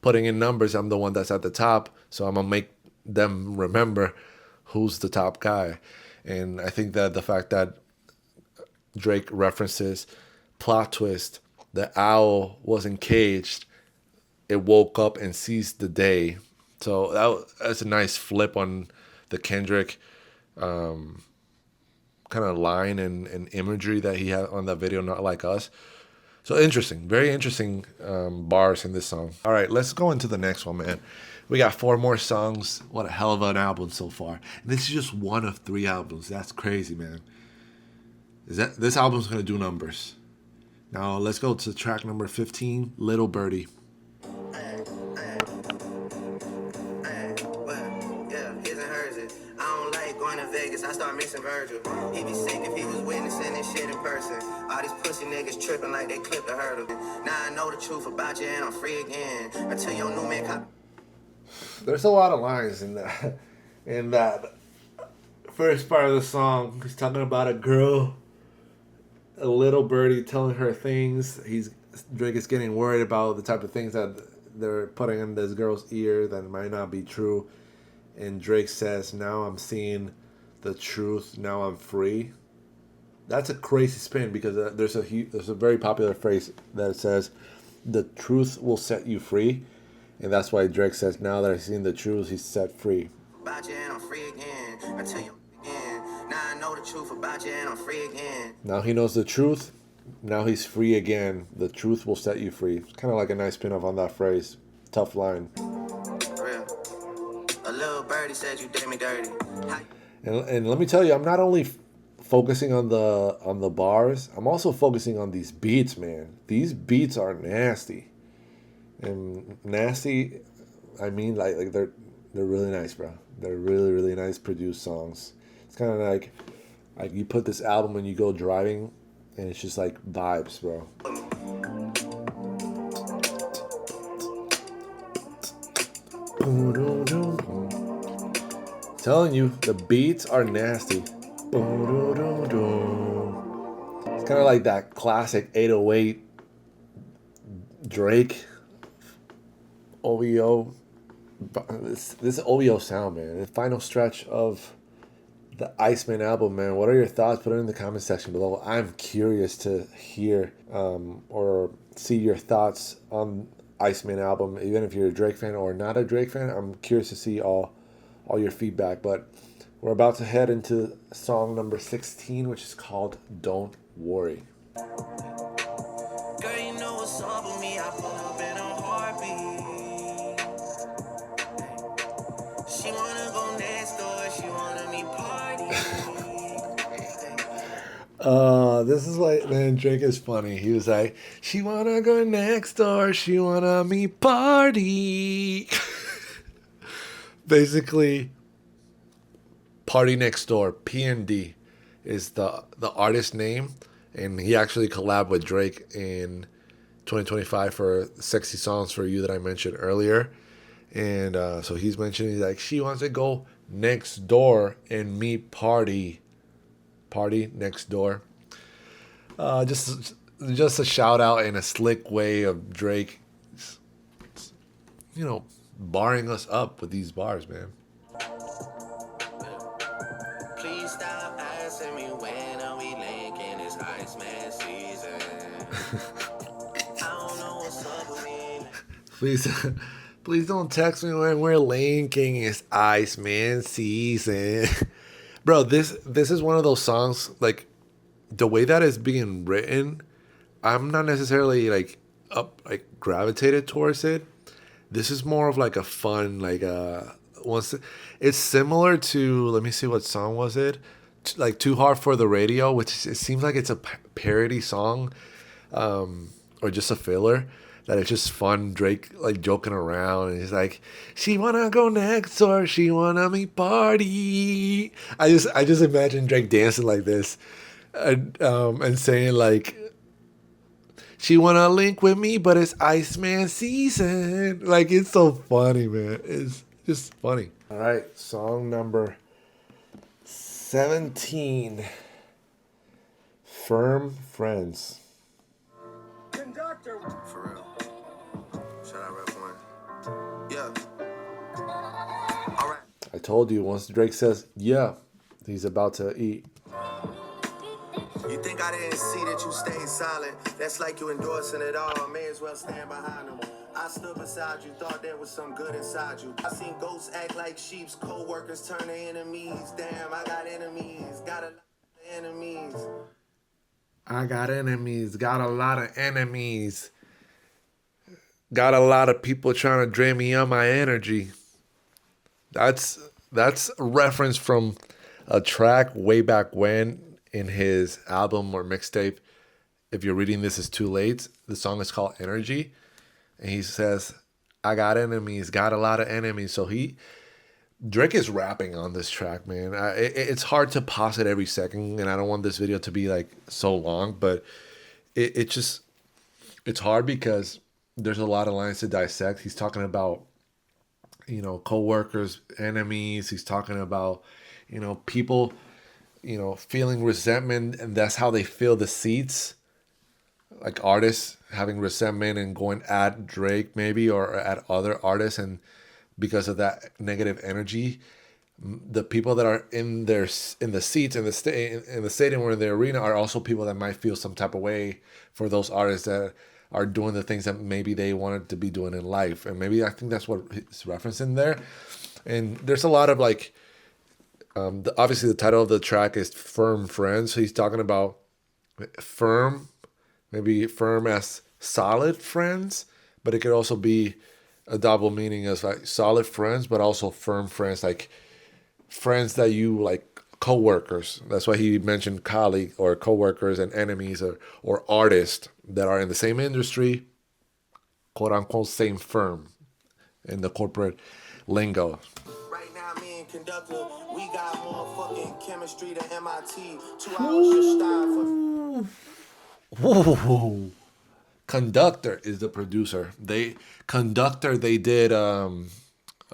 putting in numbers. I'm the one that's at the top. So I'm gonna make them remember who's the top guy. And I think that the fact that Drake references plot twist, the owl wasn't caged, it woke up and seized the day. So that's a nice flip on the Kendrick kind of line and imagery that he had on that video, Not Like Us. So interesting, very interesting bars in this song. All right, let's go into the next one, man. We got 4 more songs. What a hell of an album so far. And this is just one of 3 albums. That's crazy, man. This album's going to do numbers. Now, let's go to track number 15, Little Birdie. I start mixing Virgil. He'd be sick if he was witnessing this shit in person. All these pussy niggas tripping like they clipped a hurdle. Now I know the truth about you and I'm free again. Until your new man cop. There's a lot of lines in that first part of the song, he's talking about a girl, a little birdie telling her things. Drake is getting worried about the type of things that they're putting in this girl's ear that might not be true. And Drake says, "Now I'm seeing the truth. Now I'm free." That's a crazy spin because there's a very popular phrase that says, "The truth will set you free," and that's why Drake says, "Now that I've seen the truth, he's set free." About you and I'm free again. I tell you again. Now I know the truth about you and I'm free again. Now he knows the truth. Now he's free again. The truth will set you free. It's kind of like a nice spin off on that phrase. Tough line. Real. A little birdie said you did me dirty. And let me tell you, I'm not only focusing on the bars. I'm also focusing on these beats, man. These beats are nasty. And nasty, I mean like they're really nice, bro. They're really, really nice produced songs. It's kind of like you put this album when you go driving, and it's just like vibes, bro. Telling you, the beats are nasty. It's kind of like that classic 808 Drake OVO. This OVO sound, man. The final stretch of the Iceman album, man. What are your thoughts? Put it in the comment section below. I'm curious to hear or see your thoughts on Iceman album, even if you're a Drake fan or not a Drake fan. I'm curious to see all your feedback. But we're about to head into song number 16, which is called "Don't Worry." Girl, you know what's up with me. I pull up in a heartbeat. She wanna go next door. She wanna me party. This is like, man, Drake is funny. He was like, "She wanna go next door. She wanna me party." Basically, Party Next Door, PND, is the artist name, and he actually collabed with Drake in 2025 for "Sexy Songs for You" that I mentioned earlier. And so he's mentioning, he's like, "She wants to go next door and meet party next door." Just a shout out in a slick way of Drake, barring us up with these bars, man. Please stop asking me when are we linking this Iceman season. I don't know what's up with me. Please don't text me when we're linking. It's Iceman season. Bro, this is one of those songs, like, the way that it's being written, I'm not necessarily gravitated towards it. This is more of like a fun, it's similar to, let me see, what song was it? Like "Too Hard for the Radio," which it seems like it's a parody song, or just a filler. That it's just fun, Drake like joking around, and he's like, "She wanna go next door, she wanna me party." I just imagine Drake dancing like this, and saying like, "She wanna link with me, but it's Iceman season." Like, it's so funny, man. It's just funny. All right, song number 17, "Firm Friends." Conductor. For real. Shout out Rep 1. Yeah. All right. I told you, once Drake says, "Yeah," he's about to eat. You think I didn't see that you stayed silent? That's like you endorsing it all. May as well stand behind them. I stood beside you, thought there was some good inside you. I seen ghosts act like sheep's, co-workers turn to enemies. Damn, I got enemies, got a lot of enemies. I got enemies, got a lot of enemies. Got a lot of people trying to drain me of my energy. That's a reference from a track way back when in his album or mixtape, "If You're Reading This Is Too Late." The song is called "Energy." And he says, "I got enemies, got a lot of enemies." So Drake is rapping on this track, man. It's hard to pause it every second, and I don't want this video to be like so long, but it's hard because there's a lot of lines to dissect. He's talking about co-workers, enemies. He's talking about, people, feeling resentment, and that's how they fill the seats. Like artists having resentment and going at Drake maybe or at other artists, and because of that negative energy, the people that are in the seats in the stadium or in the arena are also people that might feel some type of way for those artists that are doing the things that maybe they wanted to be doing in life. And maybe I think that's what he's referencing there. And there's a lot of like, obviously the title of the track is Firm Friends. So he's talking about firm, maybe firm as solid friends, but it could also be a double meaning as like solid friends, but also firm friends, like friends that you like, co-workers. That's why he mentioned colleague or co-workers and enemies, or artists that are in the same industry, quote unquote, same firm in the corporate lingo. Right now, me and Conductor, we got more fucking chemistry than MIT. 2 hours just started for. Whoa. Conductor is the producer. They did a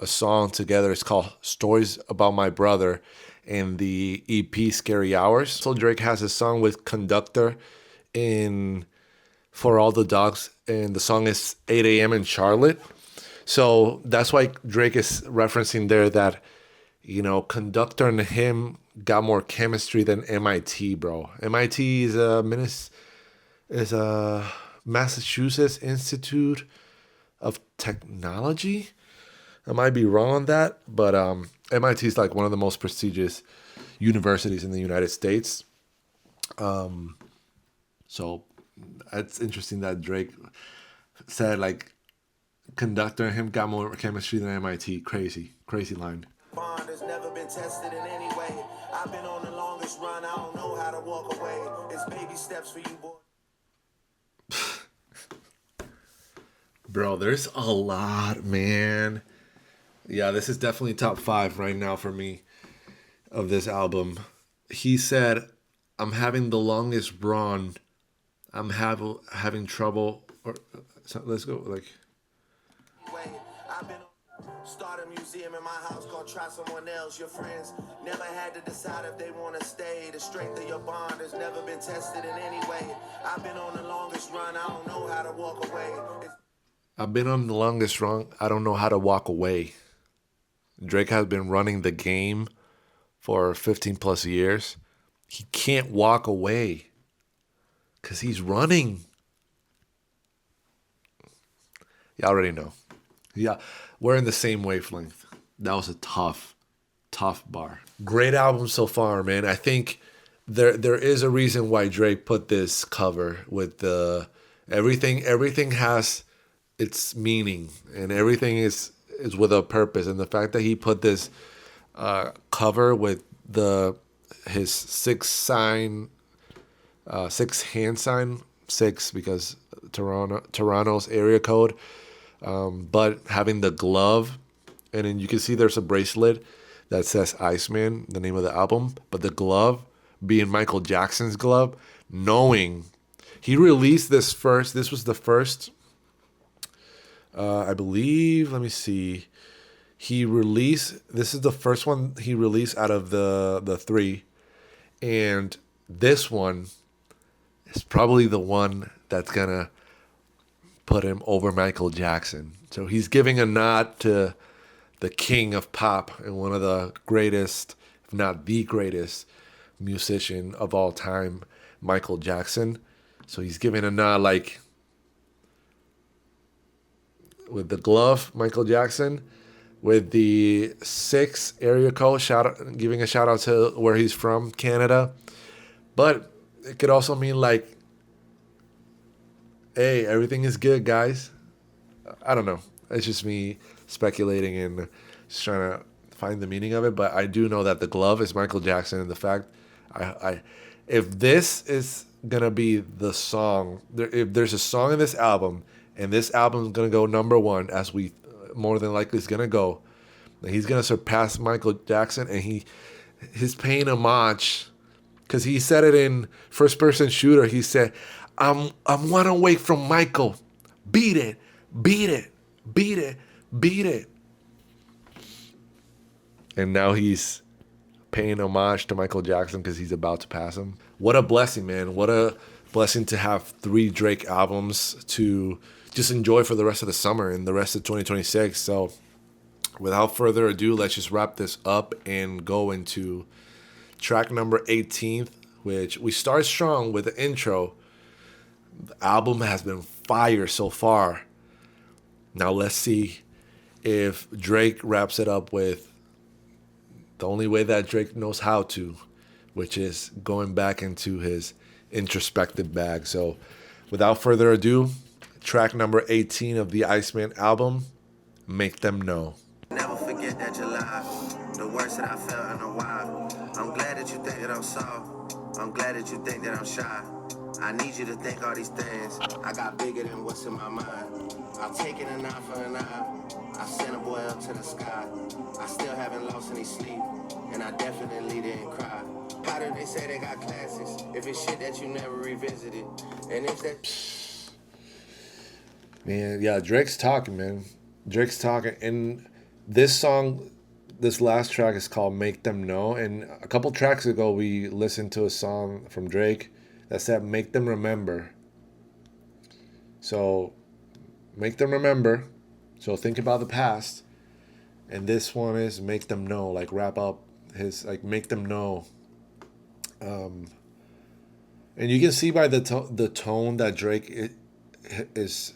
song together. It's called Stories About My Brother in the EP Scary Hours. So Drake has a song with Conductor in For All the Dogs, and the song is 8 a.m. in Charlotte. So that's why Drake is referencing there that, Conductor and him got more chemistry than MIT, bro. MIT is a Massachusetts Institute of Technology. I might be wrong on that, but MIT is like one of the most prestigious universities in the United States. So it's interesting that Drake said like Conductor and him got more chemistry than MIT. Crazy line. Bond has never been tested in any way. I've been on the longest run. I don't know how to walk away. It's baby steps for you, boy. Bro, there's a lot, man. Yeah, this is definitely top 5 right now for me of this album. He said, I'm having the longest run. I'm having trouble. Or so let's go like. I've been start a museum in my house, go try someone else. Your friends never had to decide if they want to stay. The strength of your bond has never been tested in any way. I've been on the longest run. I don't know how to walk away. I've been on the longest run. I don't know how to walk away. Drake has been running the game for 15 plus years. He can't walk away because he's running. You already know. Yeah, we're in the same wavelength. That was a tough bar. Great album so far, man. I think there is a reason why Drake put this cover with the everything has its meaning, and everything is with a purpose. And the fact that he put this cover with his six hand sign, 6 because Toronto's area code, but having the glove, and then you can see there's a bracelet that says Iceman, the name of the album, but the glove being Michael Jackson's glove, knowing he released this was the first, I believe, let me see. This is the first one he released out of the 3. And this one is probably the one that's going to put him over Michael Jackson. So he's giving a nod to the king of pop and one of the greatest, if not the greatest, musician of all time, Michael Jackson. So he's giving a nod like with the glove, Michael Jackson, with the 6 area code, giving a shout out to where he's from, Canada. But it could also mean like, hey, everything is good, guys. I don't know. It's just me speculating and just trying to find the meaning of it. But I do know that the glove is Michael Jackson, and the fact, if this is gonna be the song, if there's a song in this album, and this album is gonna go number 1, as we more than likely is gonna go, he's gonna surpass Michael Jackson, and he's paying homage, because he said it in First Person Shooter. He said, I'm 1 away from Michael. Beat it, beat it, beat it, beat it. and now he's paying homage to Michael Jackson because he's about to pass him. What a blessing, man. What a blessing to have 3 Drake albums to just enjoy for the rest of the summer and the rest of 2026. So without further ado, let's just wrap this up and go into track number 18, which we start strong with the intro. The album has been fire so far. Now let's see if Drake wraps it up with the only way that Drake knows how to, which is going back into his introspective bag. So without further ado, track number 18 of the Iceman album, Make Them Know. Never forget that you're alive. The worst that I felt in a while. I'm glad that you think that I'm soft. I'm glad that you think that I'm shy. I need you to think all these things. I got bigger than what's in my mind. I'm taking an eye for an eye. I sent a boy up to the sky. I still haven't lost any sleep, and I definitely didn't cry. Why do they say they got classics if it's shit that you never revisited? And if that Man, yeah, Drake's talking, man. Drake's talking. And this song, this last track is called Make Them Know. And a couple tracks ago, we listened to a song from Drake that said Make Them Remember. So, make them remember. So, think about the past. And this one is Make Them Know. Like, wrap up his, like, make them know. And you can see by the tone that Drake is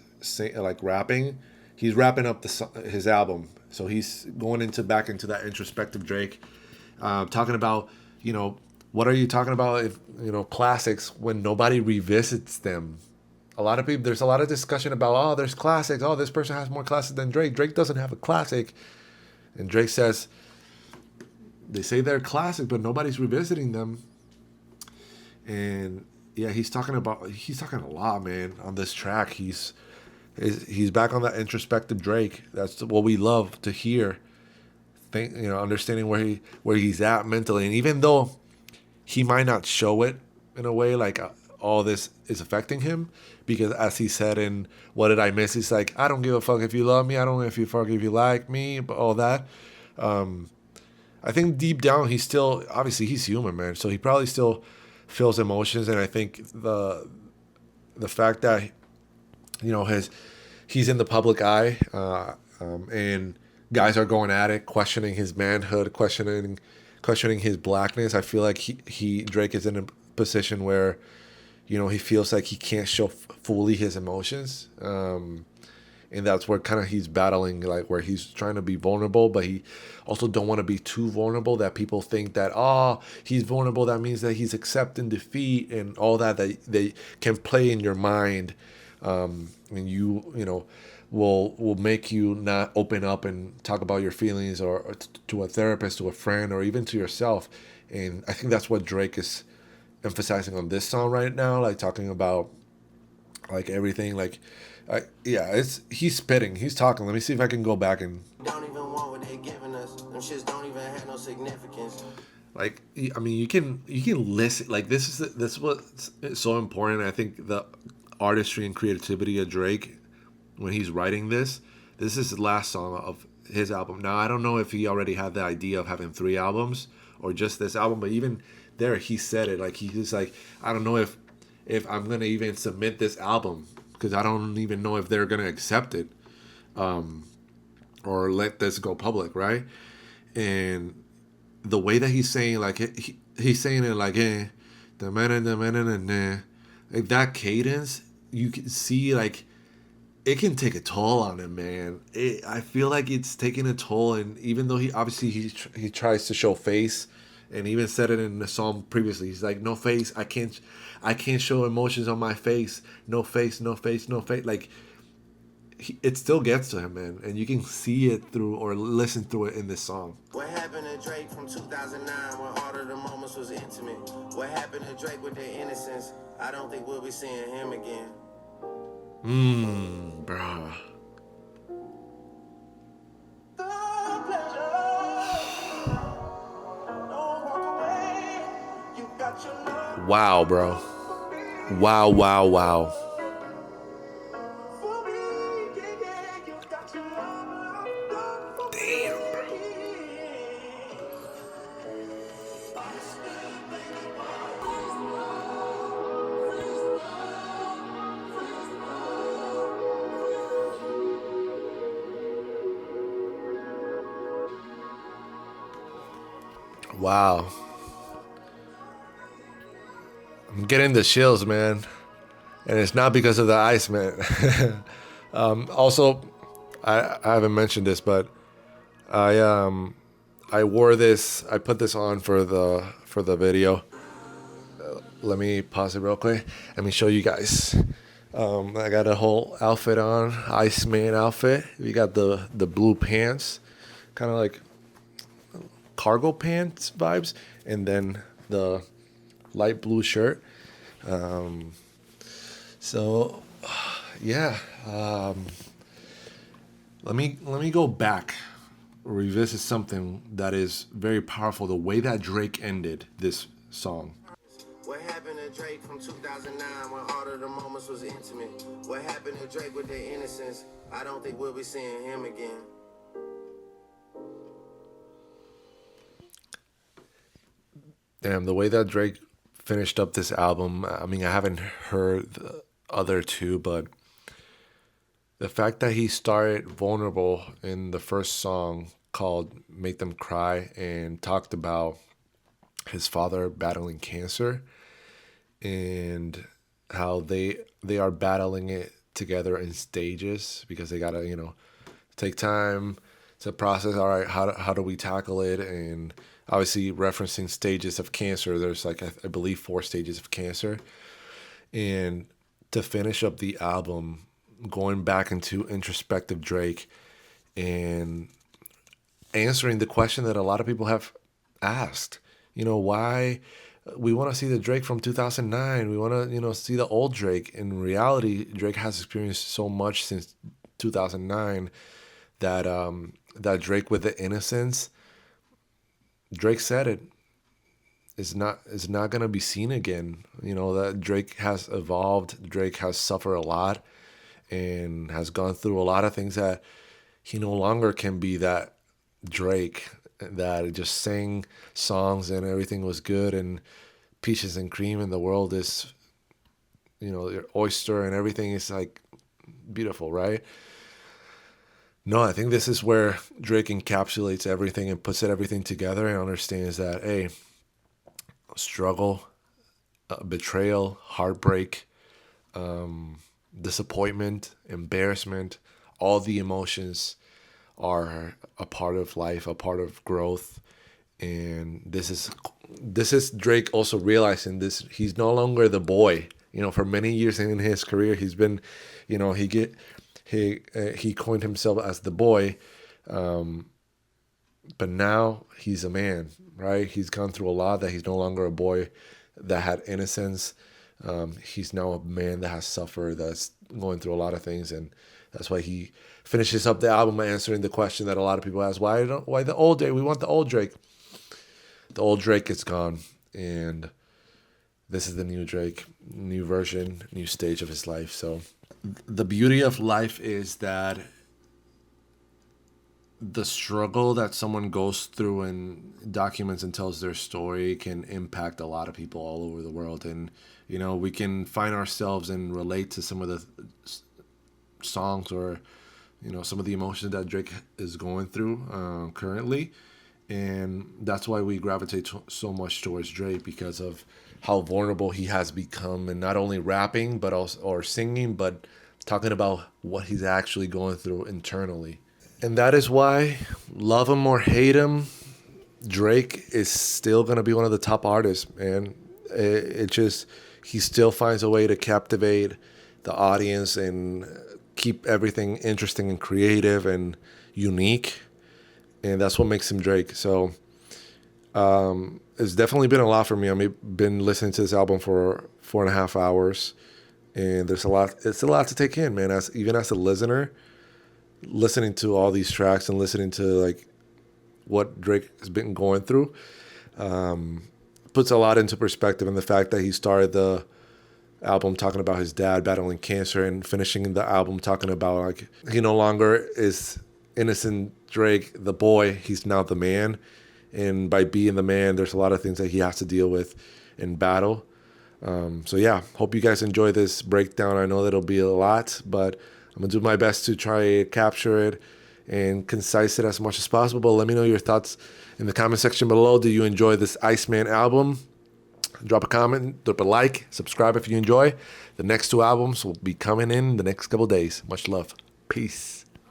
like rapping. He's wrapping up his album, so he's going back into that introspective Drake, talking about, what are you talking about if classics when nobody revisits them. There's a lot of discussion about, there's classics, this person has more classics than Drake doesn't have a classic, and Drake says they say they're classic but nobody's revisiting them. And yeah, he's talking a lot, man, on this track. He's back on that introspective Drake. That's what we love to hear. Understanding where he's at mentally, and even though he might not show it in a way like all this is affecting him, because as he said in What Did I Miss, he's like, I don't give a fuck if you love me, I don't give a fuck if you like me, but all that. I think deep down he's still, obviously he's human, man, so he probably still feels emotions. And I think the fact that he's in the public eye, and guys are going at it, questioning his manhood, questioning his blackness. I feel like Drake is in a position where he feels like he can't show fully his emotions, and that's where kind of he's battling, like where he's trying to be vulnerable, but he also don't want to be too vulnerable that people think that he's vulnerable, that means that he's accepting defeat and all that they can play in your mind, and will make you not open up and talk about your feelings or to a therapist, to a friend, or even to yourself. And I think that's what Drake is emphasizing on this song right now, like talking about like everything, like he's spitting, he's talking. Let me see if I can go back and don't even want what they giving us. Them shits don't even have no significance. Like, I mean, you can listen. Like, this is what's so important. I think the artistry and creativity of Drake when he's writing this is his last song of his album. Now, I don't know if he already had the idea of having 3 albums or just this album, but even there, he said it. Like, he's like, I don't know if I'm gonna even submit this album because I don't even know if they're gonna accept it, or let this go public, right? And the way that he's saying, like he's saying it like, like that cadence, you can see like it can take a toll on him, man. I feel like it's taking a toll, and even though he tries to show face, and even said it in the song previously, he's like, no face, I can't show emotions on my face, no face. Like, it still gets to him, man, and you can see it through or listen through it in this song. What happened to Drake from 2009 when all of the moments was intimate? What happened to Drake with their innocence? I don't think we'll be seeing him again. Bruh. Wow, bro. Wow. Damn, bro. Wow. I'm getting the chills, man. And it's not because of the Iceman. Also, I haven't mentioned this, but I wore this. I put this on for the video. Let me pause it real quick. Let me show you guys. I got a whole outfit on, Iceman outfit. We got the blue pants, kind of like cargo pants vibes, and then the light blue shirt. So yeah, let me go back, revisit something that is very powerful. The way that Drake ended this song. What happened to Drake from 2009 when all of the moments was intimate? What happened to Drake with their innocence? I don't think we'll be seeing him again. Damn, the way that Drake finished up this album, I mean, I haven't heard the other two, but the fact that he started vulnerable in the first song called Make Them Cry and talked about his father battling cancer and how they are battling it together in stages because they gotta, take time to process, all right, how do we tackle it? And obviously referencing stages of cancer, there's like I believe 4 stages of cancer. And to finish up the album, going back into introspective Drake and answering the question that a lot of people have asked, why we want to see the Drake from 2009. We want to, see the old Drake. In reality, Drake has experienced so much since 2009 that that Drake with the innocence, Drake said it, is not gonna be seen again. That Drake has evolved. Drake has suffered a lot and has gone through a lot of things that he no longer can be that Drake that just sang songs and everything was good and peaches and cream and the world is, your oyster and everything is like beautiful, right? No, I think this is where Drake encapsulates everything and puts everything together and understands that, hey, struggle, betrayal, heartbreak, disappointment, embarrassment, all the emotions are a part of life, a part of growth. And this is Drake also realizing this. He's no longer the boy. For many years in his career, he's been, he coined himself as the boy, but now he's a man, right? He's gone through a lot, that he's no longer a boy that had innocence. He's now a man that has suffered, that's going through a lot of things, and that's why he finishes up the album answering the question that a lot of people ask: why the old Drake? We want the old Drake. The old Drake is gone, and this is the new Drake, new version, new stage of his life. So the beauty of life is that the struggle that someone goes through and documents and tells their story can impact a lot of people all over the world. And, we can find ourselves and relate to some of the songs or, some of the emotions that Drake is going through currently. And that's why we gravitate so much towards Drake, because of how vulnerable he has become, and not only rapping, but also, or singing, but talking about what he's actually going through internally. And that is why, love him or hate him, Drake is still going to be one of the top artists, man. He still finds a way to captivate the audience and keep everything interesting and creative and unique. And that's what makes him Drake. So it's definitely been a lot for me. I've been listening to this album for 4.5 hours. And it's a lot to take in, man. Even as a listener, listening to all these tracks and listening to like what Drake has been going through, puts a lot into perspective. And the fact that he started the album talking about his dad battling cancer and finishing the album talking about like he no longer is innocent Drake, the boy, he's now the man. And by being the man, there's a lot of things that he has to deal with in battle. So yeah, hope you guys enjoy this breakdown. I know that it'll be a lot, but I'm gonna do my best to try to capture it and concise it as much as possible. But let me know your thoughts in the comment section below. Do you enjoy this Iceman album? Drop a comment, drop a like, subscribe if you enjoy. The next 2 albums will be coming in the next couple days. Much love. Peace.